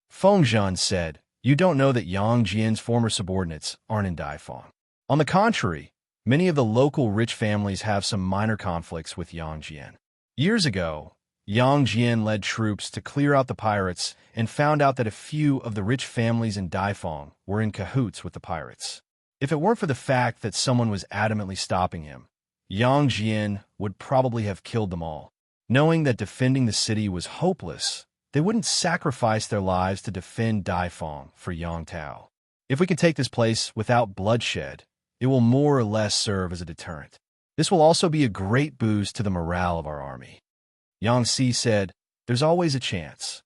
Feng Zhen said, "You don't know that Yang Jian's former subordinates aren't in Daifang. On the contrary, many of the local rich families have some minor conflicts with Yang Jian. Years ago, Yang Jian led troops to clear out the pirates and found out that a few of the rich families in Daifang were in cahoots with the pirates. If it weren't for the fact that someone was adamantly stopping him, Yang Jian would probably have killed them all. Knowing that defending the city was hopeless, they wouldn't sacrifice their lives to defend Daifang for Yang Tao. If we can take this place without bloodshed, it will more or less serve as a deterrent. This will also be a great boost to the morale of our army. Yang Si said, "There's always a chance."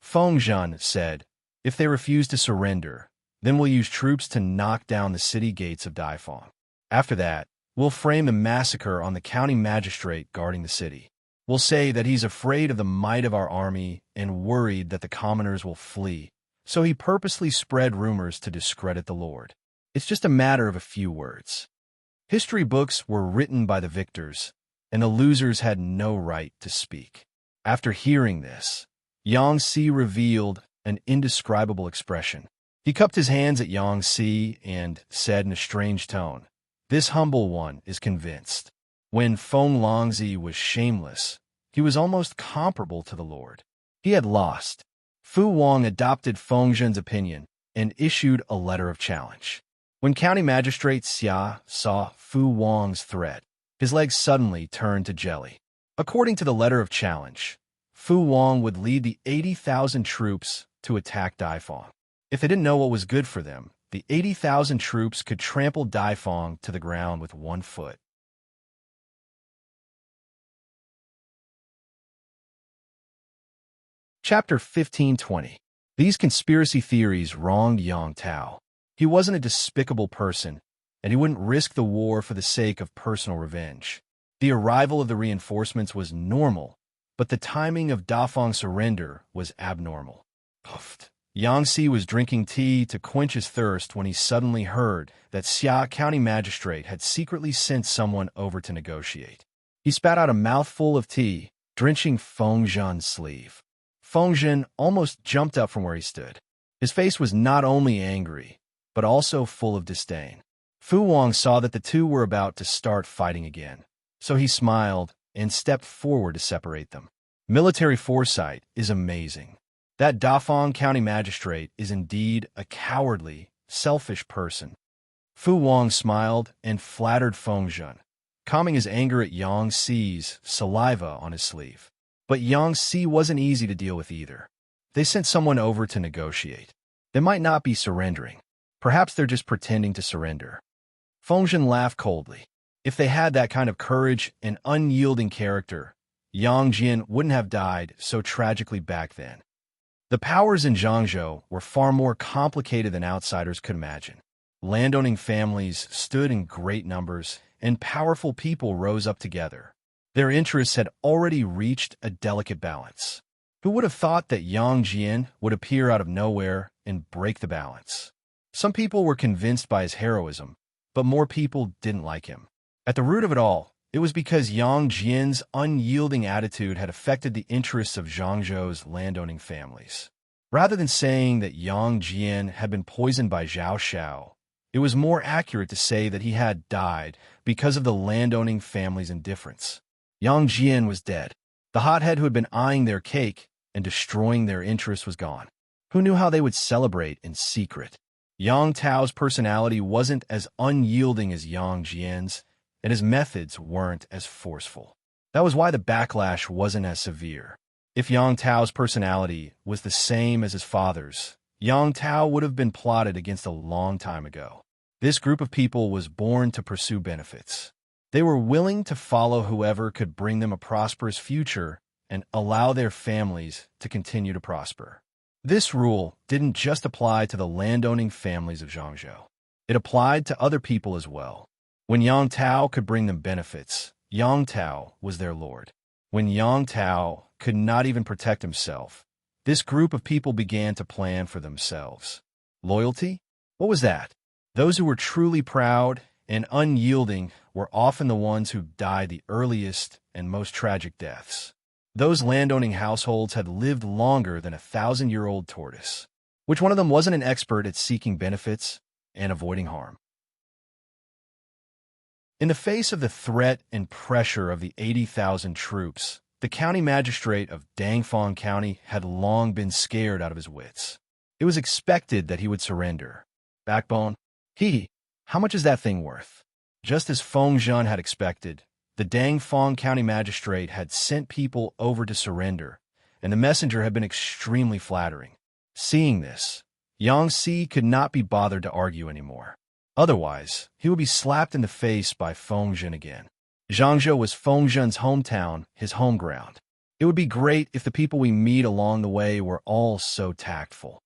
Feng Zhen said, "If they refuse to surrender, then we'll use troops to knock down the city gates of Daifang. After that, we'll frame the massacre on the county magistrate guarding the city. We'll say that he's afraid of the might of our army and worried that the commoners will flee, so he purposely spread rumors to discredit the Lord. It's just a matter of a few words." History books were written by the victors, and the losers had no right to speak. After hearing this, Yang Si revealed an indescribable expression. He cupped his hands at Yang Si and said in a strange tone, "This humble one is convinced." When Feng Longzi was shameless, he was almost comparable to the Lord. He had lost. Fu Wang adopted Feng Zhen's opinion and issued a letter of challenge. When County Magistrate Xia saw Fu Wang's threat, his legs suddenly turned to jelly. According to the letter of challenge, Fu Wang would lead the 80,000 troops to attack Daifang. If they didn't know what was good for them, the 80,000 troops could trample Daifang to the ground with one foot. Chapter 1520. These conspiracy theories wronged Yang Tao. He wasn't a despicable person, and he wouldn't risk the war for the sake of personal revenge. The arrival of the reinforcements was normal, but the timing of Dafang's surrender was abnormal. Puffed. Yang Si was drinking tea to quench his thirst when he suddenly heard that Xia County Magistrate had secretly sent someone over to negotiate. He spat out a mouthful of tea, drenching Feng Zhen's sleeve. Feng Zhen almost jumped up from where he stood. His face was not only angry, but also full of disdain. Fu Wang saw that the two were about to start fighting again, so he smiled and stepped forward to separate them. Military foresight is amazing. That Dafang County Magistrate is indeed a cowardly, selfish person. Fu Wang smiled and flattered Feng Zhen, calming his anger at Yang Si's saliva on his sleeve. But Yang Si wasn't easy to deal with either. They sent someone over to negotiate. They might not be surrendering. Perhaps they're just pretending to surrender. Feng Zhen laughed coldly. If they had that kind of courage and unyielding character, Yang Jian wouldn't have died so tragically back then. The powers in Zhangzhou were far more complicated than outsiders could imagine. Landowning families stood in great numbers, and powerful people rose up together. Their interests had already reached a delicate balance. Who would have thought that Yang Jian would appear out of nowhere and break the balance? Some people were convinced by his heroism, but more people didn't like him. At the root of it all, it was because Yang Jian's unyielding attitude had affected the interests of Zhangzhou's landowning families. Rather than saying that Yang Jian had been poisoned by Zhao Xiao, it was more accurate to say that he had died because of the landowning family's indifference. Yang Jian was dead. The hothead who had been eyeing their cake and destroying their interests was gone. Who knew how they would celebrate in secret? Yang Tao's personality wasn't as unyielding as Yang Jian's, and his methods weren't as forceful. That was why the backlash wasn't as severe. If Yang Tao's personality was the same as his father's, Yang Tao would have been plotted against a long time ago. This group of people was born to pursue benefits. They were willing to follow whoever could bring them a prosperous future and allow their families to continue to prosper. This rule didn't just apply to the landowning families of Zhangzhou. It applied to other people as well. When Yang Tao could bring them benefits, Yang Tao was their lord. When Yang Tao could not even protect himself, this group of people began to plan for themselves. Loyalty? What was that? Those who were truly proud and unyielding were often the ones who died the earliest and most tragic deaths. Those landowning households had lived longer than a 1,000-year-old tortoise. Which one of them wasn't an expert at seeking benefits and avoiding harm? In the face of the threat and pressure of the 80,000 troops, the county magistrate of Dangfang County had long been scared out of his wits. It was expected that he would surrender. Backbone? How much is that thing worth? Just as Feng Zhen had expected, The Dangfang County Magistrate had sent people over to surrender, and the messenger had been extremely flattering. Seeing this, Yang Si could not be bothered to argue anymore. Otherwise, he would be slapped in the face by Fengzhen again. Zhangzhou was Fengzhen's hometown, his home ground. It would be great if the people we meet along the way were all so tactful.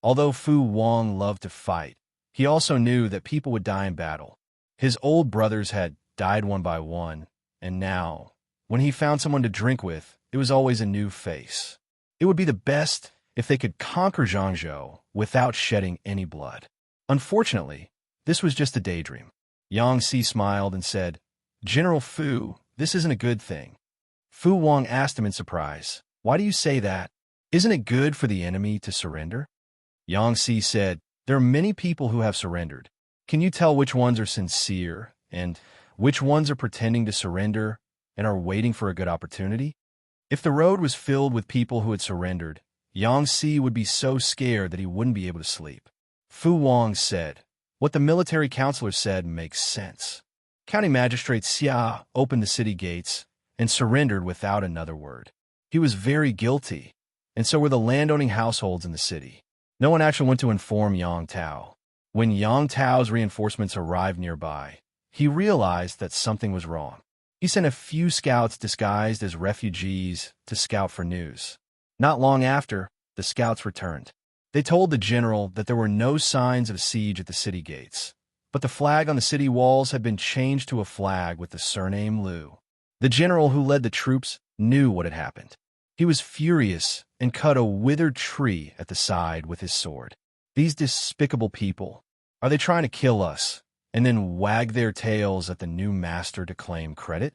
Although Fu Wang loved to fight, he also knew that people would die in battle. His old brothers had died one by one, and now, when he found someone to drink with, it was always a new face. It would be the best if they could conquer Zhangzhou without shedding any blood. Unfortunately, this was just a daydream. Yang Si smiled and said, "General Fu, this isn't a good thing." Fu Wang asked him in surprise, "Why do you say that? Isn't it good for the enemy to surrender?" Yang Si said, "There are many people who have surrendered. Can you tell which ones are sincere and which ones are pretending to surrender and are waiting for a good opportunity?" If the road was filled with people who had surrendered, Yang Si would be so scared that he wouldn't be able to sleep. Fu Wang said, "What the military counselor said makes sense." County Magistrate Xia opened the city gates and surrendered without another word. He was very guilty, and so were the landowning households in the city. No one actually went to inform Yang Tao. When Yang Tao's reinforcements arrived nearby, he realized that something was wrong. He sent a few scouts disguised as refugees to scout for news. Not long after, the scouts returned. They told the general that there were no signs of a siege at the city gates, but the flag on the city walls had been changed to a flag with the surname Liu. The general who led the troops knew what had happened. He was furious and cut a withered tree at the side with his sword. These despicable people, are they trying to kill us and then wag their tails at the new master to claim credit?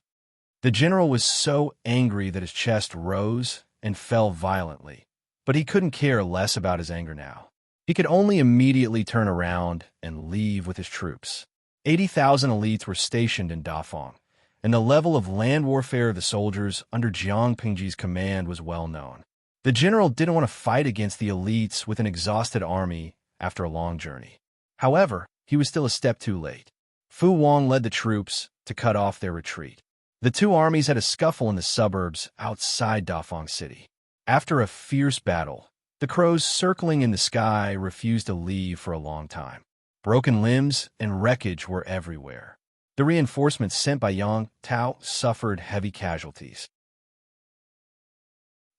The general was so angry that his chest rose and fell violently, but he couldn't care less about his anger now. He could only immediately turn around and leave with his troops. 80,000 elites were stationed in Dafang, and the level of land warfare of the soldiers under Jiang Pingji's command was well known. The general didn't want to fight against the elites with an exhausted army after a long journey. However, he was still a step too late. Fu Wang led the troops to cut off their retreat. The two armies had a scuffle in the suburbs outside Dafang City. After a fierce battle, the crows circling in the sky refused to leave for a long time. Broken limbs and wreckage were everywhere. The reinforcements sent by Yang Tao suffered heavy casualties.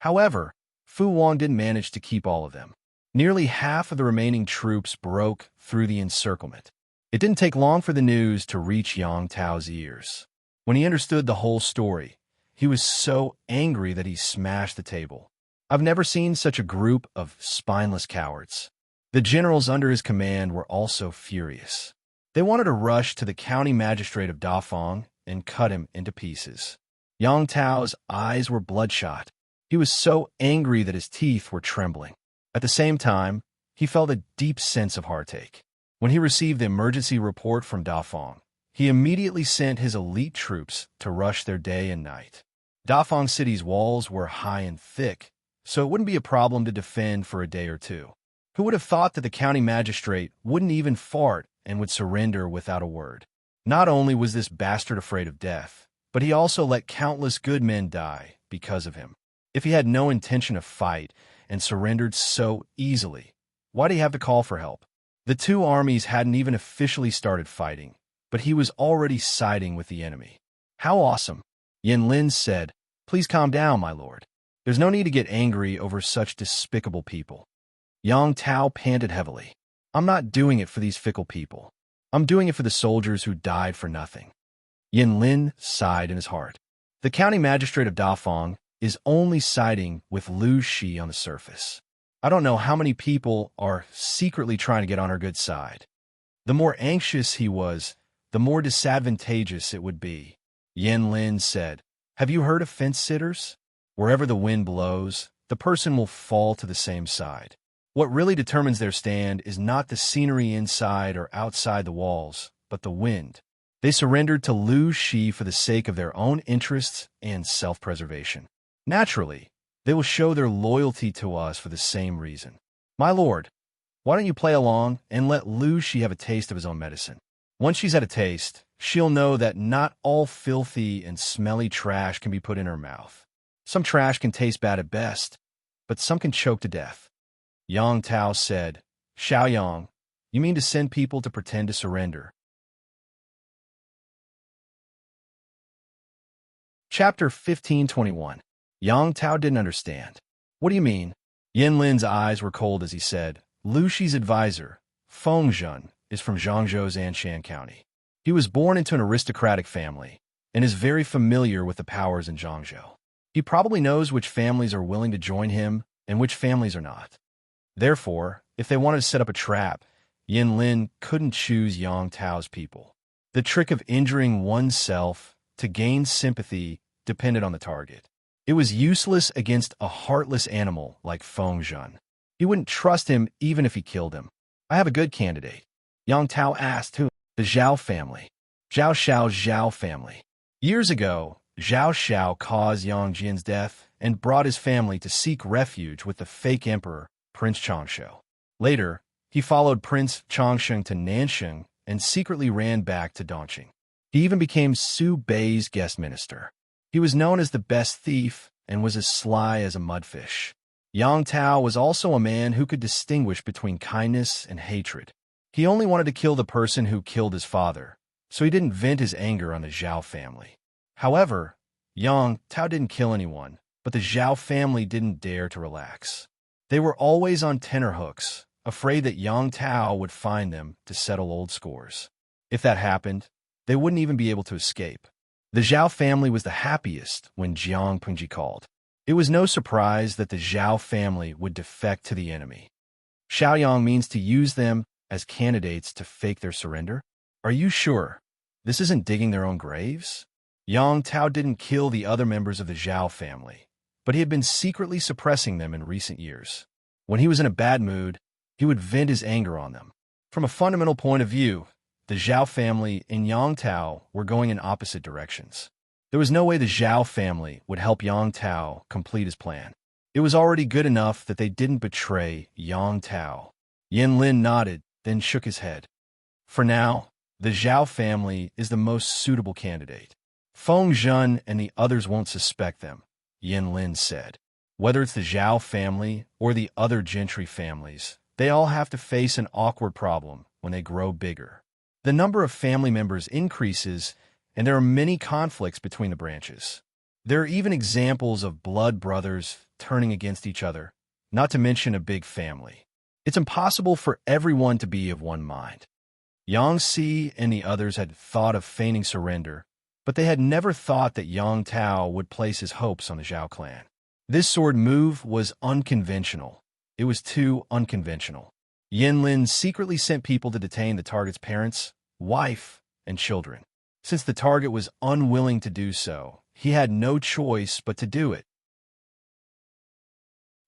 However, Fu Wang didn't manage to keep all of them. Nearly half of the remaining troops broke through the encirclement. It didn't take long for the news to reach Yang Tao's ears. When he understood the whole story, he was so angry that he smashed the table. "I've never seen such a group of spineless cowards." The generals under his command were also furious. They wanted to rush to the county magistrate of Dafang and cut him into pieces. Yang Tao's eyes were bloodshot. He was so angry that his teeth were trembling. At the same time, he felt a deep sense of heartache. When he received the emergency report from Dafang, he immediately sent his elite troops to rush there day and night. Dafang City's walls were high and thick, so it wouldn't be a problem to defend for a day or two. Who would have thought that the county magistrate wouldn't even fart and would surrender without a word? Not only was this bastard afraid of death, but he also let countless good men die because of him. If he had no intention of fight and surrendered so easily, why did he have to call for help? The two armies hadn't even officially started fighting, but he was already siding with the enemy. "How awesome!" Yin Lin said. "Please calm down, my lord. There's no need to get angry over such despicable people." Yang Tao panted heavily. "I'm not doing it for these fickle people. I'm doing it for the soldiers who died for nothing." Yin Lin sighed in his heart. The county magistrate of Dafang is only siding with Lu Shi on the surface. I don't know how many people are secretly trying to get on her good side. The more anxious he was, the more disadvantageous it would be. Yin Lin said, "Have you heard of fence sitters? Wherever the wind blows, the person will fall to the same side. What really determines their stand is not the scenery inside or outside the walls, but the wind." They surrendered to Lu Shi for the sake of their own interests and self-preservation. Naturally, they will show their loyalty to us for the same reason. "My lord, why don't you play along and let Lu Shi have a taste of his own medicine?" Once she's had a taste, she'll know that not all filthy and smelly trash can be put in her mouth. Some trash can taste bad at best, but some can choke to death. Yang Tao said, Xiaoyang, you mean to send people to pretend to surrender? Chapter 1521. Yang Tao didn't understand. What do you mean? Yin Lin's eyes were cold as he said, Lu Shi's advisor, Feng Zhen, is from Zhangzhou's Anshan County. He was born into an aristocratic family and is very familiar with the powers in Zhangzhou. He probably knows which families are willing to join him and which families are not. Therefore, if they wanted to set up a trap, Yin Lin couldn't choose Yang Tao's people. The trick of injuring oneself to gain sympathy depended on the target. It was useless against a heartless animal like Feng Zhen. He wouldn't trust him even if he killed him. I have a good candidate. Yang Tao asked who? The Zhao family. Zhao Xiao's Zhao family. Years ago, Zhao Xiao caused Yang Jian's death and brought his family to seek refuge with the fake emperor, Prince Changshou. Later, he followed Prince Changsheng to Nansheng and secretly ran back to Dongqing. He even became Su Bei's guest minister. He was known as the best thief and was as sly as a mudfish. Yang Tao was also a man who could distinguish between kindness and hatred. He only wanted to kill the person who killed his father, so he didn't vent his anger on the Zhao family. However, Yang Tao didn't kill anyone, but the Zhao family didn't dare to relax. They were always on tenterhooks, afraid that Yang Tao would find them to settle old scores. If that happened, they wouldn't even be able to escape. The Zhao family was the happiest when Jiang Pengji called. It was no surprise that the Zhao family would defect to the enemy. Xiaoyang means to use them as candidates to fake their surrender? Are you sure? This isn't digging their own graves? Yang Tao didn't kill the other members of the Zhao family, but he had been secretly suppressing them in recent years. When he was in a bad mood, he would vent his anger on them. From a fundamental point of view, the Zhao family and Yang Tao were going in opposite directions. There was no way the Zhao family would help Yang Tao complete his plan. It was already good enough that they didn't betray Yang Tao. Yin Lin nodded, then shook his head. For now, the Zhao family is the most suitable candidate. Feng Zhen and the others won't suspect them, Yin Lin said. Whether it's the Zhao family or the other gentry families, they all have to face an awkward problem when they grow bigger. The number of family members increases, and there are many conflicts between the branches. There are even examples of blood brothers turning against each other, not to mention a big family. It's impossible for everyone to be of one mind. Yang Si and the others had thought of feigning surrender, but they had never thought that Yang Tao would place his hopes on the Zhao clan. This sword move was unconventional. It was too unconventional. Yin Lin secretly sent people to detain the target's parents, wife, and children. Since the target was unwilling to do so, he had no choice but to do it.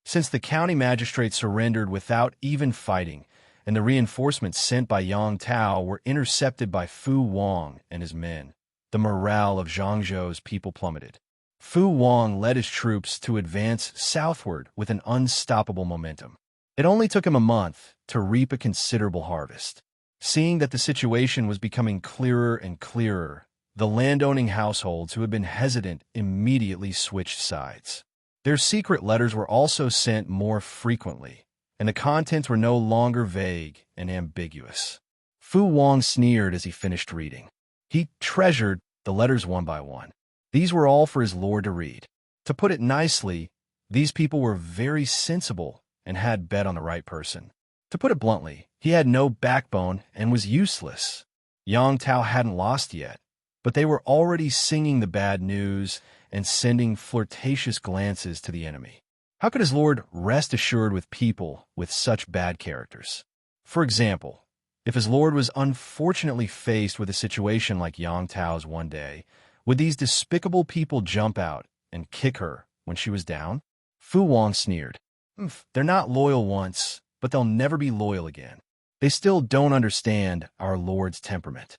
Since the county magistrate surrendered without even fighting, and the reinforcements sent by Yang Tao were intercepted by Fu Wang and his men, the morale of Zhangzhou's people plummeted. Fu Wang led his troops to advance southward with an unstoppable momentum. It only took him a month to reap a considerable harvest. Seeing that the situation was becoming clearer and clearer, the landowning households who had been hesitant immediately switched sides. Their secret letters were also sent more frequently, and the contents were no longer vague and ambiguous. Fu Wang sneered as he finished reading. He treasured the letters one by one. These were all for his lord to read. To put it nicely, these people were very sensible and had bet on the right person. To put it bluntly, he had no backbone and was useless. Yang Tao hadn't lost yet, but they were already singing the bad news and sending flirtatious glances to the enemy. How could his lord rest assured with people with such bad characters? For example, if his lord was unfortunately faced with a situation like Yang Tao's one day, would these despicable people jump out and kick her when she was down? Fu Wang sneered. They're not loyal once, but they'll never be loyal again. They still don't understand our lord's temperament.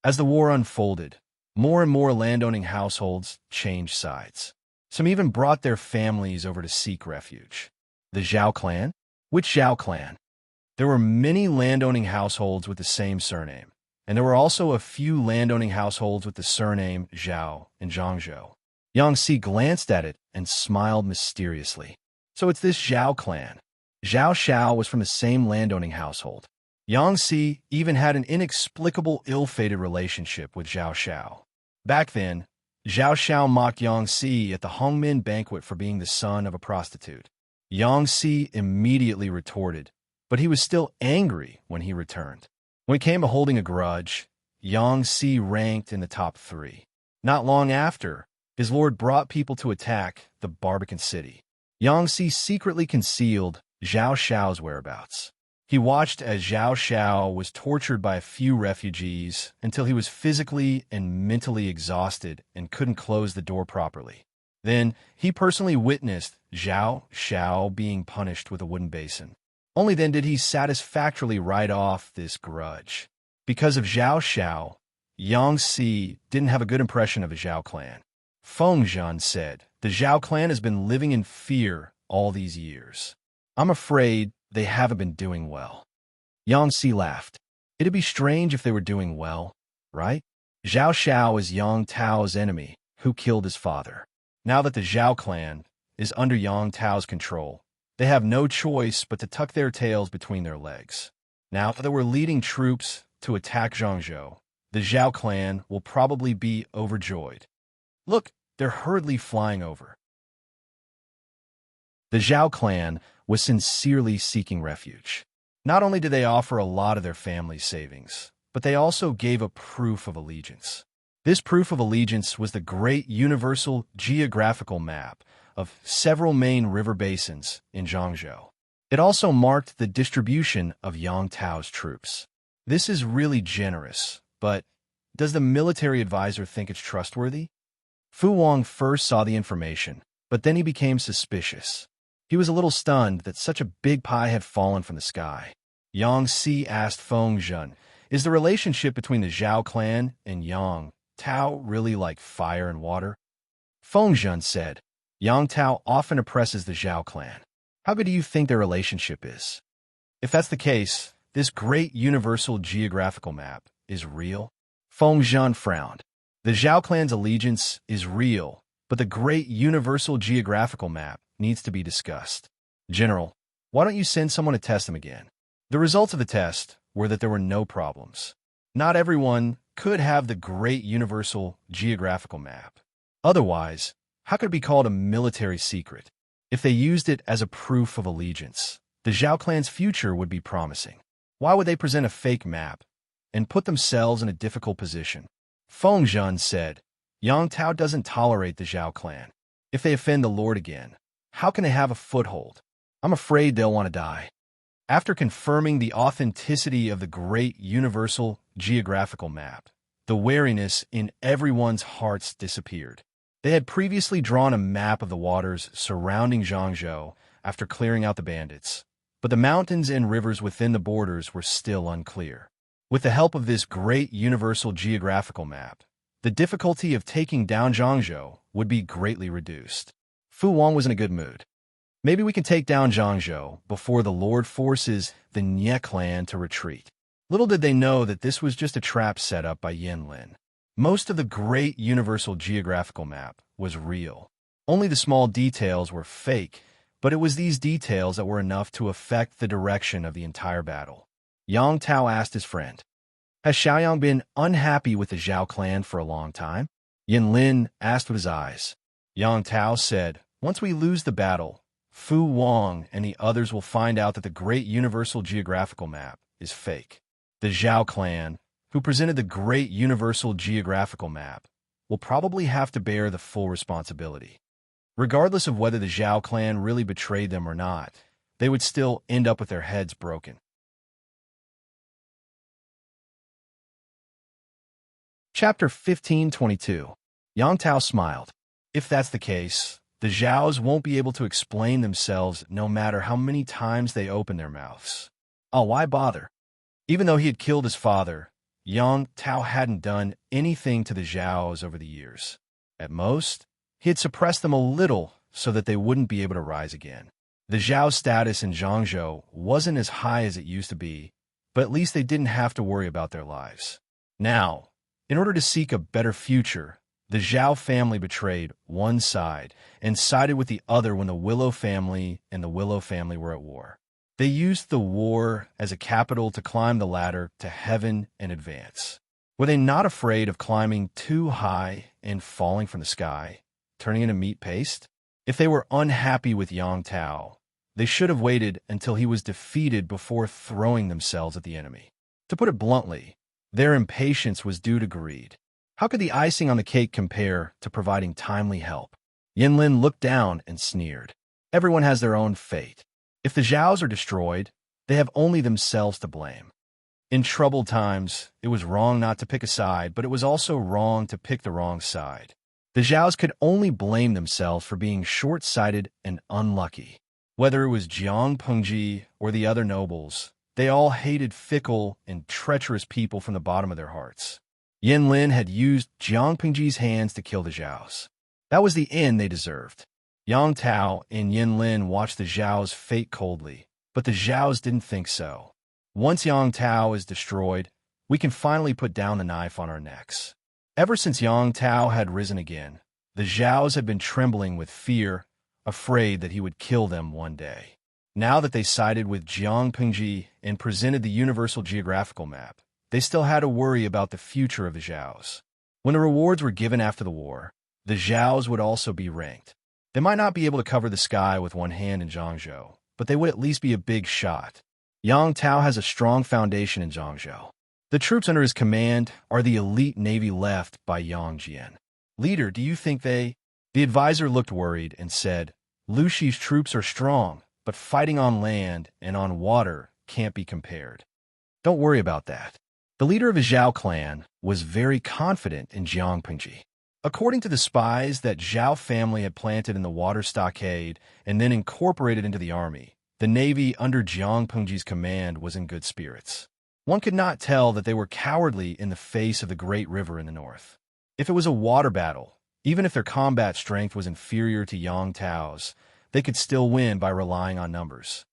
As the war unfolded, more and more landowning households changed sides. Some even brought their families over to seek refuge. The Zhao clan? Which Zhao clan? There were many landowning households with the same surname, and there were also a few landowning households with the surname Zhao in Zhangzhou. Yangxi glanced at it and smiled mysteriously. So it's this Zhao clan. Zhao Xiao was from the same landowning household. Yangxi even had an inexplicable ill-fated relationship with Zhao Xiao. Back then, Zhao Xiao mocked Yangxi at the Hongmin banquet for being the son of a prostitute. Yangxi immediately retorted, but he was still angry when he returned. When it came to holding a grudge, Yangxi ranked in the top 3. Not long after, his lord brought people to attack the Barbican city. Yangxi secretly concealed Zhao Xiao's whereabouts. He watched as Zhao Xiao was tortured by a few refugees until he was physically and mentally exhausted and couldn't close the door properly. Then, he personally witnessed Zhao Xiao being punished with a wooden basin. Only then did he satisfactorily write off this grudge. Because of Zhao Xiao, Yangxi didn't have a good impression of the Zhao clan. Feng Zhan said, "The Zhao clan has been living in fear all these years. I'm afraid they haven't been doing well." Yangxi laughed. It'd be strange if they were doing well, right? Zhao Xiao is Yang Tao's enemy, who killed his father. Now that the Zhao clan is under Yang Tao's control, they have no choice but to tuck their tails between their legs. Now that we're leading troops to attack Zhangzhou, the Zhao clan will probably be overjoyed. Look, they're hurriedly flying over. The Zhao clan was sincerely seeking refuge. Not only did they offer a lot of their family's savings, but they also gave a proof of allegiance. This proof of allegiance was the great universal geographical map of several main river basins in Zhangzhou. It also marked the distribution of Yang Tao's troops. This is really generous, but does the military advisor think it's trustworthy? Fu Wang first saw the information, but then he became suspicious. He was a little stunned that such a big pie had fallen from the sky. Yangxi asked Feng Zhan, "Is the relationship between the Zhao clan and Yang Tao really like fire and water?" Feng Zhan said, "Yang Tao often oppresses the Zhao clan. How good do you think their relationship is?" If that's the case, this great universal geographical map is real? Feng Zhan frowned. The Zhao clan's allegiance is real, but the great universal geographical map needs to be discussed. General, why don't you send someone to test them again? The results of the test were that there were no problems. Not everyone could have the great universal geographical map. Otherwise, how could it be called a military secret? If they used it as a proof of allegiance, the Zhao clan's future would be promising. Why would they present a fake map and put themselves in a difficult position? Feng Zhan said, "Yang Tao doesn't tolerate the Zhao clan. If they offend the Lord again, how can they have a foothold? I'm afraid they'll want to die." After confirming the authenticity of the great universal geographical map, the wariness in everyone's hearts disappeared. They had previously drawn a map of the waters surrounding Zhangzhou after clearing out the bandits, but the mountains and rivers within the borders were still unclear. With the help of this great universal geographical map, the difficulty of taking down Zhangzhou would be greatly reduced. Fu Wang was in a good mood. Maybe we can take down Zhangzhou before the Lord forces the Nye clan to retreat. Little did they know that this was just a trap set up by Yanlin. Most of the great universal geographical map was real. Only the small details were fake, but it was these details that were enough to affect the direction of the entire battle. Yang Tao asked his friend, "Has Xiaoyang been unhappy with the Zhao clan for a long time?" Yanlin asked with his eyes. Yang Tao said, "Once we lose the battle, Fu Wang and the others will find out that the great universal geographical map is fake. The Zhao clan, who presented the great universal geographical map, will probably have to bear the full responsibility. Regardless of whether the Zhao clan really betrayed them or not, they would still end up with their heads broken." Chapter 1522. Yang Tao smiled. If that's the case, the Zhaos won't be able to explain themselves no matter how many times they open their mouths. Oh, why bother? Even though he had killed his father, Yang Tao hadn't done anything to the Zhaos over the years. At most, he had suppressed them a little so that they wouldn't be able to rise again. The Zhao status in Zhangzhou wasn't as high as it used to be, but at least they didn't have to worry about their lives. Now, in order to seek a better future, the Zhao family betrayed one side and sided with the other when the Willow family and the Willow family were at war. They used the war as a capital to climb the ladder to heaven and advance. Were they not afraid of climbing too high and falling from the sky, turning into meat paste? If they were unhappy with Yang Tao, they should have waited until he was defeated before throwing themselves at the enemy. To put it bluntly, their impatience was due to greed. How could the icing on the cake compare to providing timely help? Yinlin looked down and sneered. Everyone has their own fate. If the Zhaos are destroyed, they have only themselves to blame. In troubled times, it was wrong not to pick a side, but it was also wrong to pick the wrong side. The Zhaos could only blame themselves for being short-sighted and unlucky. Whether it was Jiang Pengji or the other nobles, they all hated fickle and treacherous people from the bottom of their hearts. Yinlin had used Jiang Pengji's hands to kill the Zhaos. That was the end they deserved. Yang Tao and Yinlin watched the Zhaos' fate coldly, but the Zhaos didn't think so. Once Yang Tao is destroyed, we can finally put down the knife on our necks. Ever since Yang Tao had risen again, the Zhaos had been trembling with fear, afraid that he would kill them one day. Now that they sided with Jiang Pengji and presented the universal geographical map, they still had to worry about the future of the Zhaos. When the rewards were given after the war, the Zhaos would also be ranked. They might not be able to cover the sky with one hand in Zhangzhou, but they would at least be a big shot. Yang Tao has a strong foundation in Zhangzhou. The troops under his command are the elite navy left by Yang Jian. Leader, do you think they... The advisor looked worried and said, Lu Shi's troops are strong, but fighting on land and on water can't be compared. Don't worry about that. The leader of his Zhao clan was very confident in Jiang Pengji. According to the spies that Zhao family had planted in the water stockade and then incorporated into the army, the navy under Jiang Pengji's command was in good spirits. One could not tell that they were cowardly in the face of the great river in the north. If it was a water battle, even if their combat strength was inferior to Yang Tao's, they could still win by relying on numbers.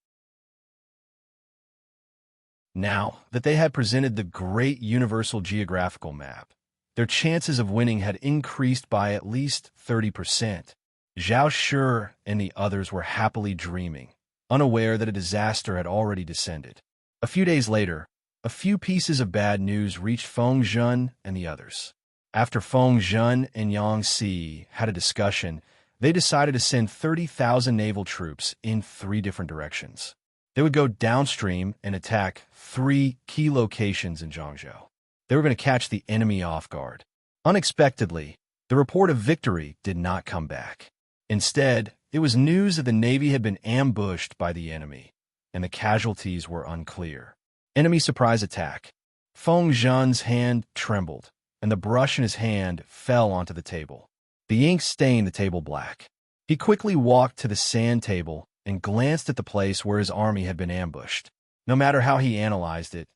Now that they had presented the great universal geographical map, their chances of winning had increased by at least 30%. Zhao Shi and the others were happily dreaming, unaware that a disaster had already descended. A few days later, a few pieces of bad news reached Feng Zhen and the others. After Feng Zhen and Yang Si had a discussion, they decided to send 30,000 naval troops in 3 different directions. They would go downstream and attack 3 key locations in Zhangzhou. They were going to catch the enemy off guard. Unexpectedly, the report of victory did not come back. Instead, it was news that the Navy had been ambushed by the enemy, and the casualties were unclear. Enemy surprise attack. Feng Zhen's hand trembled, and the brush in his hand fell onto the table. The ink stained the table black. He quickly walked to the sand table and glanced at the place where his army had been ambushed. No matter how he analyzed it,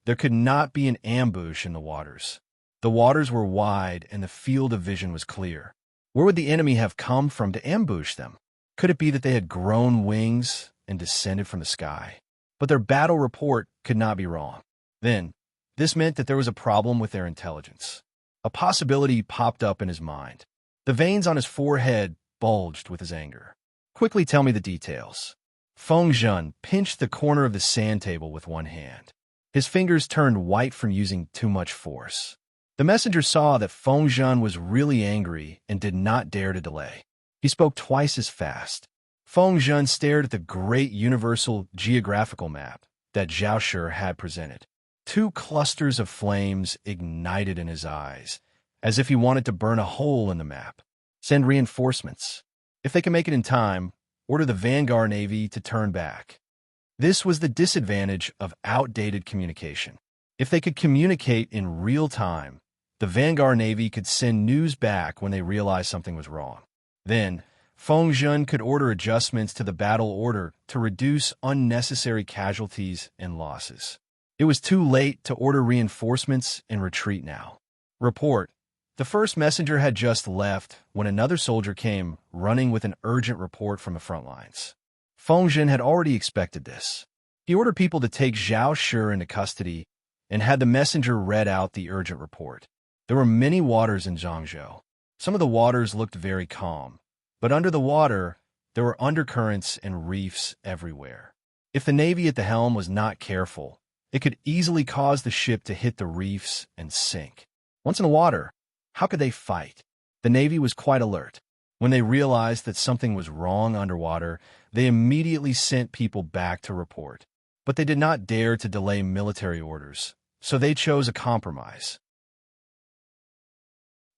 there could not be an ambush in the waters. The waters were wide and the field of vision was clear. Where would the enemy have come from to ambush them? Could it be that they had grown wings and descended from the sky? But their battle report could not be wrong. Then, this meant that there was a problem with their intelligence. A possibility popped up in his mind. The veins on his forehead bulged with his anger. Quickly tell me the details. Feng Zhen pinched the corner of the sand table with one hand. His fingers turned white from using too much force. The messenger saw that Feng Zhen was really angry and did not dare to delay. He spoke twice as fast. Feng Zhen stared at the great universal geographical map that Zhao Shi had presented. 2 clusters of flames ignited in his eyes, as if he wanted to burn a hole in the map. Send reinforcements. If they can make it in time, order the Vanguard Navy to turn back. This was the disadvantage of outdated communication. If they could communicate in real time, the Vanguard Navy could send news back when they realized something was wrong. Then, Feng Zhen could order adjustments to the battle order to reduce unnecessary casualties and losses. It was too late to order reinforcements and retreat now. Report. The first messenger had just left when another soldier came running with an urgent report from the front lines. Feng Zhen had already expected this. He ordered people to take Zhao Shi into custody and had the messenger read out the urgent report. There were many waters in Zhangzhou. Some of the waters looked very calm, but under the water, there were undercurrents and reefs everywhere. If the Navy at the helm was not careful, it could easily cause the ship to hit the reefs and sink. Once in the water, how could they fight? The Navy was quite alert. When they realized that something was wrong underwater, they immediately sent people back to report. But they did not dare to delay military orders, so they chose a compromise.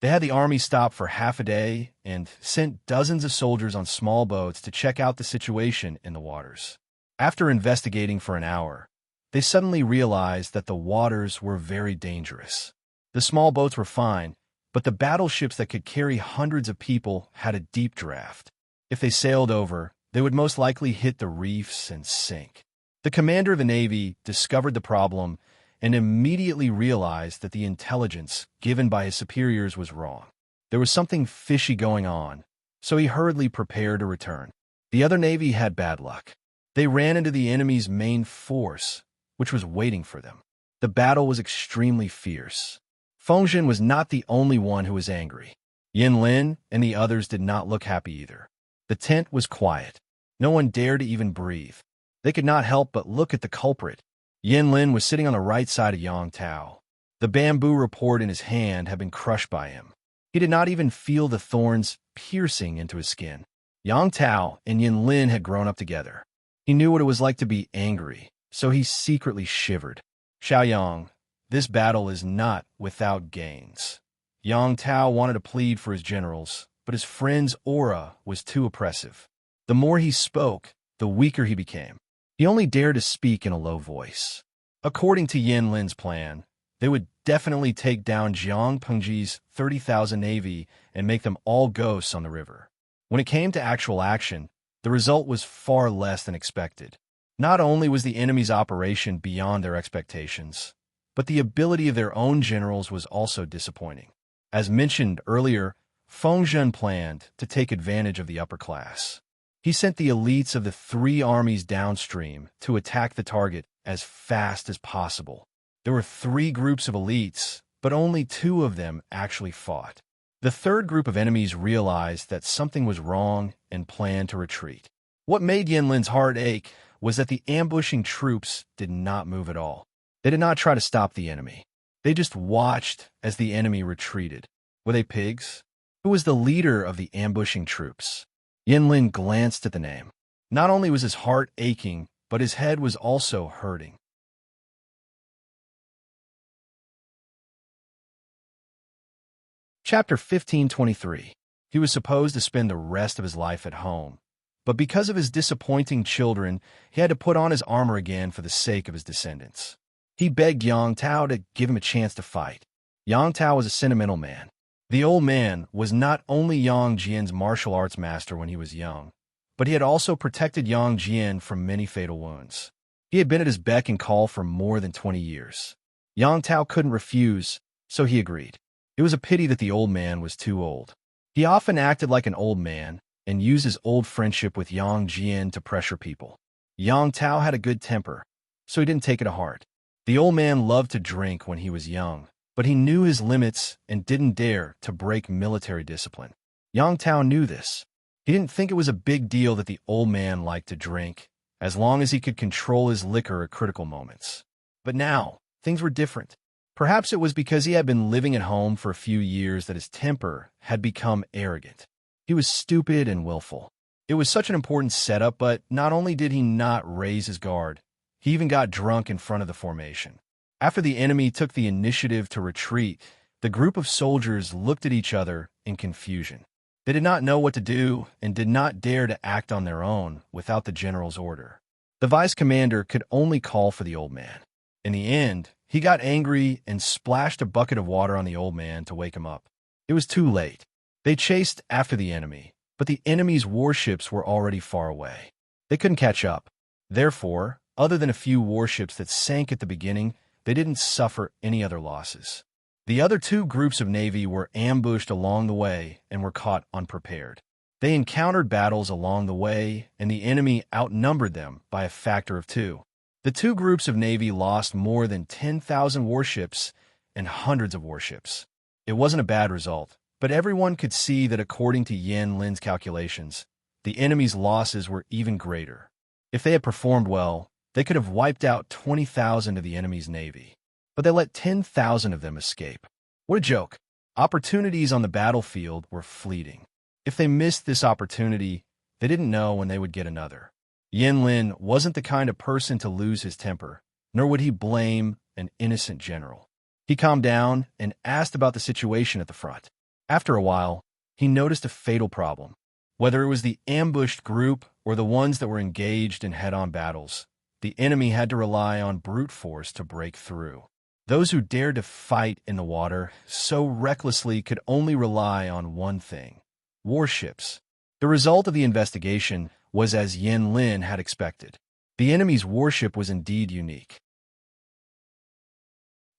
They had the army stop for half a day and sent dozens of soldiers on small boats to check out the situation in the waters. After investigating for an hour, they suddenly realized that the waters were very dangerous. The small boats were fine, but the battleships that could carry hundreds of people had a deep draft. If they sailed over, they would most likely hit the reefs and sink. The commander of the Navy discovered the problem and immediately realized that the intelligence given by his superiors was wrong. There was something fishy going on, so he hurriedly prepared to return. The other Navy had bad luck. They ran into the enemy's main force, which was waiting for them. The battle was extremely fierce. Fengzhen was not the only one who was angry. Yin Lin and the others did not look happy either. The tent was quiet. No one dared to even breathe. They could not help but look at the culprit. Yin Lin was sitting on the right side of Yang Tao. The bamboo report in his hand had been crushed by him. He did not even feel the thorns piercing into his skin. Yang Tao and Yin Lin had grown up together. He knew what it was like to be angry, so he secretly shivered. Xiaoyang, this battle is not without gains. Yang Tao wanted to plead for his generals, but his friend's aura was too oppressive. The more he spoke, the weaker he became. He only dared to speak in a low voice. According to Yin Lin's plan, they would definitely take down Jiang Pengji's 30,000 navy and make them all ghosts on the river. When it came to actual action, the result was far less than expected. Not only was the enemy's operation beyond their expectations, but the ability of their own generals was also disappointing. As mentioned earlier, Fengzhen planned to take advantage of the upper class. He sent the elites of the three armies downstream to attack the target as fast as possible. There were 3 groups of elites, but only 2 of them actually fought. The third group of enemies realized that something was wrong and planned to retreat. What made Yin Lin's heart ache was that the ambushing troops did not move at all. They did not try to stop the enemy. They just watched as the enemy retreated. Were they pigs? Who was the leader of the ambushing troops? Yin Lin glanced at the name. Not only was his heart aching, but his head was also hurting. Chapter 1523. He was supposed to spend the rest of his life at home, but because of his disappointing children, he had to put on his armor again for the sake of his descendants. He begged Yang Tao to give him a chance to fight. Yang Tao was a sentimental man. The old man was not only Yang Jian's martial arts master when he was young, but he had also protected Yang Jian from many fatal wounds. He had been at his beck and call for more than 20 years. Yang Tao couldn't refuse, so he agreed. It was a pity that the old man was too old. He often acted like an old man and used his old friendship with Yang Jian to pressure people. Yang Tao had a good temper, so he didn't take it to heart. The old man loved to drink when he was young, but he knew his limits and didn't dare to break military discipline. Yang Tao knew this. He didn't think it was a big deal that the old man liked to drink, as long as he could control his liquor at critical moments. But now, things were different. Perhaps it was because he had been living at home for a few years that his temper had become arrogant. He was stupid and willful. It was such an important setup, but not only did he not raise his guard, he even got drunk in front of the formation. After the enemy took the initiative to retreat, the group of soldiers looked at each other in confusion. They did not know what to do and did not dare to act on their own without the general's order. The vice commander could only call for the old man. In the end, he got angry and splashed a bucket of water on the old man to wake him up. It was too late. They chased after the enemy, but the enemy's warships were already far away. They couldn't catch up. Therefore, other than a few warships that sank at the beginning, they didn't suffer any other losses. The other 2 groups of navy were ambushed along the way and were caught unprepared. They encountered battles along the way, and the enemy outnumbered them by a factor of 2. The two groups of navy lost more than 10,000 warships and hundreds of warships. It wasn't a bad result, but everyone could see that according to Yan Lin's calculations, the enemy's losses were even greater. If they had performed well, they could have wiped out 20,000 of the enemy's navy. But they let 10,000 of them escape. What a joke. Opportunities on the battlefield were fleeting. If they missed this opportunity, they didn't know when they would get another. Yan Lin wasn't the kind of person to lose his temper, nor would he blame an innocent general. He calmed down and asked about the situation at the front. After a while, he noticed a fatal problem. Whether it was the ambushed group or the ones that were engaged in head-on battles, the enemy had to rely on brute force to break through. Those who dared to fight in the water so recklessly could only rely on one thing: warships. The result of the investigation was as Yan Lin had expected. The enemy's warship was indeed unique.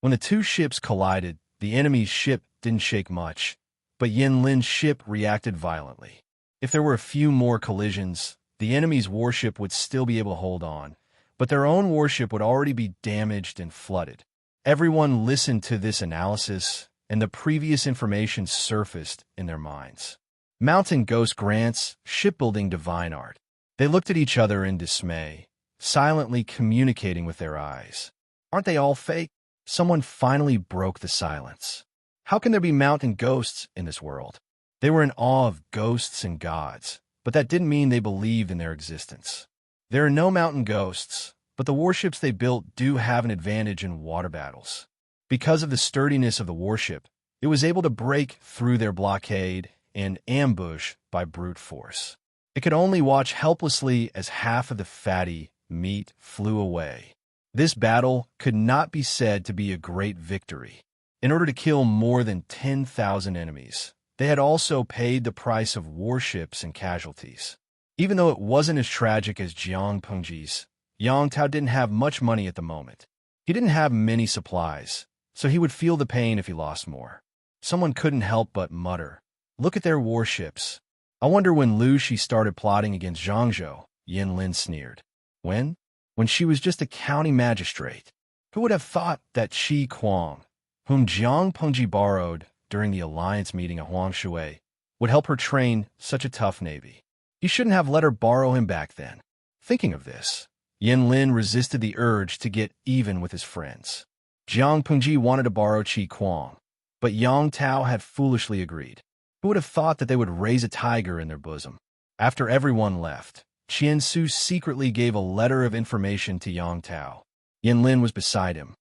When the two ships collided, the enemy's ship didn't shake much, but Yan Lin's ship reacted violently. If there were a few more collisions, the enemy's warship would still be able to hold on, but their own warship would already be damaged and flooded. Everyone listened to this analysis, and the previous information surfaced in their minds. Mountain Ghost grants shipbuilding divine art. They looked at each other in dismay, silently communicating with their eyes. Aren't they all fake? Someone finally broke the silence. How can there be mountain ghosts in this world? They were in awe of ghosts and gods, but that didn't mean they believed in their existence. There are no mountain ghosts, but the warships they built do have an advantage in water battles. Because of the sturdiness of the warship, it was able to break through their blockade and ambush by brute force. It could only watch helplessly as half of the fatty meat flew away. This battle could not be said to be a great victory. In order to kill more than 10,000 enemies, they had also paid the price of warships and casualties. Even though it wasn't as tragic as Jiang Pengji's, Yang Tao didn't have much money at the moment. He didn't have many supplies, so he would feel the pain if he lost more. Someone couldn't help but mutter, "Look at their warships." I wonder when Lu Shi started plotting against Zhangzhou, Yan Lin sneered. When? When she was just a county magistrate. Who would have thought that Qi Kuang, whom Jiang Pengji borrowed during the alliance meeting at Huangshui, would help her train such a tough navy? He shouldn't have let her borrow him back then. Thinking of this, Yan Lin resisted the urge to get even with his friends. Jiang Pengji wanted to borrow Qi Kuang, but Yang Tao had foolishly agreed. Who would have thought that they would raise a tiger in their bosom? After everyone left, Qian Su secretly gave a letter of information to Yang Tao. Yan Lin was beside him.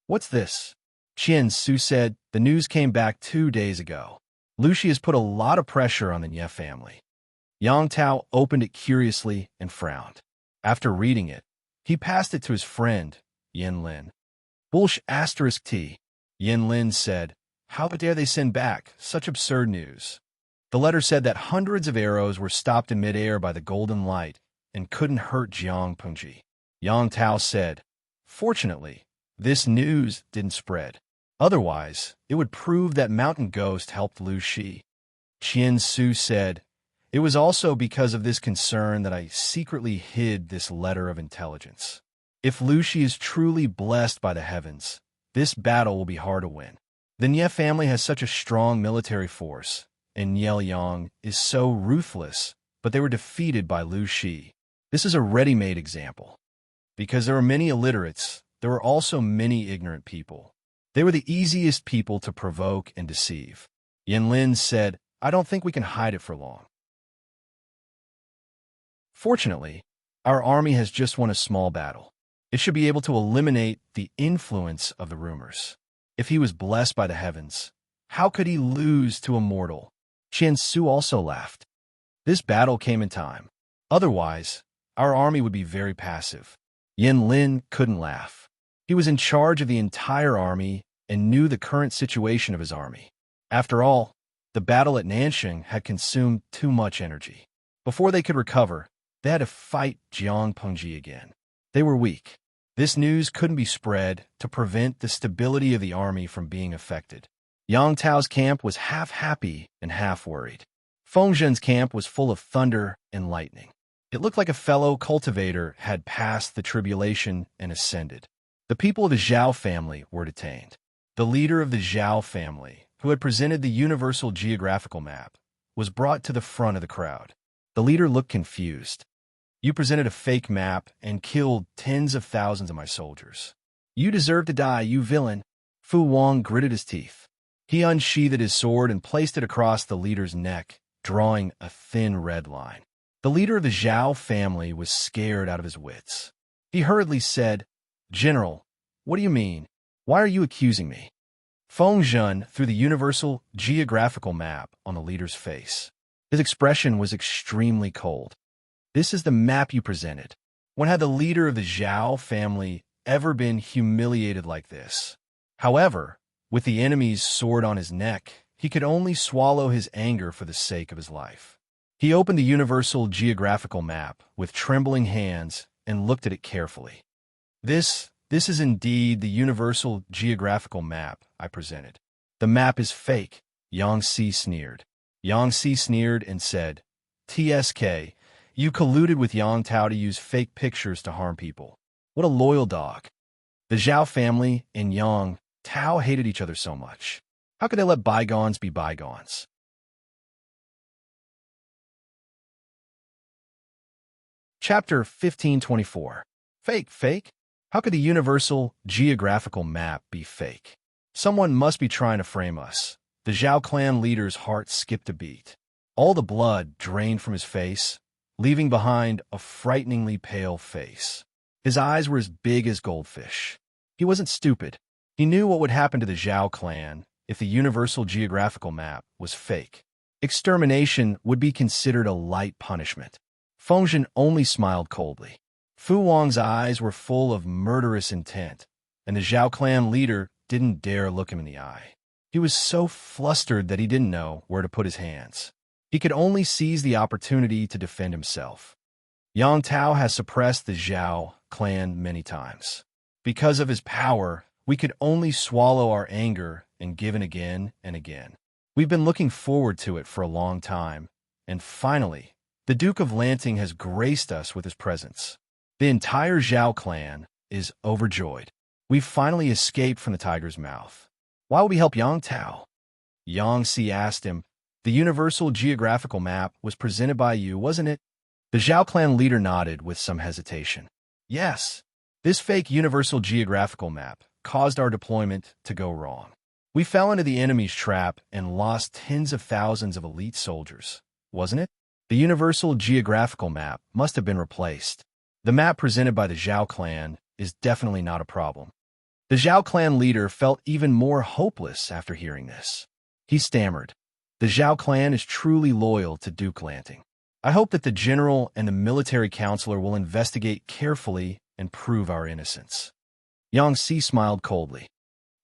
"What's this?" Qian Su said, "The news came back 2 days ago. Lu Shi has put a lot of pressure on the Nye family." Yang Tao opened it curiously and frowned. After reading it, he passed it to his friend, Yan Lin. "Bullsh asterisk T." Yan Lin said, "How dare they send back such absurd news?" The letter said that hundreds of arrows were stopped in midair by the golden light and couldn't hurt Jiang Pengji. Yang Tao said, "Fortunately, this news didn't spread. Otherwise, it would prove that Mountain Ghost helped Lu Shi." Qian Su said, "It was also because of this concern that I secretly hid this letter of intelligence. If Lu Shi is truly blessed by the heavens, this battle will be hard to win. The Nye family has such a strong military force, and Nye Liang is so ruthless, but they were defeated by Lu Shi. This is a ready-made example. Because there were many illiterates, there were also many ignorant people. They were the easiest people to provoke and deceive." Yan Lin said, "I don't think we can hide it for long. Fortunately, our army has just won a small battle. It should be able to eliminate the influence of the rumors. If he was blessed by the heavens, how could he lose to a mortal?" Qian Su also laughed. "This battle came in time. Otherwise, our army would be very passive." Yan Lin couldn't laugh. He was in charge of the entire army and knew the current situation of his army. After all, the battle at Nanxing had consumed too much energy. Before they could recover, they had to fight Jiang Pengji again. They were weak. This news couldn't be spread to prevent the stability of the army from being affected. Yang Tao's camp was half happy and half worried. Feng Zhen's camp was full of thunder and lightning. It looked like a fellow cultivator had passed the tribulation and ascended. The people of the Zhao family were detained. The leader of the Zhao family, who had presented the universal geographical map, was brought to the front of the crowd. The leader looked confused. You presented a fake map and killed tens of thousands of my soldiers. You deserve to die, you villain. Fu Wang gritted his teeth. He unsheathed his sword and placed it across the leader's neck, drawing a thin red line. The leader of the Zhao family was scared out of his wits. He hurriedly said, "General, what do you mean? Why are you accusing me?" Feng Zhen threw the universal geographical map on the leader's face. His expression was extremely cold. "This is the map you presented. When had the leader of the Zhao family ever been humiliated like this?" However, with the enemy's sword on his neck, he could only swallow his anger for the sake of his life. He opened the universal geographical map with trembling hands and looked at it carefully. This is indeed the universal geographical map I presented. The map is fake," Yang Si sneered. Yang Si sneered and said, "TSK, you colluded with Yang Tao to use fake pictures to harm people. What a loyal dog." The Zhao family and Yang Tao hated each other so much. How could they let bygones be bygones? Chapter 1524. Fake? How could the universal geographical map be fake? Someone must be trying to frame us. The Zhao clan leader's heart skipped a beat. All the blood drained from his face, leaving behind a frighteningly pale face. His eyes were as big as goldfish. He wasn't stupid. He knew what would happen to the Zhao clan if the universal geographical map was fake. Extermination would be considered a light punishment. Feng Zhen only smiled coldly. Fu Wang's eyes were full of murderous intent, and the Zhao clan leader didn't dare look him in the eye. He was so flustered that he didn't know where to put his hands. He could only seize the opportunity to defend himself. Yang Tao has suppressed the Zhao clan many times. Because of his power, we could only swallow our anger and give in again and again. We've been looking forward to it for a long time, and finally, the Duke of Lanting has graced us with his presence. The entire Zhao clan is overjoyed. We've finally escaped from the tiger's mouth. Why will we help Yang Tao? Yang Si asked him. The universal geographical map was presented by you, wasn't it? The Zhao clan leader nodded with some hesitation. Yes, this fake universal geographical map caused our deployment to go wrong. We fell into the enemy's trap and lost tens of thousands of elite soldiers, wasn't it? The universal geographical map must have been replaced. The map presented by the Zhao clan is definitely not a problem. The Zhao clan leader felt even more hopeless after hearing this. He stammered. The Zhao clan is truly loyal to Duke Lanting. I hope that the general and the military counselor will investigate carefully and prove our innocence. Yang Si smiled coldly.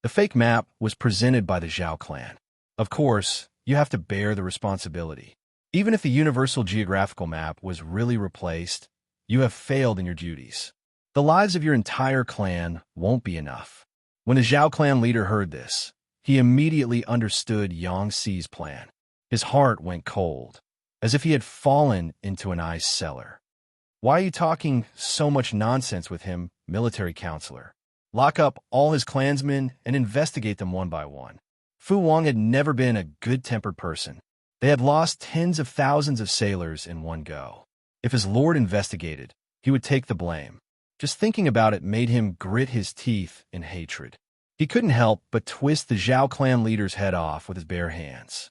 The fake map was presented by the Zhao clan. Of course, you have to bear the responsibility. Even if the universal geographical map was really replaced, you have failed in your duties. The lives of your entire clan won't be enough. When the Zhao clan leader heard this, he immediately understood Yang Si's plan. His heart went cold, as if he had fallen into an ice cellar. Why are you talking so much nonsense with him, military counselor? Lock up all his clansmen and investigate them one by one. Fu Wang had never been a good-tempered person. They had lost tens of thousands of sailors in one go. If his lord investigated, he would take the blame. Just thinking about it made him grit his teeth in hatred. He couldn't help but twist the Zhao clan leader's head off with his bare hands.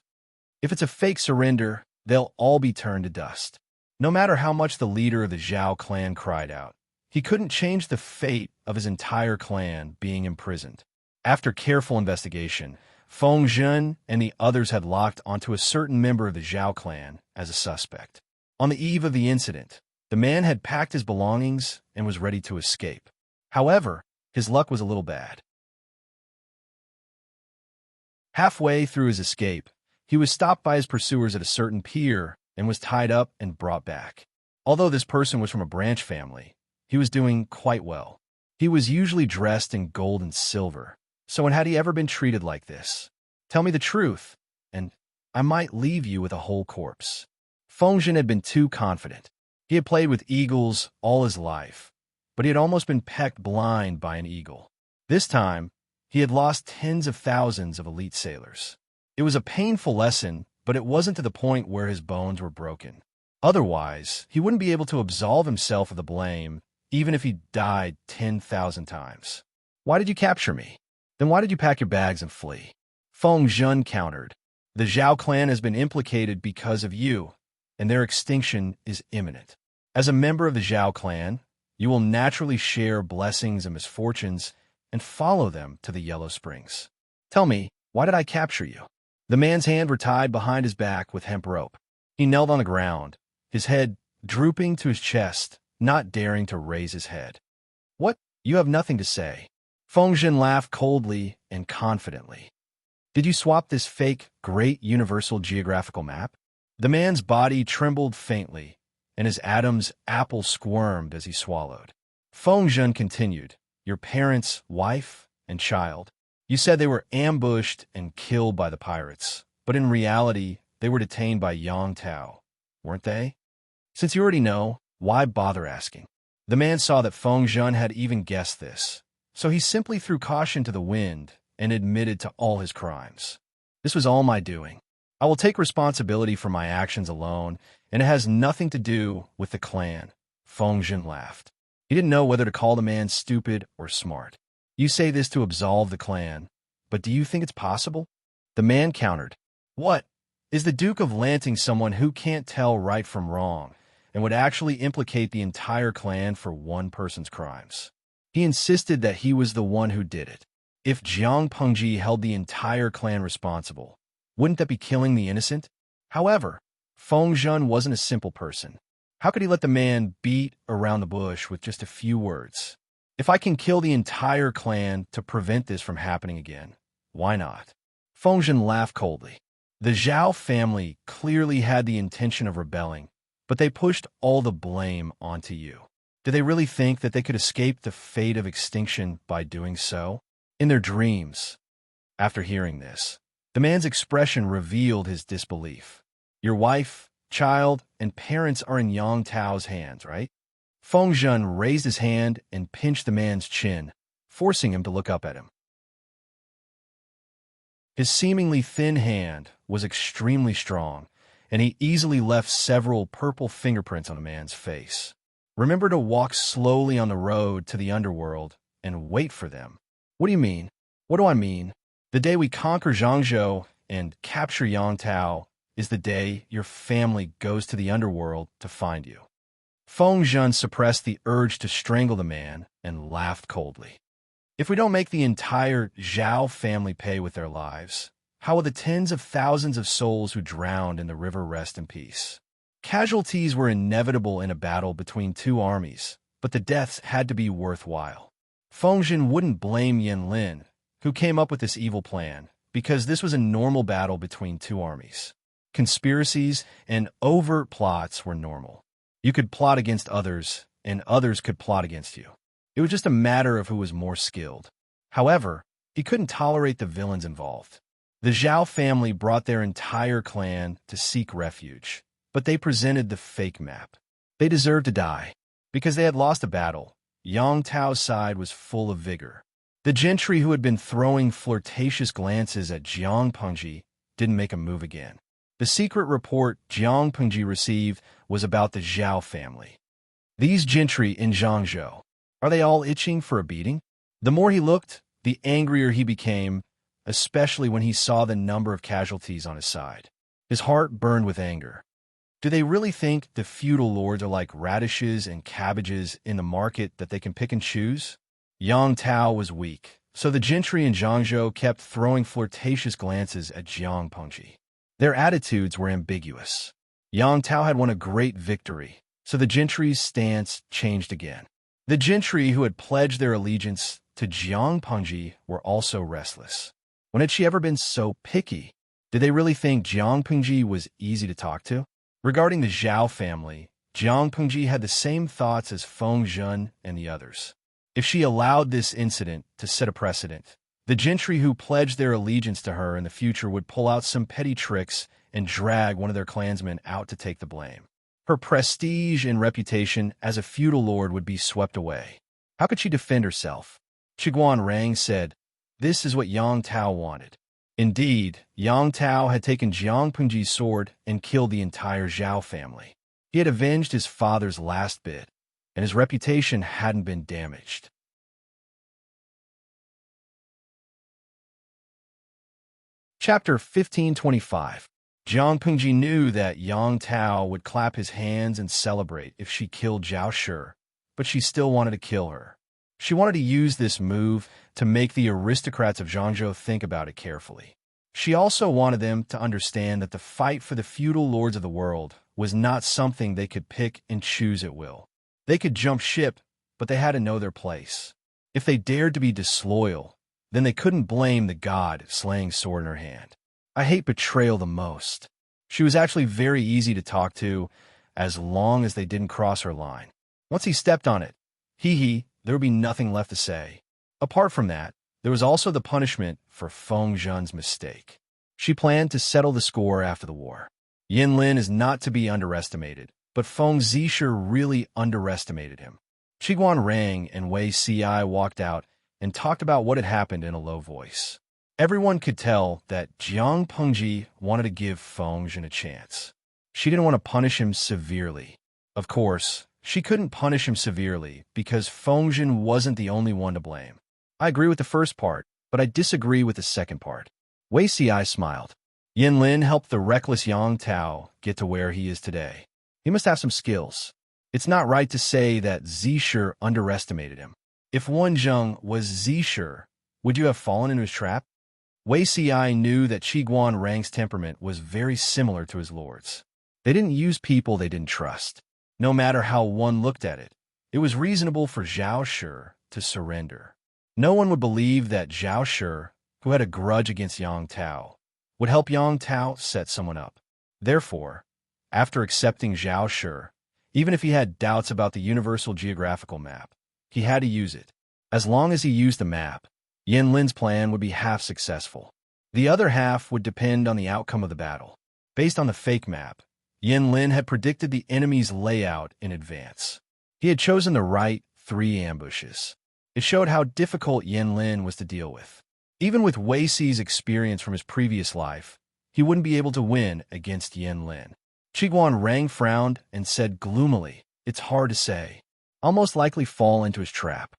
If it's a fake surrender, they'll all be turned to dust. No matter how much the leader of the Zhao clan cried out, he couldn't change the fate of his entire clan being imprisoned. After careful investigation, Feng Zhen and the others had locked onto a certain member of the Zhao clan as a suspect. On the eve of the incident, the man had packed his belongings and was ready to escape. However, his luck was a little bad. Halfway through his escape, he was stopped by his pursuers at a certain pier and was tied up and brought back. Although this person was from a branch family, he was doing quite well. He was usually dressed in gold and silver. So when had he ever been treated like this? Tell me the truth, and I might leave you with a whole corpse. Feng Zhen had been too confident. He had played with eagles all his life, but he had almost been pecked blind by an eagle. This time, he had lost tens of thousands of elite sailors. It was a painful lesson, but it wasn't to the point where his bones were broken. Otherwise, he wouldn't be able to absolve himself of the blame, even if he died 10,000 times. Why did you capture me? Then why did you pack your bags and flee? Feng Zhen countered. The Zhao clan has been implicated because of you, and their extinction is imminent. As a member of the Zhao clan, you will naturally share blessings and misfortunes and follow them to the Yellow Springs. Tell me, why did I capture you? The man's hands were tied behind his back with hemp rope. He knelt on the ground, his head drooping to his chest, not daring to raise his head. What? You have nothing to say. Feng Zhen laughed coldly and confidently. Did you swap this fake, great universal geographical map? The man's body trembled faintly, and his Adam's apple squirmed as he swallowed. Feng Zhen continued, your parents, wife, and child. You said they were ambushed and killed by the pirates, but in reality, they were detained by Yang Tao, weren't they? Since you already know, why bother asking? The man saw that Feng Zhen had even guessed this, so he simply threw caution to the wind and admitted to all his crimes. This was all my doing. I will take responsibility for my actions alone, and it has nothing to do with the clan. Feng Zhen laughed. He didn't know whether to call the man stupid or smart. You say this to absolve the clan, but do you think it's possible? The man countered. What? Is the Duke of Lanting someone who can't tell right from wrong and would actually implicate the entire clan for one person's crimes? He insisted that he was the one who did it. If Jiang Pengji held the entire clan responsible, wouldn't that be killing the innocent? However, Feng Zhen wasn't a simple person. How could he let the man beat around the bush with just a few words? If I can kill the entire clan to prevent this from happening again, why not? Feng Zhen laughed coldly. The Zhao family clearly had the intention of rebelling, but they pushed all the blame onto you. Did they really think that they could escape the fate of extinction by doing so? In their dreams. After hearing this, the man's expression revealed his disbelief. Your wife, child, and parents are in Yang Tao's hands, right? Feng Zhen raised his hand and pinched the man's chin, forcing him to look up at him. His seemingly thin hand was extremely strong, and he easily left several purple fingerprints on the man's face. Remember to walk slowly on the road to the underworld and wait for them. What do you mean? What do I mean? The day we conquer Zhangzhou and capture Yang Tao is the day your family goes to the underworld to find you. Feng Zhen suppressed the urge to strangle the man and laughed coldly. If we don't make the entire Zhao family pay with their lives, how will the tens of thousands of souls who drowned in the river rest in peace? Casualties were inevitable in a battle between two armies, but the deaths had to be worthwhile. Feng Zhen wouldn't blame Yan Lin, who came up with this evil plan, because this was a normal battle between two armies. Conspiracies and overt plots were normal. You could plot against others, and others could plot against you. It was just a matter of who was more skilled. However, he couldn't tolerate the villains involved. The Zhao family brought their entire clan to seek refuge, but they presented the fake map. They deserved to die. Because they had lost a battle, Yang Tao's side was full of vigor. The gentry who had been throwing flirtatious glances at Jiang Pengji didn't make a move again. The secret report Jiang Pengji received was about the Zhao family. These gentry in Zhangzhou, are they all itching for a beating? The more he looked, the angrier he became, especially when he saw the number of casualties on his side. His heart burned with anger. Do they really think the feudal lords are like radishes and cabbages in the market that they can pick and choose? Yang Tao was weak, so the gentry in Zhangzhou kept throwing flirtatious glances at Jiang Pengji. Their attitudes were ambiguous. Yang Tao had won a great victory, so the gentry's stance changed again. The gentry who had pledged their allegiance to Jiang Pengji were also restless. When had she ever been so picky? Did they really think Jiang Pengji was easy to talk to? Regarding the Zhao family, Jiang Pengji had the same thoughts as Feng Zhen and the others. If she allowed this incident to set a precedent, the gentry who pledged their allegiance to her in the future would pull out some petty tricks and drag one of their clansmen out to take the blame. Her prestige and reputation as a feudal lord would be swept away. How could she defend herself? Chiguan Rang said, "This is what Yang Tao wanted." Indeed, Yang Tao had taken Jiang Pengji's sword and killed the entire Zhao family. He had avenged his father's last bit, and his reputation hadn't been damaged. Chapter 1525. Jiang Pengji knew that Yang Tao would clap his hands and celebrate if she killed Zhao Shi, but she still wanted to kill her. She wanted to use this move to make the aristocrats of Zhangzhou think about it carefully. She also wanted them to understand that the fight for the feudal lords of the world was not something they could pick and choose at will. They could jump ship, but they had to know their place. If they dared to be disloyal, then they couldn't blame the god slaying sword in her hand. I hate betrayal the most. She was actually very easy to talk to, as long as they didn't cross her line. Once he stepped on it, there would be nothing left to say. Apart from that, there was also the punishment for Feng Zhen's mistake. She planned to settle the score after the war. Yin Lin is not to be underestimated, but Feng Zishu really underestimated him. Chiguan Rang and Wei Ci walked out and talked about what had happened in a low voice. Everyone could tell that Jiang Pengji wanted to give Feng Zhen a chance. She didn't want to punish him severely. Of course, she couldn't punish him severely because Feng Zhen wasn't the only one to blame. I agree with the first part, but I disagree with the second part. Wei Ci smiled. Yin Lin helped the reckless Yang Tao get to where he is today. He must have some skills. It's not right to say that Zishu underestimated him. If Wen Zheng was Zishu, would you have fallen into his trap? Wei Ci knew that Chiguan Rang's temperament was very similar to his lord's. They didn't use people they didn't trust. No matter how one looked at it, it was reasonable for Zhao Shi to surrender. No one would believe that Zhao Shi, who had a grudge against Yang Tao, would help Yang Tao set someone up. Therefore, after accepting Zhao Shi, even if he had doubts about the universal geographical map, he had to use it. As long as he used the map, Yin Lin's plan would be half successful. The other half would depend on the outcome of the battle. Based on the fake map, Yin Lin had predicted the enemy's layout in advance. He had chosen the right 3 ambushes. It showed how difficult Yin Lin was to deal with. Even with Wei Ci's experience from his previous life, he wouldn't be able to win against Yin Lin. Chiguan Rang frowned and said gloomily, "It's hard to say. I'll most likely fall into his trap."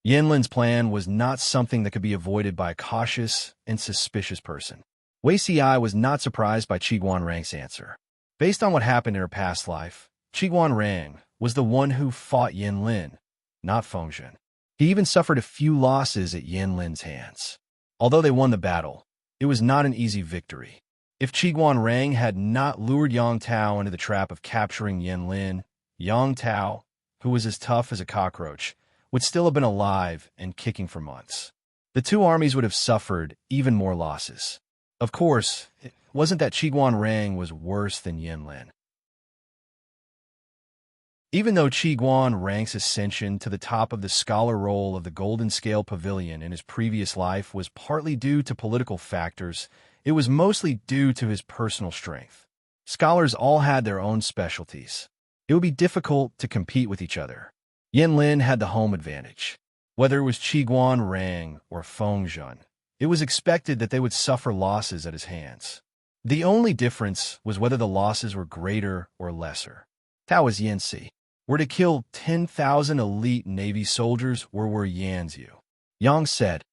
Yin Lin's plan was not something that could be avoided by a cautious and suspicious person. Wei Ci was not surprised by Chiguan Rang's answer. Based on what happened in her past life, Chiguan Rang was the one who fought Yin Lin, not Feng Zhen. He even suffered a few losses at Yin Lin's hands. Although they won the battle, it was not an easy victory. If Chiguan Rang had not lured Yang Tao into the trap of capturing Yin Lin, Yang Tao, who was as tough as a cockroach, would still have been alive and kicking for months. The two armies would have suffered even more losses. Of course, it wasn't that Chiguan Rang was worse than Yin Lin. Even though Chiguan Rang's ascension to the top of the scholar roll of the Golden Scale Pavilion in his previous life was partly due to political factors, it was mostly due to his personal strength. Scholars all had their own specialties. It would be difficult to compete with each other. Yin Lin had the home advantage. Whether it was Chiguan Rang or Feng Zhen, it was expected that they would suffer losses at his hands. The only difference was whether the losses were greater or lesser. Tao was Yanzi. Were to kill 10,000 elite Navy soldiers or were Yanzu? Yang said.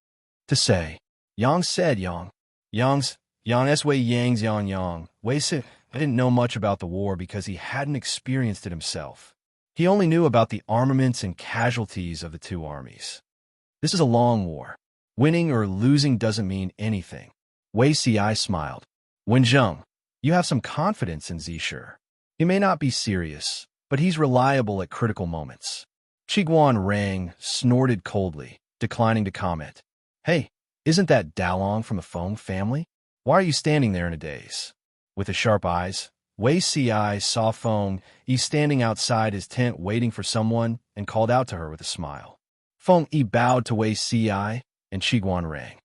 To say. Yang said Yang. Yang Wei Yang's Yang. Wei said, I didn't know much about the war because he hadn't experienced it himself. He only knew about the armaments and casualties of the two armies. This is a long war. Winning or losing doesn't mean anything. Wei Ci smiled. Wen Zheng, you have some confidence in Zishu. He may not be serious, but he's reliable at critical moments. Chiguan Rang snorted coldly, declining to comment. Hey, isn't that Dalong from the Feng family? Why are you standing there in a daze? With his sharp eyes, Wei Ci saw Feng Yi standing outside his tent waiting for someone and called out to her with a smile. Feng Yi bowed to Wei Ci and Chiguan Rang.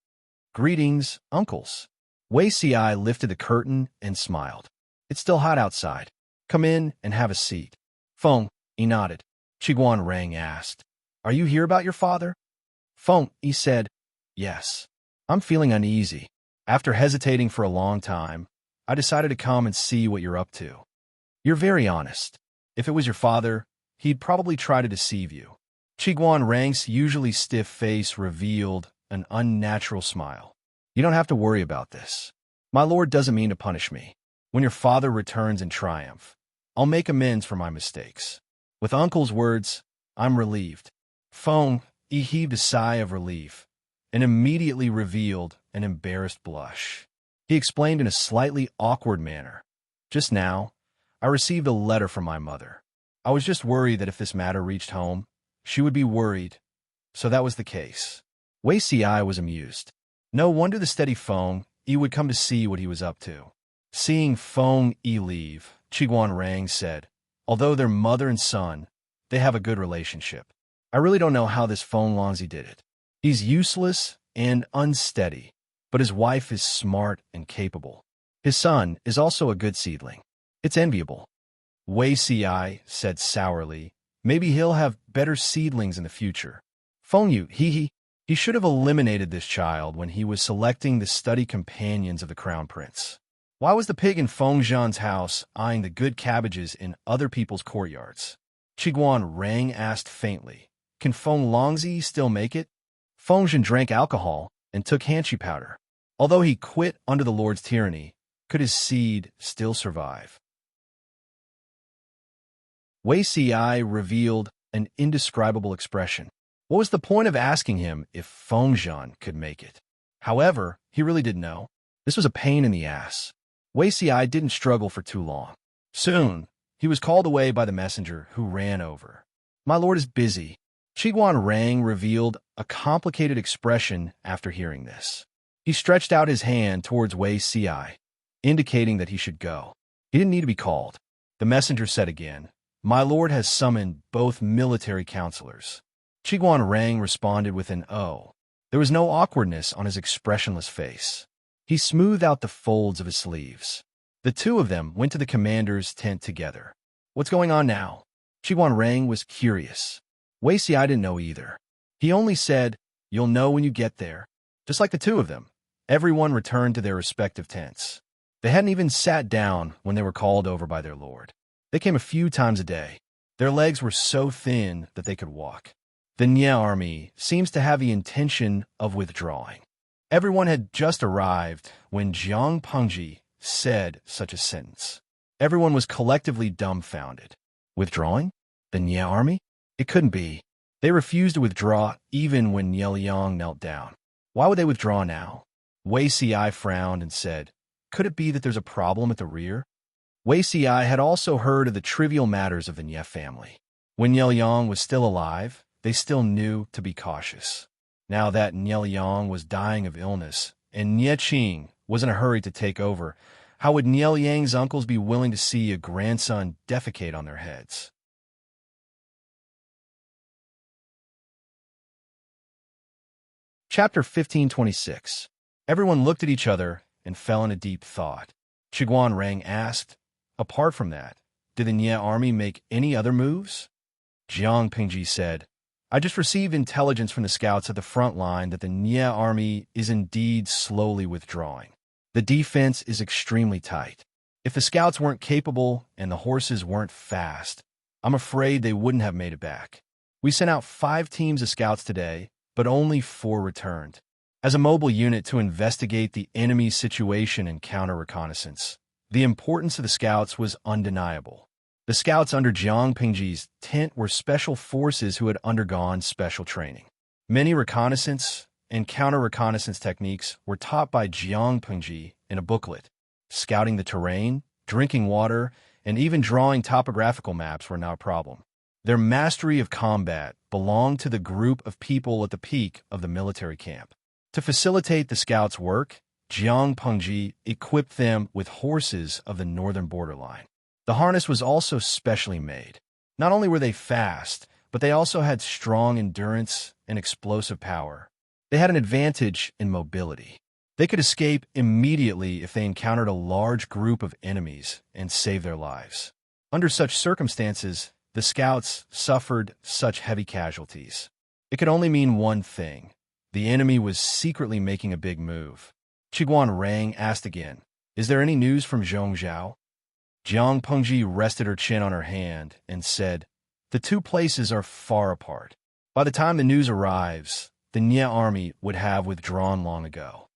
Greetings, uncles. Wei Ci lifted the curtain and smiled. It's still hot outside. Come in and have a seat. Feng, he nodded. Qiguan Rang asked, Are you here about your father? Feng, he said, Yes. I'm feeling uneasy. After hesitating for a long time, I decided to come and see what you're up to. You're very honest. If it was your father, he'd probably try to deceive you. Qiguan Rang's usually stiff face revealed an unnatural smile. You don't have to worry about this. My lord doesn't mean to punish me. When your father returns in triumph, I'll make amends for my mistakes. With uncle's words, I'm relieved. Feng, he heaved a sigh of relief and immediately revealed an embarrassed blush. He explained in a slightly awkward manner. Just now, I received a letter from my mother. I was just worried that if this matter reached home, she would be worried. So that was the case. Wei Ci was amused. No wonder the steady Feng Yi would come to see what he was up to. Seeing Feng Yi leave, Qiguan Rang said, Although they're mother and son, they have a good relationship. I really don't know how this Feng Longzi did it. He's useless and unsteady, but his wife is smart and capable. His son is also a good seedling. It's enviable. Wei Ci said sourly, Maybe he'll have better seedlings in the future. Feng Yu, he should have eliminated this child when he was selecting the study companions of the crown prince. Why was the pig in Feng Zhan's house eyeing the good cabbages in other people's courtyards? Qiguan Rang asked faintly, Can Feng Longzi still make it? Feng Zhan drank alcohol and took hanshi powder. Although he quit under the Lord's tyranny, could his seed still survive? Wei Ci revealed an indescribable expression. What was the point of asking him if Feng Zhan could make it? However, he really didn't know. This was a pain in the ass. Wei Ci didn't struggle for too long. Soon, he was called away by the messenger, who ran over. My lord is busy. Qiguan Rang revealed a complicated expression after hearing this. He stretched out his hand towards Wei Ci, indicating that he should go. He didn't need to be called. The messenger said again, My lord has summoned both military counselors. Qiguan Rang responded with an "Oh." There was no awkwardness on his expressionless face. He smoothed out the folds of his sleeves. The two of them went to the commander's tent together. What's going on now? Qiguan Rang was curious. Wei Ci didn't know either. He only said, You'll know when you get there. Just like the two of them, everyone returned to their respective tents. They hadn't even sat down when they were called over by their lord. They came a few times a day. Their legs were so thin that they could walk. The Nye army seems to have the intention of withdrawing. Everyone had just arrived when Jiang Pengji said such a sentence. Everyone was collectively dumbfounded. Withdrawing? The Nye army? It couldn't be. They refused to withdraw even when Nye Liang knelt down. Why would they withdraw now? Wei Ci frowned and said, Could it be that there's a problem at the rear? Wei Ci had also heard of the trivial matters of the Nye family. When Nye Liang was still alive, they still knew to be cautious. Now that Nye Liang was dying of illness, and Nye Qing was in a hurry to take over, how would Nye Liang's uncles be willing to see a grandson defecate on their heads? Chapter 1526. Everyone looked at each other and fell into deep thought. Qiguan Rang asked, Apart from that, did the Nye army make any other moves? Jiang Pingji said, I just received intelligence from the scouts at the front line that the Nye army is indeed slowly withdrawing. The defense is extremely tight. If the scouts weren't capable and the horses weren't fast, I'm afraid they wouldn't have made it back. We sent out 5 teams of scouts today, but only 4 returned. As a mobile unit to investigate the enemy's situation and counter-reconnaissance, the importance of the scouts was undeniable. The scouts under Jiang Pingji's tent were special forces who had undergone special training. Many reconnaissance and counter-reconnaissance techniques were taught by Jiang Pingji in a booklet. Scouting the terrain, drinking water, and even drawing topographical maps were not a problem. Their mastery of combat belonged to the group of people at the peak of the military camp. To facilitate the scouts' work, Jiang Pengji equipped them with horses of the northern borderline. The harness was also specially made. Not only were they fast, but they also had strong endurance and explosive power. They had an advantage in mobility. They could escape immediately if they encountered a large group of enemies and save their lives. Under such circumstances, the scouts suffered such heavy casualties. It could only mean one thing. The enemy was secretly making a big move. Qiguan Rang asked again, "Is there any news from Zhongzhou?" Jiang Pengji rested her chin on her hand and said, "The two places are far apart. By the time the news arrives, the Nye army would have withdrawn long ago."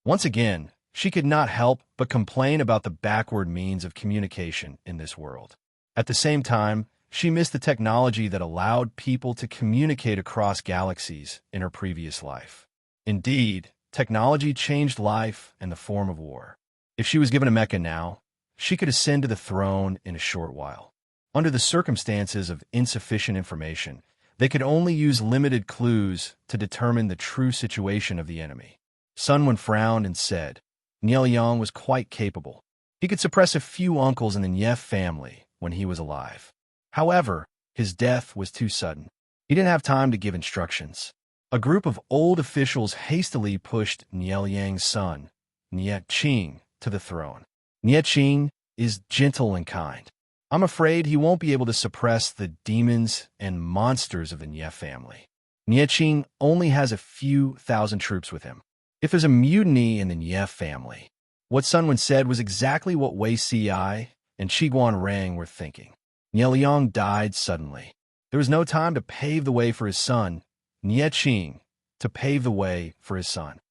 Once again, she could not help but complain about the backward means of communication in this world. At the same time, she missed the technology that allowed people to communicate across galaxies in her previous life. Indeed, technology changed life and the form of war. If she was given a mecha now, she could ascend to the throne in a short while. Under the circumstances of insufficient information, they could only use limited clues to determine the true situation of the enemy. Sunwen frowned and said, "Niel Yang was quite capable. He could suppress a few uncles in the Nye family when he was alive. However, his death was too sudden. He didn't have time to give instructions." A group of old officials hastily pushed Niel Yang's son, Nye Qing, to the throne. Nye Qing is gentle and kind. I'm afraid he won't be able to suppress the demons and monsters of the Nye family. Nye Qing only has a few thousand troops with him. If there's a mutiny in the Nye family, what Sunwen said was exactly what Wei Si and Qiguan Rang were thinking. Nye Liang died suddenly. There was no time to pave the way for his son, Nye Qing, to pave the way for his son.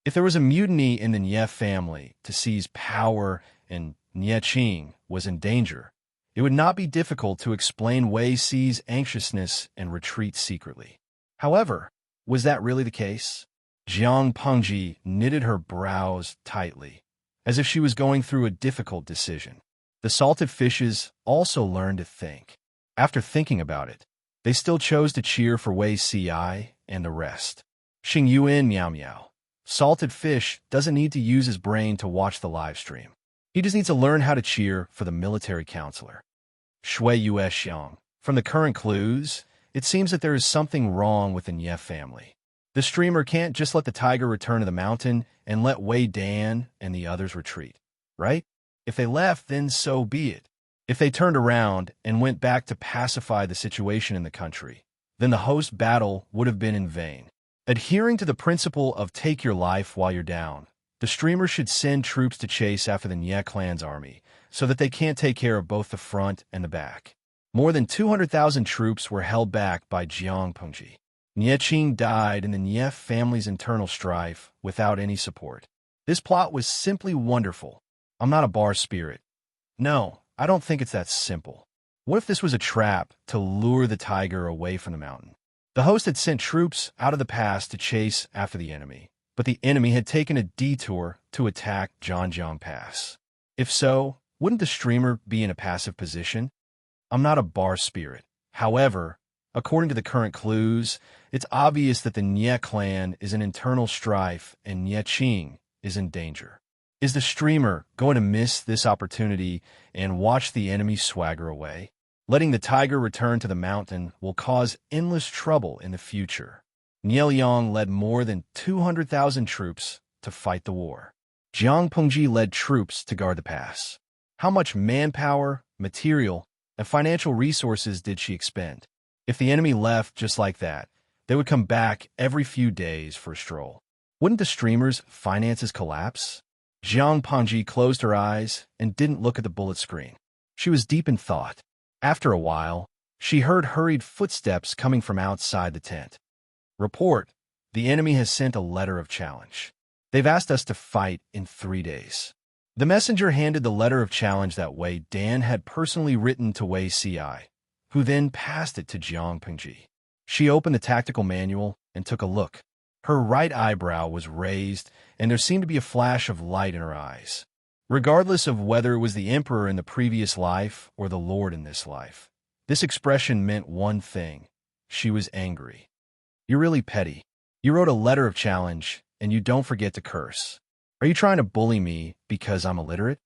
If there was a mutiny in the Nye family to seize power and Nye Qing was in danger, it would not be difficult to explain Wei Si's anxiousness and retreat secretly. However, was that really the case? Jiang Pengji knitted her brows tightly, as if she was going through a difficult decision. The salted fishes also learned to think. After thinking about it, they still chose to cheer for Wei Si and the rest. Xing Yuan Miao Miao. Salted fish doesn't need to use his brain to watch the live stream. He just needs to learn how to cheer for the military counselor. Shui Yue Xiang. From the current clues, it seems that there is something wrong with the Nye family. The streamer can't just let the tiger return to the mountain and let Wei Dan and the others retreat, right? If they left, then so be it. If they turned around and went back to pacify the situation in the country, then the host battle would have been in vain. Adhering to the principle of take your life while you're down, the streamer should send troops to chase after the Nye clan's army so that they can't take care of both the front and the back. More than 200,000 troops were held back by Jiang Pengji. Nye Qing died in the Nye family's internal strife without any support. This plot was simply wonderful. I'm not a bar spirit. No, I don't think it's that simple. What if this was a trap to lure the tiger away from the mountain? The host had sent troops out of the pass to chase after the enemy, but the enemy had taken a detour to attack Zhanjiang Pass. If so, wouldn't the streamer be in a passive position? I'm not a bar spirit. However, according to the current clues, it's obvious that the Nye clan is in internal strife and Nye Qing is in danger. Is the streamer going to miss this opportunity and watch the enemy swagger away? Letting the tiger return to the mountain will cause endless trouble in the future. Nye Liang led more than 200,000 troops to fight the war. Jiang Pengji led troops to guard the pass. How much manpower, material, and financial resources did she expend? If the enemy left just like that, they would come back every few days for a stroll. Wouldn't the streamer's finances collapse? Jiang Pengji closed her eyes and didn't look at the bullet screen. She was deep in thought. After a while, she heard hurried footsteps coming from outside the tent. Report, the enemy has sent a letter of challenge. They've asked us to fight in 3 days. The messenger handed the letter of challenge that Wei Dan had personally written to Wei Si, who then passed it to Jiang Pengji. She opened the tactical manual and took a look. Her right eyebrow was raised, and there seemed to be a flash of light in her eyes. Regardless of whether it was the emperor in the previous life or the lord in this life, this expression meant one thing. She was angry. You're really petty. You wrote a letter of challenge, and you don't forget to curse. Are you trying to bully me because I'm illiterate?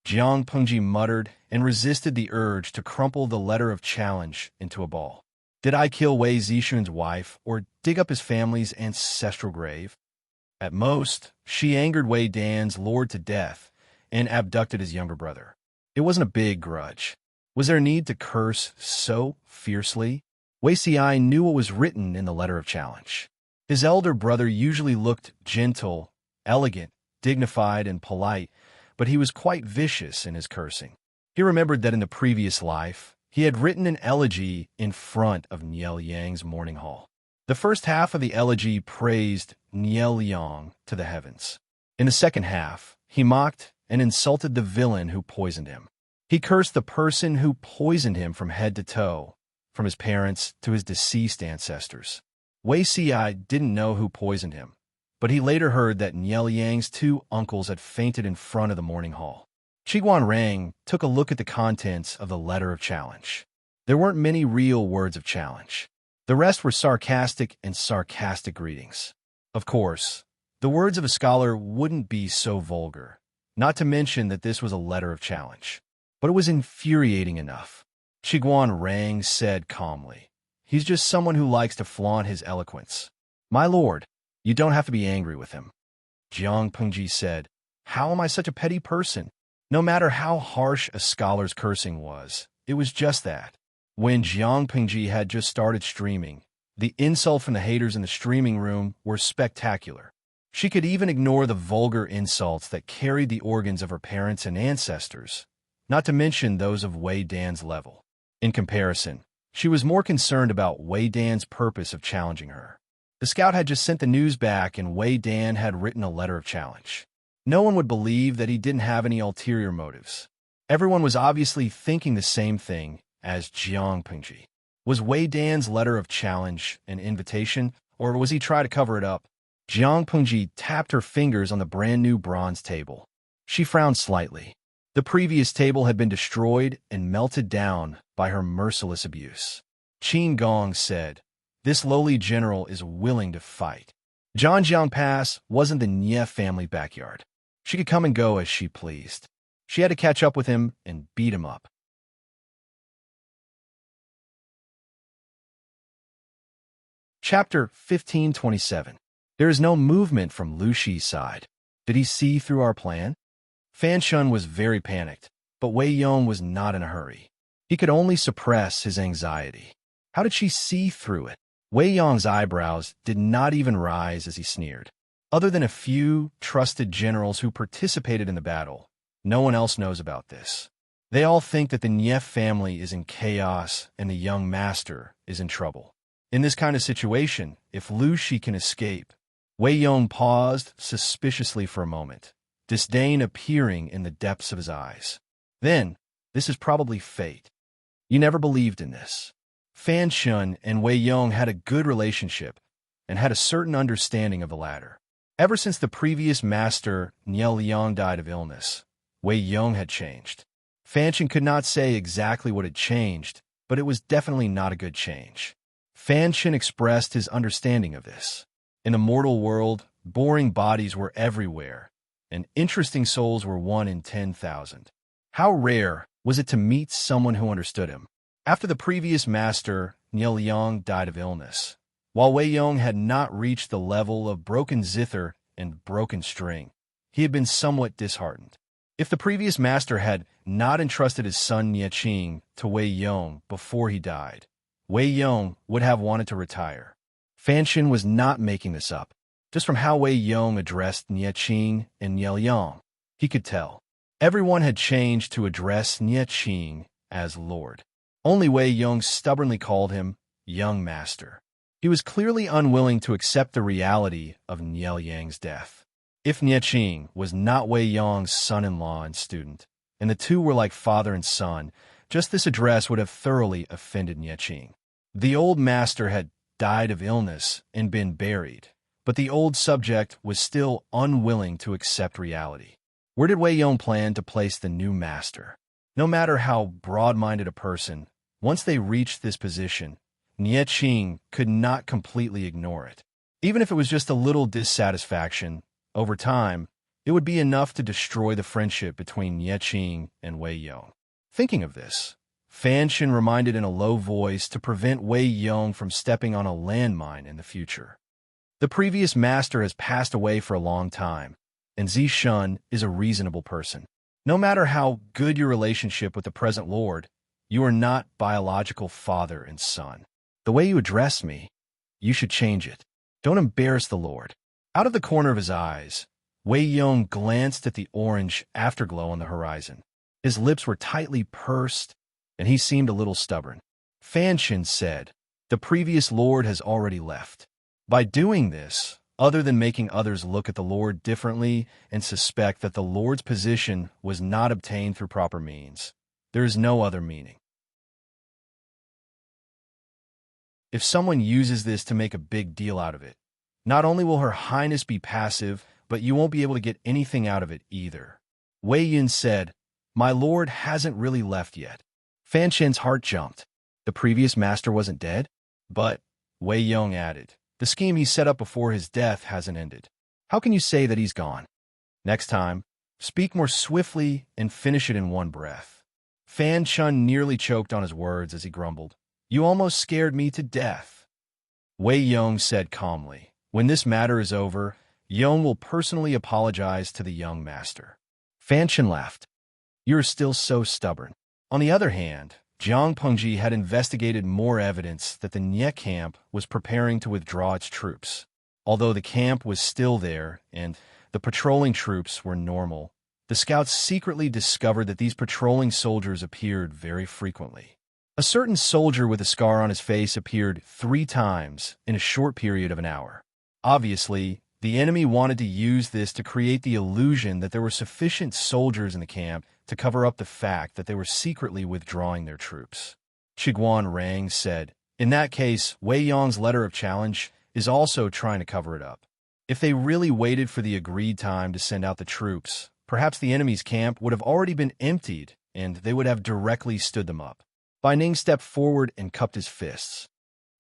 Jiang Pengji muttered and resisted the urge to crumple the letter of challenge into a ball. Did I kill Wei Zixun's wife or dig up his family's ancestral grave? At most, she angered Wei Dan's lord to death and abducted his younger brother. It wasn't a big grudge. Was there need to curse so fiercely? Wei Xiai knew what was written in the letter of challenge. His elder brother usually looked gentle, elegant, dignified, and polite, but he was quite vicious in his cursing. He remembered that in the previous life, he had written an elegy in front of Niel Yang's mourning hall. The first half of the elegy praised Niel Yang to the heavens. In the second half, he mocked and insulted the villain who poisoned him. He cursed the person who poisoned him from head to toe, from his parents to his deceased ancestors. Wei Xiai didn't know who poisoned him, but he later heard that Niel Yang's two uncles had fainted in front of the mourning hall. Qiguan Rang took a look at the contents of the letter of challenge. There weren't many real words of challenge. The rest were sarcastic and sarcastic greetings. Of course, the words of a scholar wouldn't be so vulgar, not to mention that this was a letter of challenge. But it was infuriating enough. Qiguan Rang said calmly, "He's just someone who likes to flaunt his eloquence. My lord, you don't have to be angry with him." Jiang Pengji said, "How am I such a petty person?" No matter how harsh a scholar's cursing was, it was just that. When Jiang Pengji had just started streaming, the insults from the haters in the streaming room were spectacular. She could even ignore the vulgar insults that carried the organs of her parents and ancestors, not to mention those of Wei Dan's level. In comparison, she was more concerned about Wei Dan's purpose of challenging her. The scout had just sent the news back and Wei Dan had written a letter of challenge. No one would believe that he didn't have any ulterior motives. Everyone was obviously thinking the same thing as Jiang Pengji. Was Wei Dan's letter of challenge an invitation, or was he trying to cover it up? Jiang Pengji tapped her fingers on the brand-new bronze table. She frowned slightly. The previous table had been destroyed and melted down by her merciless abuse. Qin Gong said, "This lowly general is willing to fight." Zhangjiang Pass wasn't the Nie family backyard. She could come and go as she pleased. She had to catch up with him and beat him up. Chapter 1527. There is no movement from Lu Shi's side. Did he see through our plan? Fan Shun was very panicked, but Wei Yong was not in a hurry. He could only suppress his anxiety. How did she see through it? Wei Yong's eyebrows did not even rise as he sneered. Other than a few trusted generals who participated in the battle, no one else knows about this. They all think that the Nie family is in chaos and the young master is in trouble. In this kind of situation, if Lu Shi can escape— Wei Yong paused suspiciously for a moment, disdain appearing in the depths of his eyes. Then, this is probably fate. You never believed in this. Fan Shun and Wei Yong had a good relationship and had a certain understanding of the latter. Ever since the previous master, Niel Liang, died of illness, Wei Yong had changed. Fan Shun could not say exactly what had changed, but it was definitely not a good change. Fan Shun expressed his understanding of this. In the mortal world, boring bodies were everywhere, and interesting souls were 1 in 10,000. How rare was it to meet someone who understood him? After the previous master, Niel Liang, died of illness, while Wei Yong had not reached the level of broken zither and broken string, he had been somewhat disheartened. If the previous master had not entrusted his son Nie Qing to Wei Yong before he died, Wei Yong would have wanted to retire. Fan Shun was not making this up. Just from how Wei Yong addressed Nie Qing and Niel Yang, he could tell. Everyone had changed to address Nie Qing as Lord. Only Wei Yong stubbornly called him Young Master. He was clearly unwilling to accept the reality of Niel Yang's death. If Nie Qing was not Wei Yong's son-in-law and student, and the two were like father and son, just this address would have thoroughly offended Nie Qing. The old master had died of illness and been buried, but the old subject was still unwilling to accept reality. Where did Wei Yong plan to place the new master? No matter how broad-minded a person, once they reached this position, Nie Qing could not completely ignore it. Even if it was just a little dissatisfaction, over time, it would be enough to destroy the friendship between Nie Qing and Wei Yong. Thinking of this, Fan Shun reminded in a low voice to prevent Wei Yong from stepping on a landmine in the future. The previous master has passed away for a long time, and Zishun is a reasonable person. No matter how good your relationship with the present lord, you are not biological father and son. The way you address me, you should change it. Don't embarrass the lord. Out of the corner of his eyes, Wei Yong glanced at the orange afterglow on the horizon. His lips were tightly pursed, and he seemed a little stubborn. Fan Shin said, "The previous lord has already left. By doing this, other than making others look at the lord differently and suspect that the lord's position was not obtained through proper means, there is no other meaning. If someone uses this to make a big deal out of it, not only will Her Highness be passive, but you won't be able to get anything out of it either." Wei Yun said, "My lord hasn't really left yet." Fan Shin's heart jumped. The previous master wasn't dead? But, Wei Yong added, the scheme he set up before his death hasn't ended. How can you say that he's gone? Next time, speak more swiftly and finish it in one breath. Fan Chun nearly choked on his words as he grumbled, "You almost scared me to death." Wei Yong said calmly, "When this matter is over, Yong will personally apologize to the young master." Fan Chun laughed. "You're still so stubborn." On the other hand, Jiang Pengji had investigated more evidence that the Nye camp was preparing to withdraw its troops. Although the camp was still there and the patrolling troops were normal, the scouts secretly discovered that these patrolling soldiers appeared very frequently. A certain soldier with a scar on his face appeared 3 times in a short period of an hour. Obviously, the enemy wanted to use this to create the illusion that there were sufficient soldiers in the camp to cover up the fact that they were secretly withdrawing their troops. Chiguan Rang said, "In that case, Wei Yong's letter of challenge is also trying to cover it up. If they really waited for the agreed time to send out the troops, perhaps the enemy's camp would have already been emptied and they would have directly stood them up." Bai Ning stepped forward and cupped his fists.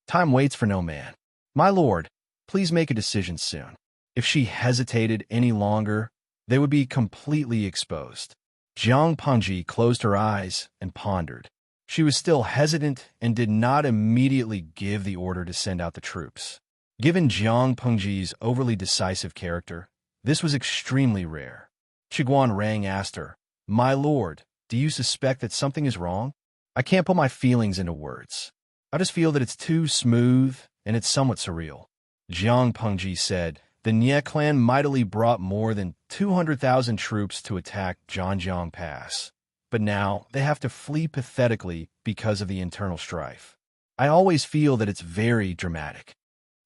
"Time waits for no man. My lord, please make a decision soon." If she hesitated any longer, they would be completely exposed. Jiang Pengji closed her eyes and pondered. She was still hesitant and did not immediately give the order to send out the troops. Given Jiang Pengji's overly decisive character, this was extremely rare. Chiguan Rang asked her, "My lord, do you suspect that something is wrong?" "I can't put my feelings into words. I just feel that it's too smooth and it's somewhat surreal." Jiang Pengji said, "The Nye clan mightily brought more than 200,000 troops to attack Zhanjiang Pass, but now they have to flee pathetically because of the internal strife. I always feel that it's very dramatic."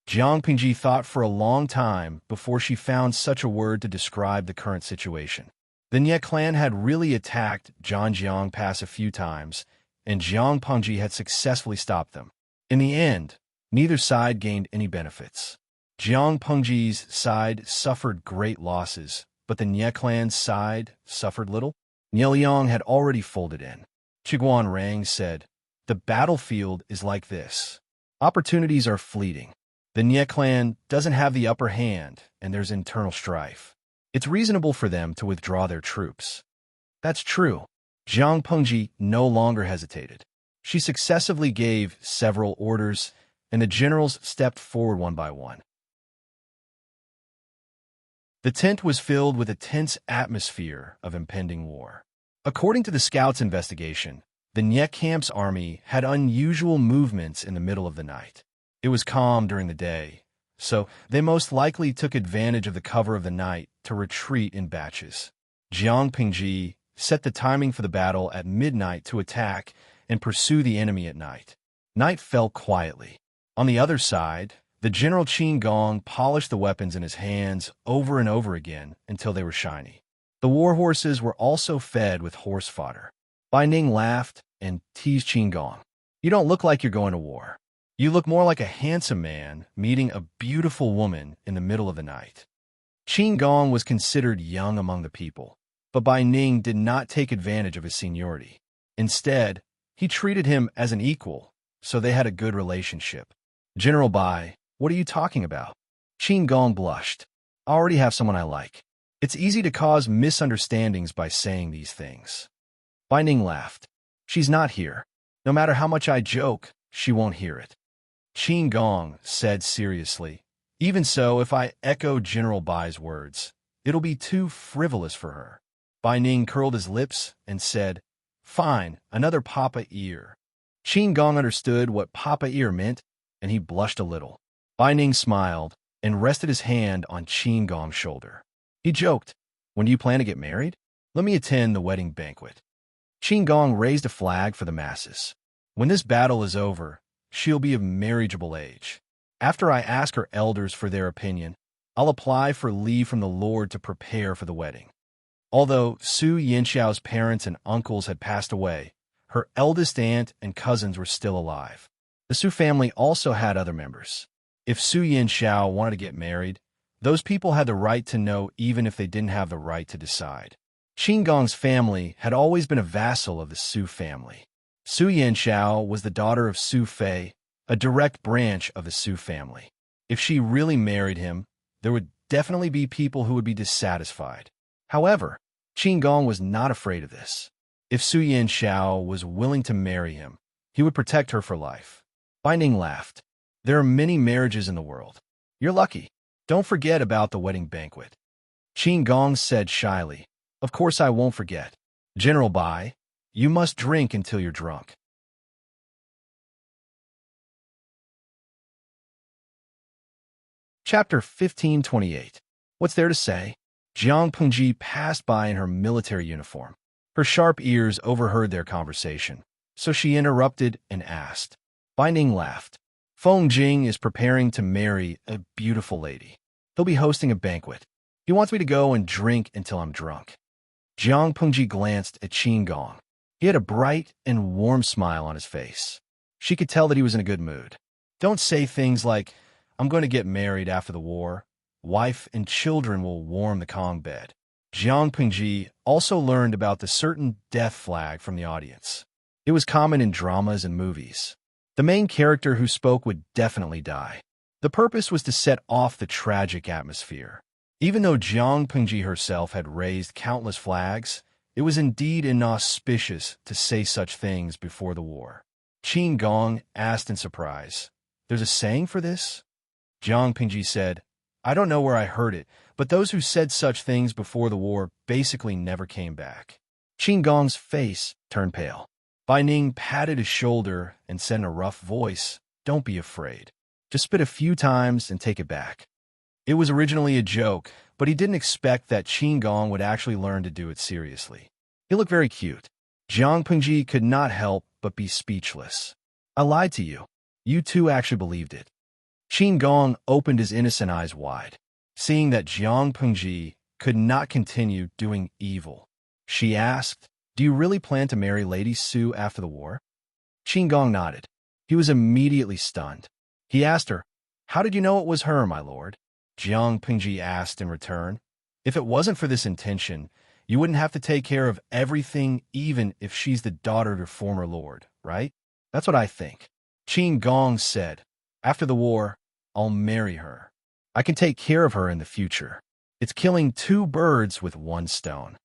Jiang Pengji thought for a long time before she found such a word to describe the current situation. The Nye clan had really attacked Zhanjiang Pass a few times, and Jiang Pengji had successfully stopped them. In the end, neither side gained any benefits. Jiang Pengji's side suffered great losses, but the Nye clan's side suffered little. Nye Liang had already folded in. Chiguan Rang said, "The battlefield is like this. Opportunities are fleeting. The Nye clan doesn't have the upper hand, and there's internal strife. It's reasonable for them to withdraw their troops." "That's true." Jiang Pengji no longer hesitated. She successively gave several orders, and the generals stepped forward one by one. The tent was filled with a tense atmosphere of impending war. According to the scouts' investigation, the Nye camp's army had unusual movements in the middle of the night. It was calm during the day, so they most likely took advantage of the cover of the night to retreat in batches. Jiang Pengji set the timing for the battle at midnight to attack and pursue the enemy at night. Night fell quietly. On the other side, the General Qin Gong polished the weapons in his hands over and over again until they were shiny. The war horses were also fed with horse fodder. Bai Ning laughed and teased Qin Gong. "You don't look like you're going to war. You look more like a handsome man meeting a beautiful woman in the middle of the night." Qin Gong was considered young among the people, but Bai Ning did not take advantage of his seniority. Instead, he treated him as an equal, so they had a good relationship. "General Bai, what are you talking about?" Qin Gong blushed. "I already have someone I like. It's easy to cause misunderstandings by saying these things." Bai Ning laughed. "She's not here. No matter how much I joke, she won't hear it." Qin Gong said seriously, Even so, if I echo General Bai's words, it'll be too frivolous for her. Bai Ning curled his lips and said, "Fine, another Papa Ear." Qin Gong understood what Papa Ear meant, and he blushed a little. Bai Ning smiled and rested his hand on Qin Gong's shoulder. He joked, "When do you plan to get married? Let me attend the wedding banquet." Qin Gong raised a flag for the masses. "When this battle is over, she'll be of marriageable age. After I ask her elders for their opinion, I'll apply for leave from the Lord to prepare for the wedding." Although Su Yanxiao's parents and uncles had passed away, her eldest aunt and cousins were still alive. The Su family also had other members. If Su Yanxiao wanted to get married, those people had the right to know even if they didn't have the right to decide. Qin Gong's family had always been a vassal of the Su family. Su Yanxiao was the daughter of Su Fei, a direct branch of the Su family. If she really married him, there would definitely be people who would be dissatisfied. However, Qin Gong was not afraid of this. If Su Yanxiao was willing to marry him, he would protect her for life. Bai Ning laughed. "There are many marriages in the world. You're lucky. Don't forget about the wedding banquet." Qin Gong said shyly, "Of course I won't forget. General Bai, you must drink until you're drunk." Chapter 1528. What's there to say? Jiang Pengji passed by in her military uniform. Her sharp ears overheard their conversation, so she interrupted and asked. Bai Ning laughed. "Feng Jing is preparing to marry a beautiful lady. He'll be hosting a banquet. He wants me to go and drink until I'm drunk." Jiang Pengji glanced at Qin Gong. He had a bright and warm smile on his face. She could tell that he was in a good mood. "Don't say things like, 'I'm going to get married after the war. Wife and children will warm the Kong bed.'" Jiang Pengji also learned about the certain death flag from the audience. It was common in dramas and movies. The main character who spoke would definitely die. The purpose was to set off the tragic atmosphere. Even though Jiang Pengji herself had raised countless flags, it was indeed inauspicious to say such things before the war. Qin Gong asked in surprise, "There's a saying for this?" Jiang Pengji said, "I don't know where I heard it, but those who said such things before the war basically never came back." Qin Gong's face turned pale. Bai Ning patted his shoulder and said in a rough voice, "Don't be afraid. Just spit a few times and take it back." It was originally a joke, but he didn't expect that Qin Gong would actually learn to do it seriously. He looked very cute. Jiang Pengji could not help but be speechless. "I lied to you. You too actually believed it." Qin Gong opened his innocent eyes wide, seeing that Jiang Pengji could not continue doing evil. She asked, "Do you really plan to marry Lady Su after the war?" Qin Gong nodded. He was immediately stunned. He asked her, "How did you know it was her, my lord?" Jiang Pengji asked in return, "If it wasn't for this intention, you wouldn't have to take care of everything even if she's the daughter of your former lord, right?" "That's what I think." Qin Gong said, "After the war, I'll marry her. I can take care of her in the future. It's killing two birds with one stone."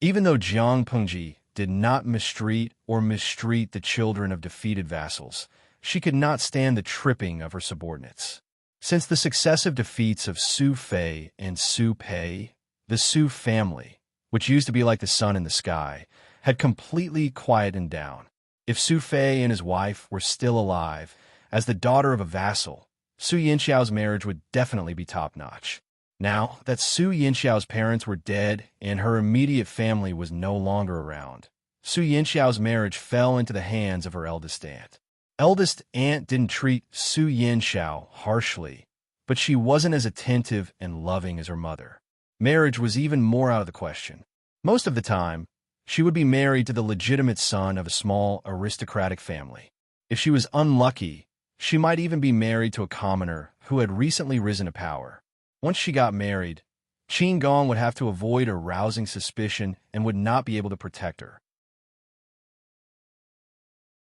Even though Jiang Pengji did not mistreat the children of defeated vassals, she could not stand the tripping of her subordinates. Since the successive defeats of Su Fei and Su Pei, the Su family, which used to be like the sun in the sky, had completely quietened down. If Su Fei and his wife were still alive, as the daughter of a vassal, Su Yanxiao's marriage would definitely be top-notch. Now that Su Yanxiao's parents were dead and her immediate family was no longer around, Su Yanxiao's marriage fell into the hands of her eldest aunt. Eldest aunt didn't treat Su Yanxiao harshly, but she wasn't as attentive and loving as her mother. Marriage was even more out of the question. Most of the time, she would be married to the legitimate son of a small aristocratic family. If she was unlucky, she might even be married to a commoner who had recently risen to power. Once she got married, Qin Gong would have to avoid arousing suspicion and would not be able to protect her.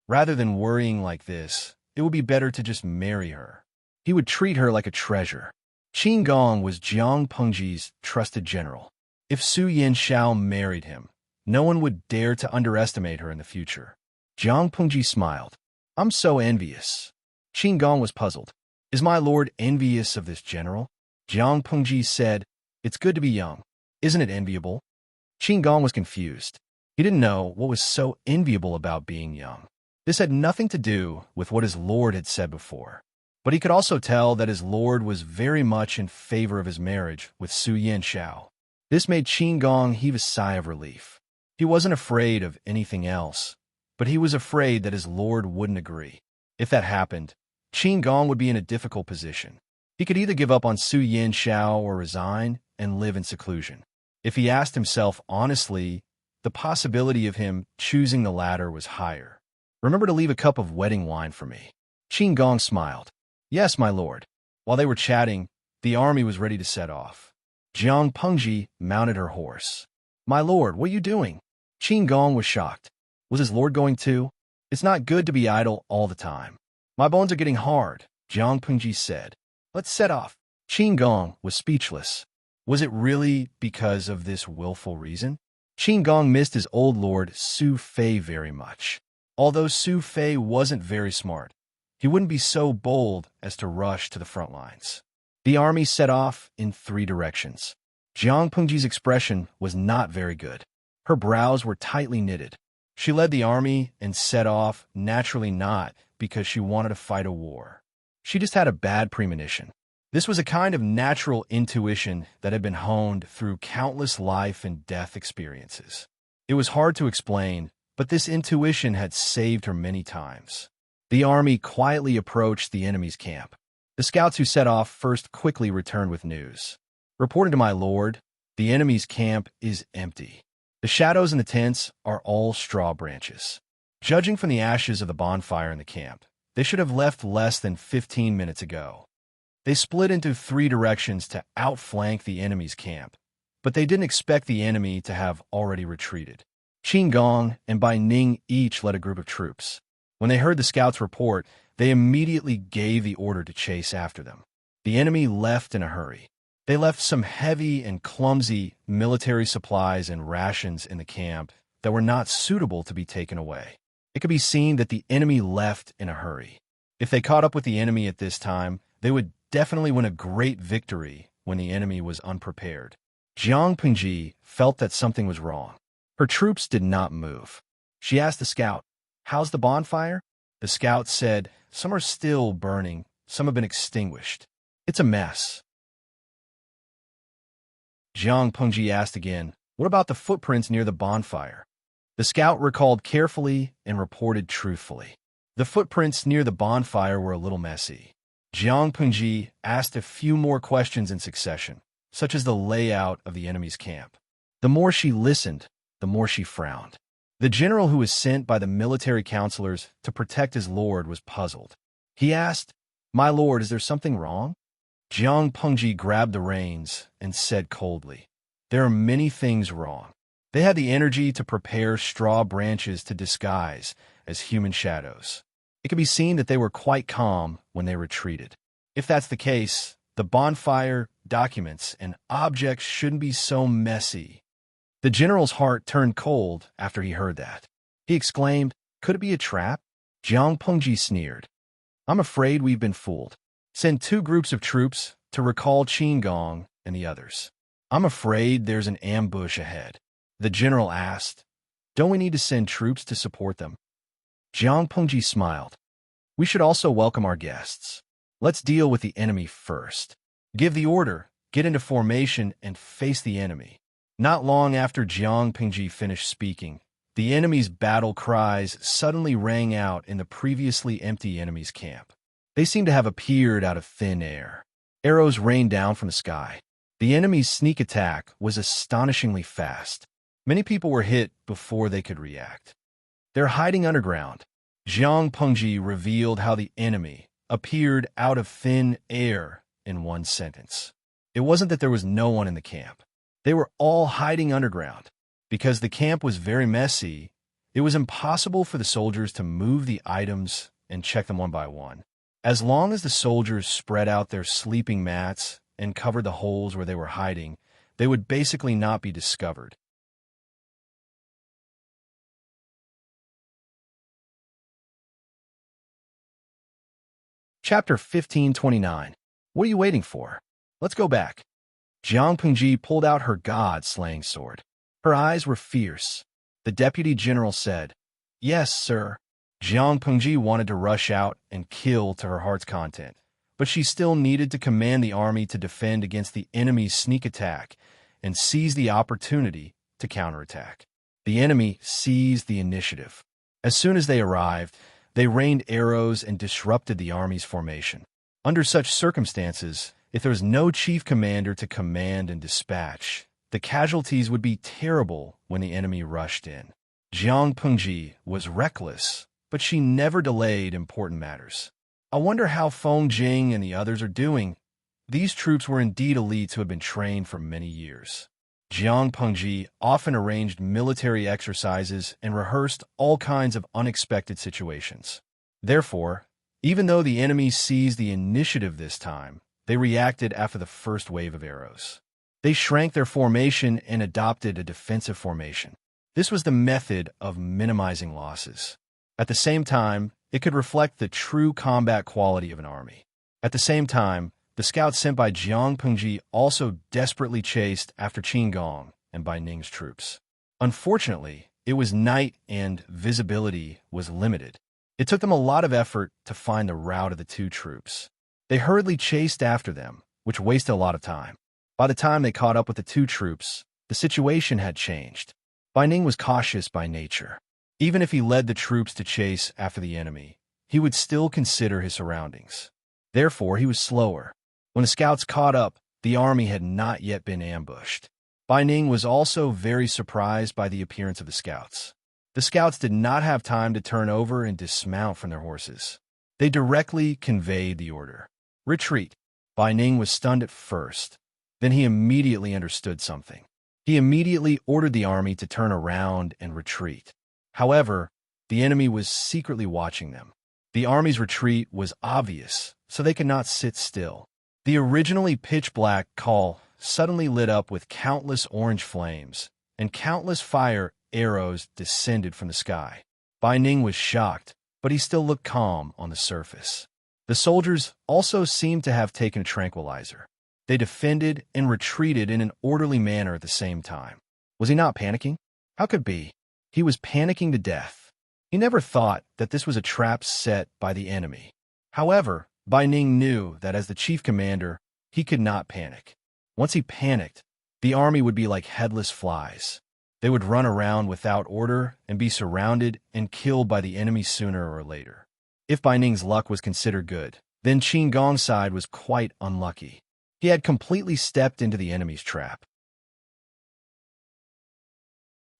Rather than worrying like this, it would be better to just marry her. He would treat her like a treasure. Qin Gong was Jiang Pengji's trusted general. If Su Yanxiao married him, no one would dare to underestimate her in the future. Jiang Pengji smiled. "I'm so envious." Qin Gong was puzzled. Is my lord envious of this general? Jiang Pengji said, It's good to be young. Isn't it enviable? Qin Gong was confused. He didn't know what was so enviable about being young. This had nothing to do with what his lord had said before. But he could also tell that his lord was very much in favor of his marriage with Su Yanxiao. This made Qin Gong heave a sigh of relief. He wasn't afraid of anything else, but he was afraid that his lord wouldn't agree. If that happened, Qin Gong would be in a difficult position. He could either give up on Su Yanxiao or resign and live in seclusion. If he asked himself honestly, the possibility of him choosing the latter was higher. Remember to leave a cup of wedding wine for me. Qin Gong smiled. Yes, my lord. While they were chatting, the army was ready to set off. Jiang Pengji mounted her horse. My lord, what are you doing? Qin Gong was shocked. Was his lord going too? It's not good to be idle all the time. My bones are getting hard, Jiang Pengji said. Let's set off. Qin Gong was speechless. Was it really because of this willful reason? Qin Gong missed his old lord Su Fei very much. Although Su Fei wasn't very smart, he wouldn't be so bold as to rush to the front lines. The army set off in 3 directions. Jiang Pengji's expression was not very good. Her brows were tightly knitted. She led the army and set off, naturally not because she wanted to fight a war. She just had a bad premonition. This was a kind of natural intuition that had been honed through countless life and death experiences. It was hard to explain, but this intuition had saved her many times. The army quietly approached the enemy's camp. The scouts who set off first quickly returned with news. Reporting to my lord, the enemy's camp is empty. The shadows in the tents are all straw branches. Judging from the ashes of the bonfire in the camp, they should have left less than 15 minutes ago. They split into 3 directions to outflank the enemy's camp, but they didn't expect the enemy to have already retreated. Qin Gong and Bai Ning each led a group of troops. When they heard the scouts' report, they immediately gave the order to chase after them. The enemy left in a hurry. They left some heavy and clumsy military supplies and rations in the camp that were not suitable to be taken away. It could be seen that the enemy left in a hurry. If they caught up with the enemy at this time, they would definitely win a great victory when the enemy was unprepared. Jiang Pengji felt that something was wrong. Her troops did not move. She asked the scout, How's the bonfire? The scout said, Some are still burning, some have been extinguished. It's a mess. Jiang Pengji asked again, What about the footprints near the bonfire? The scout recalled carefully and reported truthfully. The footprints near the bonfire were a little messy. Jiang Pengji asked a few more questions in succession, such as the layout of the enemy's camp. The more she listened, the more she frowned. The general who was sent by the military counselors to protect his lord was puzzled. He asked, My lord, is there something wrong? Jiang Pengji grabbed the reins and said coldly, There are many things wrong. They had the energy to prepare straw branches to disguise as human shadows. It could be seen that they were quite calm when they retreated. If that's the case, the bonfire, documents, and objects shouldn't be so messy. The general's heart turned cold after he heard that. He exclaimed, Could it be a trap? Jiang Pengji sneered. I'm afraid we've been fooled. Send 2 groups of troops to recall Qin Gong and the others. I'm afraid there's an ambush ahead. The general asked, Don't we need to send troops to support them? Jiang Pengji smiled. We should also welcome our guests. Let's deal with the enemy first. Give the order, get into formation, and face the enemy. Not long after Jiang Pengji finished speaking, the enemy's battle cries suddenly rang out in the previously empty enemy's camp. They seemed to have appeared out of thin air. Arrows rained down from the sky. The enemy's sneak attack was astonishingly fast. Many people were hit before they could react. They're hiding underground. Jiang Pengji revealed how the enemy appeared out of thin air in one sentence. It wasn't that there was no one in the camp. They were all hiding underground. Because the camp was very messy, it was impossible for the soldiers to move the items and check them one by one. As long as the soldiers spread out their sleeping mats and covered the holes where they were hiding, they would basically not be discovered. Chapter 1529. What are you waiting for? Let's go back. Jiang Pengji pulled out her god-slaying sword. Her eyes were fierce. The deputy general said, "Yes, sir." Jiang Pengji wanted to rush out and kill to her heart's content, but she still needed to command the army to defend against the enemy's sneak attack and seize the opportunity to counterattack. The enemy seized the initiative. As soon as they arrived, they rained arrows and disrupted the army's formation. Under such circumstances, if there was no chief commander to command and dispatch, the casualties would be terrible when the enemy rushed in. Jiang Pengji was reckless, but she never delayed important matters. I wonder how Feng Jing and the others are doing. These troops were indeed elites who had been trained for many years. Jiang Pengji often arranged military exercises and rehearsed all kinds of unexpected situations. Therefore, even though the enemy seized the initiative this time, they reacted after the first wave of arrows. They shrank their formation and adopted a defensive formation. This was the method of minimizing losses. At the same time, it could reflect the true combat quality of an army. At the same time, the scouts sent by Jiang Pengji also desperately chased after Qin Gong and Bai Ning's troops. Unfortunately, it was night and visibility was limited. It took them a lot of effort to find the route of the two troops. They hurriedly chased after them, which wasted a lot of time. By the time they caught up with the two troops, the situation had changed. Bai Ning was cautious by nature. Even if he led the troops to chase after the enemy, he would still consider his surroundings. Therefore, he was slower. When the scouts caught up, the army had not yet been ambushed. Bai Ning was also very surprised by the appearance of the scouts. The scouts did not have time to turn over and dismount from their horses. They directly conveyed the order. Retreat. Bai Ning was stunned at first. Then he immediately understood something. He immediately ordered the army to turn around and retreat. However, the enemy was secretly watching them. The army's retreat was obvious, so they could not sit still. The originally pitch-black call suddenly lit up with countless orange flames, and countless fire arrows descended from the sky. Bai Ning was shocked, but he still looked calm on the surface. The soldiers also seemed to have taken a tranquilizer. They defended and retreated in an orderly manner at the same time. Was he not panicking? How could it be? He was panicking to death. He never thought that this was a trap set by the enemy. However, Bai Ning knew that as the chief commander, he could not panic. Once he panicked, the army would be like headless flies. They would run around without order and be surrounded and killed by the enemy sooner or later. If Bai Ning's luck was considered good, then Qin Gong's side was quite unlucky. He had completely stepped into the enemy's trap.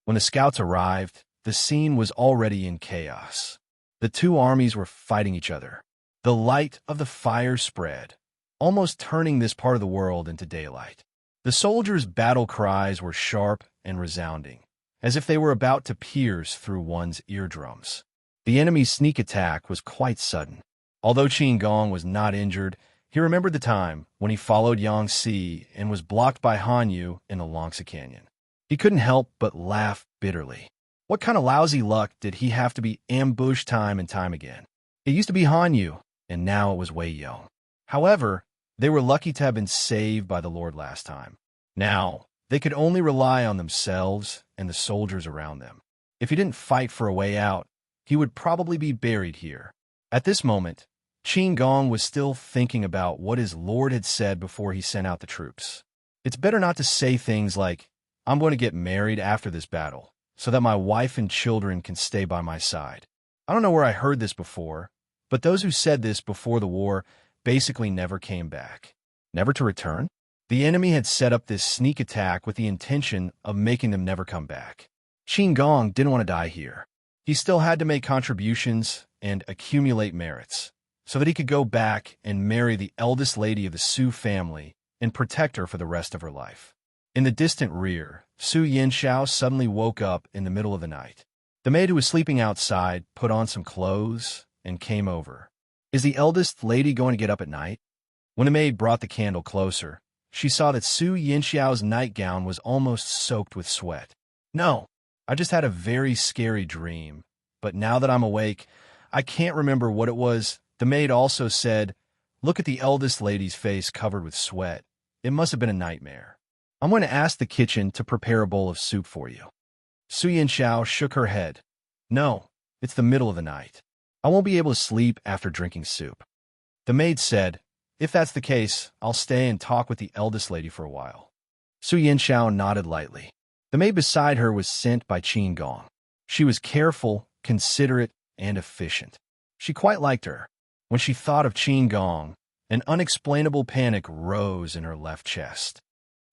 When the scouts arrived, the scene was already in chaos. The two armies were fighting each other. The light of the fire spread, almost turning this part of the world into daylight. The soldiers' battle cries were sharp and resounding, as if they were about to pierce through one's eardrums. The enemy's sneak attack was quite sudden. Although Qin Gong was not injured, he remembered the time when he followed Yang Si and was blocked by Han Yu in the Longsa Canyon. He couldn't help but laugh bitterly. What kind of lousy luck did he have to be ambushed time and time again? It used to be Han Yu, and now it was Wei Yong. However, they were lucky to have been saved by the Lord last time. Now, they could only rely on themselves and the soldiers around them. If he didn't fight for a way out, he would probably be buried here. At this moment, Qin Gong was still thinking about what his lord had said before he sent out the troops. It's better not to say things like, "I'm going to get married after this battle, so that my wife and children can stay by my side." I don't know where I heard this before, but those who said this before the war basically never came back. Never to return? The enemy had set up this sneak attack with the intention of making them never come back. Qin Gong didn't want to die here. He still had to make contributions and accumulate merits, so that he could go back and marry the eldest lady of the Su family and protect her for the rest of her life. In the distant rear, Su Yinxiao suddenly woke up in the middle of the night. The maid who was sleeping outside put on some clothes and came over. "Is the eldest lady going to get up at night?" When the maid brought the candle closer, she saw that Su Yinxiao's nightgown was almost soaked with sweat. "No, I just had a very scary dream, but now that I'm awake, I can't remember what it was The maid also said, "Look at the eldest lady's face covered with sweat. It must have been a nightmare. I'm going to ask the kitchen to prepare a bowl of soup for you." Su Yanxiao shook her head. "No, it's the middle of the night. I won't be able to sleep after drinking soup." The maid said, "If that's the case, I'll stay and talk with the eldest lady for a while." Su Yanxiao nodded lightly. The maid beside her was sent by Qin Gong. She was careful, considerate, and efficient. She quite liked her. When she thought of Qin Gong, an unexplainable panic rose in her left chest.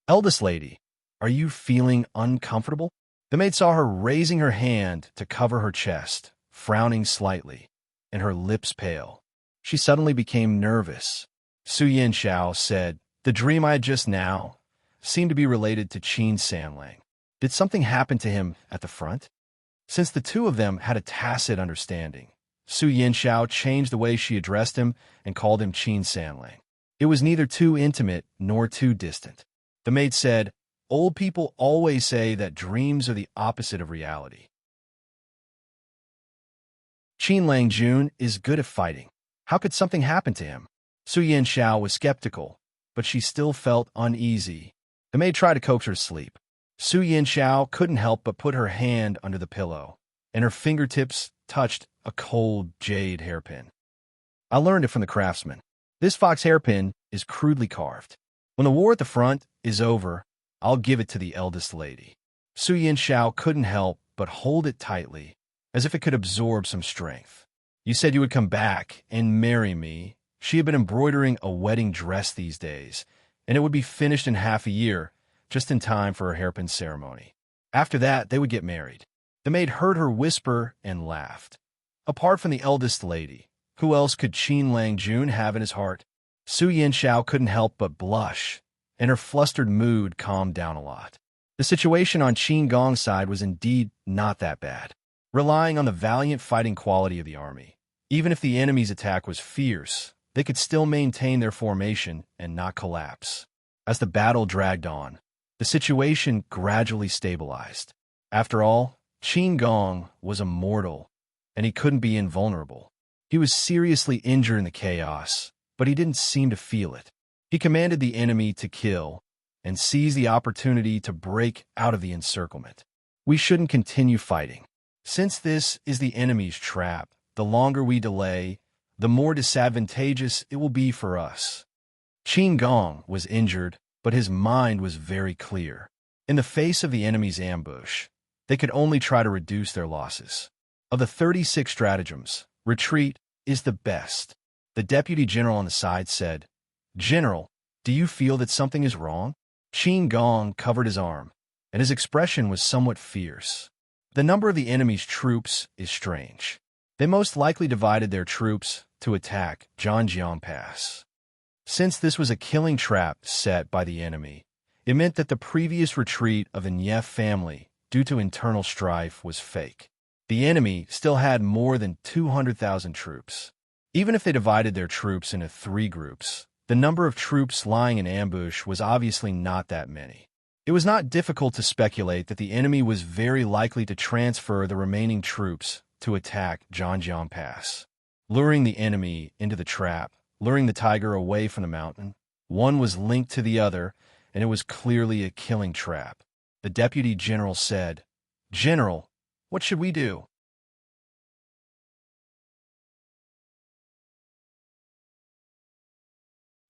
"Eldest lady, are you feeling uncomfortable?" The maid saw her raising her hand to cover her chest, frowning slightly, and her lips pale. She suddenly became nervous. Su Yanxiao said, "The dream I had just now seemed to be related to Qin Sanlang. Did something happen to him at the front?" Since the two of them had a tacit understanding, Su Yanxiao changed the way she addressed him and called him Qin Sanlang. It was neither too intimate nor too distant. The maid said, "Old people always say that dreams are the opposite of reality." Qin Langjun is good at fighting. How could something happen to him? Su Yanxiao was skeptical, but she still felt uneasy. The maid tried to coax her to sleep. Su Yanxiao couldn't help but put her hand under the pillow, and her fingertips touched a cold jade hairpin. "I learned it from the craftsman. This fox hairpin is crudely carved. When the war at the front is over, I'll give it to the eldest lady." Su Yanxiao couldn't help but hold it tightly, as if it could absorb some strength. "You said you would come back and marry me." She had been embroidering a wedding dress these days, and it would be finished in half a year, just in time for her hairpin ceremony. After that, they would get married. The maid heard her whisper and laughed. Apart from the eldest lady, who else could Qin Langjun have in his heart? Su Yanxiao couldn't help but blush, and her flustered mood calmed down a lot. The situation on Qin Gong's side was indeed not that bad. Relying on the valiant fighting quality of the army, even if the enemy's attack was fierce, they could still maintain their formation and not collapse. As the battle dragged on, the situation gradually stabilized. After all, Qin Gong was a mortal, and he couldn't be invulnerable. He was seriously injured in the chaos, but he didn't seem to feel it. He commanded the enemy to kill and seized the opportunity to break out of the encirclement. "We shouldn't continue fighting. Since this is the enemy's trap, the longer we delay, the more disadvantageous it will be for us." Qin Gong was injured, but his mind was very clear. In the face of the enemy's ambush, they could only try to reduce their losses. Of the 36 stratagems, retreat is the best. The deputy general on the side said, "General, do you feel that something is wrong?" Qin Gong covered his arm, and his expression was somewhat fierce. "The number of the enemy's troops is strange. They most likely divided their troops to attack Zhangjiang Pass. Since this was a killing trap set by the enemy, it meant that the previous retreat of the Nye family, due to internal strife, was fake. The enemy still had more than 200,000 troops. Even if they divided their troops into 3 groups, the number of troops lying in ambush was obviously not that many. It was not difficult to speculate that the enemy was very likely to transfer the remaining troops to attack Zhangjiang Pass. Luring the enemy into the trap, luring the tiger away from the mountain, one was linked to the other, and it was clearly a killing trap. The deputy general said, "General, what should we do?"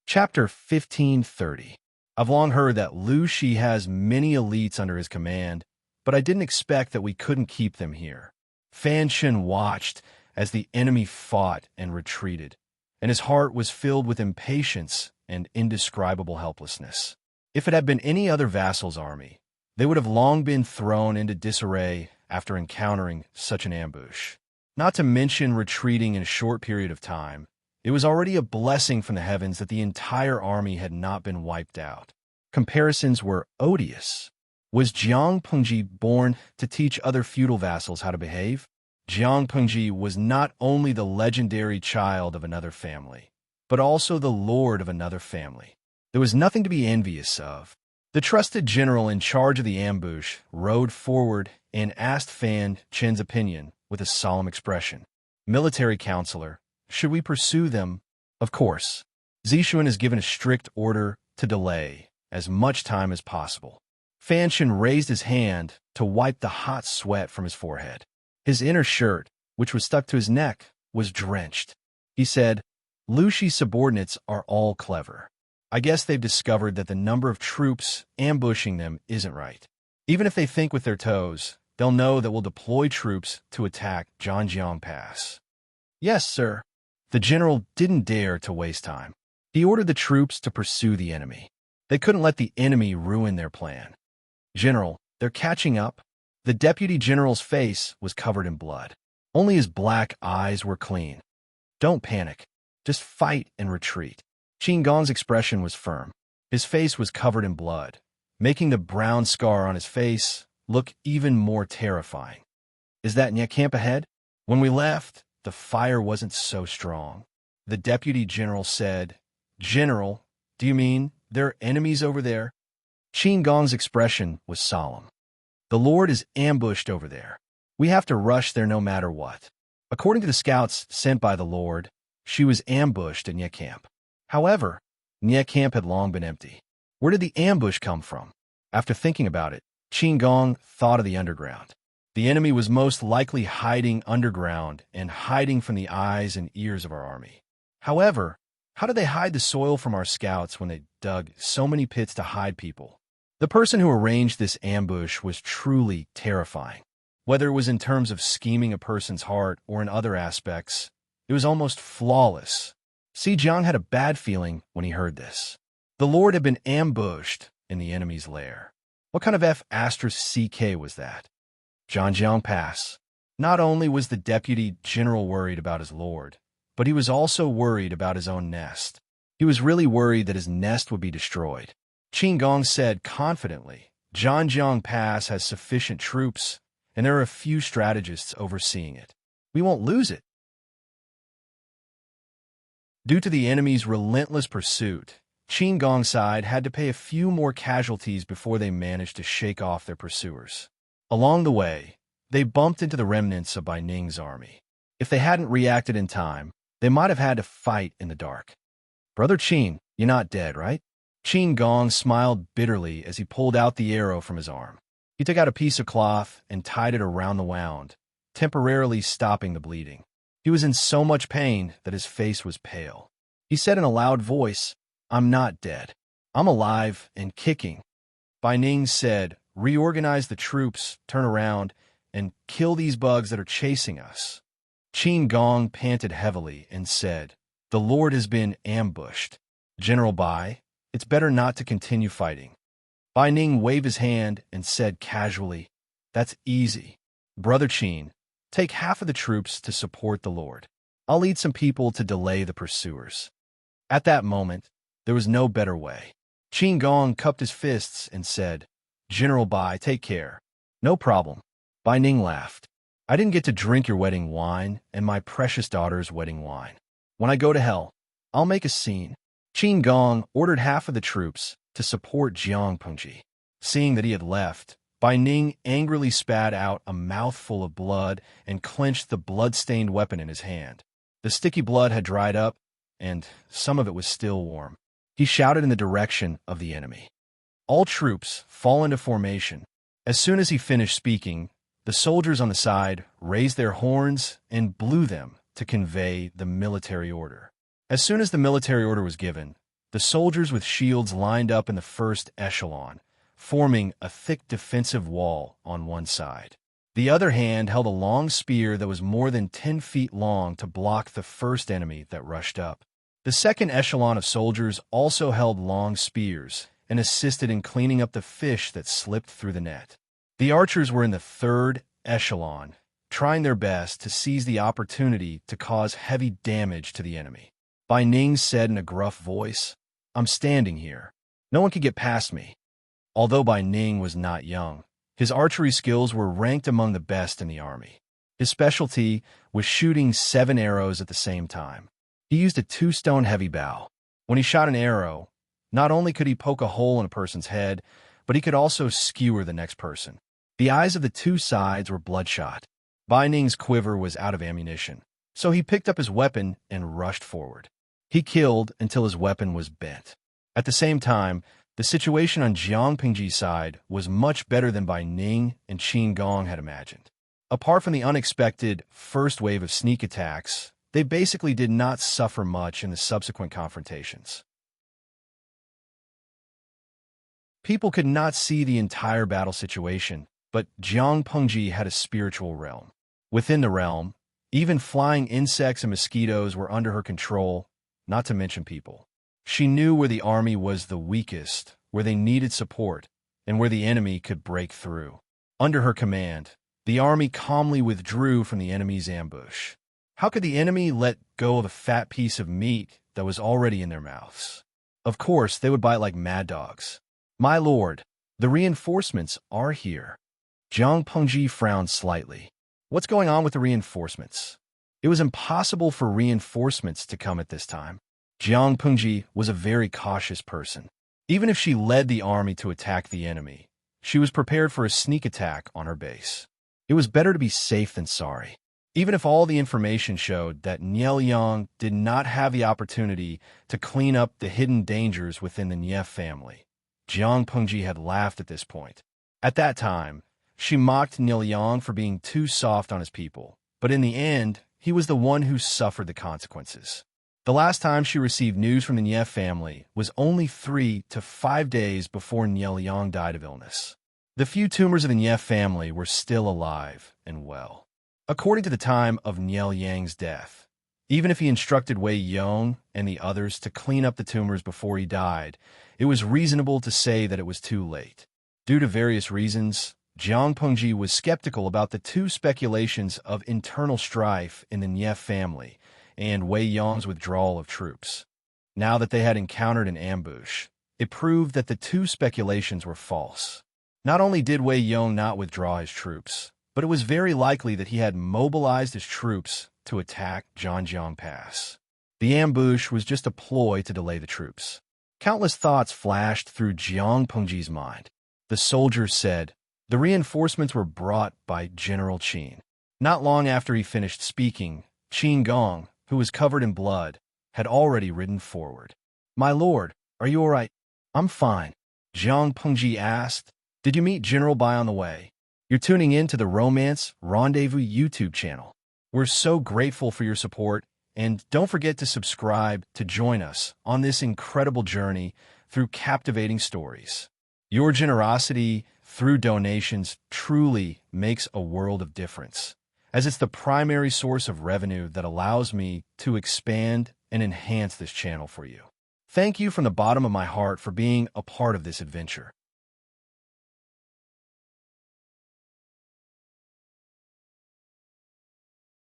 Chapter 1530. I've long heard that Lu Shi has many elites under his command, but I didn't expect that we couldn't keep them here. Fan Chen watched as the enemy fought and retreated, and his heart was filled with impatience and indescribable helplessness. If it had been any other vassal's army, they would have long been thrown into disarray after encountering such an ambush. Not to mention retreating in a short period of time, it was already a blessing from the heavens that the entire army had not been wiped out. Comparisons were odious. Was Jiang Pengji born to teach other feudal vassals how to behave? Jiang Pengji was not only the legendary child of another family, but also the lord of another family. There was nothing to be envious of. The trusted general in charge of the ambush rode forward and asked Fan Chen's opinion with a solemn expression. "Military counselor, Should we pursue them? Of course. Zixuan is given a strict order to delay as much time as possible. Fanshan raised his hand to wipe the hot sweat from his forehead. His inner shirt, which was stuck to his neck, was drenched. He said, Luxi's subordinates are all clever. I guess they've discovered that the number of troops ambushing them isn't right. Even if they think with their toes, they'll know that we'll deploy troops to attack Zhanjiang Pass. Yes, sir. The general didn't dare to waste time. He ordered the troops to pursue the enemy. They couldn't let the enemy ruin their plan. General, they're catching up. The deputy general's face was covered in blood. Only his black eyes were clean. Don't panic. Just fight and retreat. Qin Gong's expression was firm. His face was covered in blood, making the brown scar on his face look even more terrifying. Is that Nye camp ahead? When we left, the fire wasn't so strong. The deputy general said, General, do you mean there are enemies over there? Qin Gong's expression was solemn. The Lord is ambushed over there. We have to rush there no matter what. According to the scouts sent by the Lord, she was ambushed at Nye camp. However, Nye camp had long been empty. Where did the ambush come from? After thinking about it, Qin Gong thought of the underground. The enemy was most likely hiding underground and hiding from the eyes and ears of our army. However, how did they hide the soil from our scouts when they dug so many pits to hide people? The person who arranged this ambush was truly terrifying. Whether it was in terms of scheming a person's heart or in other aspects, it was almost flawless. Si Jiang had a bad feeling when he heard this. The Lord had been ambushed in the enemy's lair. What kind of F***CK was that? Zhanjiang Pass. Not only was the deputy general worried about his lord, but he was also worried about his own nest. He was really worried that his nest would be destroyed. Qin Gong said confidently, Zhanjiang Pass has sufficient troops, and there are a few strategists overseeing it. We won't lose it. Due to the enemy's relentless pursuit, Qin Gong's side had to pay a few more casualties before they managed to shake off their pursuers. Along the way, they bumped into the remnants of Bai Ning's army. If they hadn't reacted in time, they might have had to fight in the dark. Brother Qin, you're not dead, right? Qin Gong smiled bitterly as he pulled out the arrow from his arm. He took out a piece of cloth and tied it around the wound, temporarily stopping the bleeding. He was in so much pain that his face was pale. He said in a loud voice, I'm not dead. I'm alive and kicking. Bai Ning said, reorganize the troops, turn around, and kill these bugs that are chasing us. Qin Gong panted heavily and said, the Lord has been ambushed. General Bai, it's better not to continue fighting. Bai Ning waved his hand and said casually, that's easy. Brother Qin, take half of the troops to support the Lord. I'll lead some people to delay the pursuers. At that moment, there was no better way. Qin Gong cupped his fists and said, General Bai, take care. No problem. Bai Ning laughed. I didn't get to drink your wedding wine and my precious daughter's wedding wine. When I go to hell, I'll make a scene. Qin Gong ordered half of the troops to support Jiang Pengji. Seeing that he had left, Bai Ning angrily spat out a mouthful of blood and clenched the blood-stained weapon in his hand. The sticky blood had dried up, and some of it was still warm. He shouted in the direction of the enemy. All troops, fall into formation. As soon as he finished speaking, the soldiers on the side raised their horns and blew them to convey the military order. As soon as the military order was given, the soldiers with shields lined up in the first echelon, forming a thick defensive wall on one side. The other hand held a long spear that was more than 10 feet long to block the first enemy that rushed up. The second echelon of soldiers also held long spears and assisted in cleaning up the fish that slipped through the net. The archers were in the third echelon, trying their best to seize the opportunity to cause heavy damage to the enemy. Bai Ning said in a gruff voice, I'm standing here. No one can get past me. Although Bai Ning was not young, his archery skills were ranked among the best in the army. His specialty was shooting 7 arrows at the same time. He used a 2-stone heavy bow. When he shot an arrow, not only could he poke a hole in a person's head, but he could also skewer the next person. The eyes of the two sides were bloodshot. Bai Ning's quiver was out of ammunition. So he picked up his weapon and rushed forward. He killed until his weapon was bent. At the same time, the situation on Jiang Pingji's side was much better than Bai Ning and Qin Gong had imagined. Apart from the unexpected first wave of sneak attacks, they basically did not suffer much in the subsequent confrontations. People could not see the entire battle situation, but Jiang Pengji had a spiritual realm. Within the realm, even flying insects and mosquitoes were under her control, not to mention people. She knew where the army was the weakest, where they needed support, and where the enemy could break through. Under her command, the army calmly withdrew from the enemy's ambush. How could the enemy let go of a fat piece of meat that was already in their mouths? Of course, they would bite like mad dogs. My lord, the reinforcements are here. Jiang Pengji frowned slightly. What's going on with the reinforcements? It was impossible for reinforcements to come at this time. Jiang Pengji was a very cautious person. Even if she led the army to attack the enemy, she was prepared for a sneak attack on her base. It was better to be safe than sorry. Even if all the information showed that Nieliang did not have the opportunity to clean up the hidden dangers within the Nie family, Jiang Pengji had laughed at this point. At that time, she mocked Nieliang for being too soft on his people, but in the end, he was the one who suffered the consequences. The last time she received news from the Nie family was only 3 to 5 days before Nieliang died of illness. The few tumors of the Nie family were still alive and well. According to the time of Nieliang's death, even if he instructed Wei Yong and the others to clean up the tumors before he died, it was reasonable to say that it was too late. Due to various reasons, Jiang Pengji was skeptical about the 2 speculations of internal strife in the Nie family and Wei Yong's withdrawal of troops. Now that they had encountered an ambush, it proved that the 2 speculations were false. Not only did Wei Yong not withdraw his troops, but it was very likely that he had mobilized his troops to attack Zhanjiang Pass. The ambush was just a ploy to delay the troops. Countless thoughts flashed through Jiang Pengji's mind. The soldiers said, the reinforcements were brought by General Qin. Not long after he finished speaking, Qin Gong, who was covered in blood, had already ridden forward. My lord, are you all right? I'm fine. Jiang Pengji asked. Did you meet General Bai on the way? You're tuning in to the Romance Rendezvous YouTube channel. We're so grateful for your support, and don't forget to subscribe to join us on this incredible journey through captivating stories. Your generosity through donations truly makes a world of difference, as it's the primary source of revenue that allows me to expand and enhance this channel for you. Thank you from the bottom of my heart for being a part of this adventure.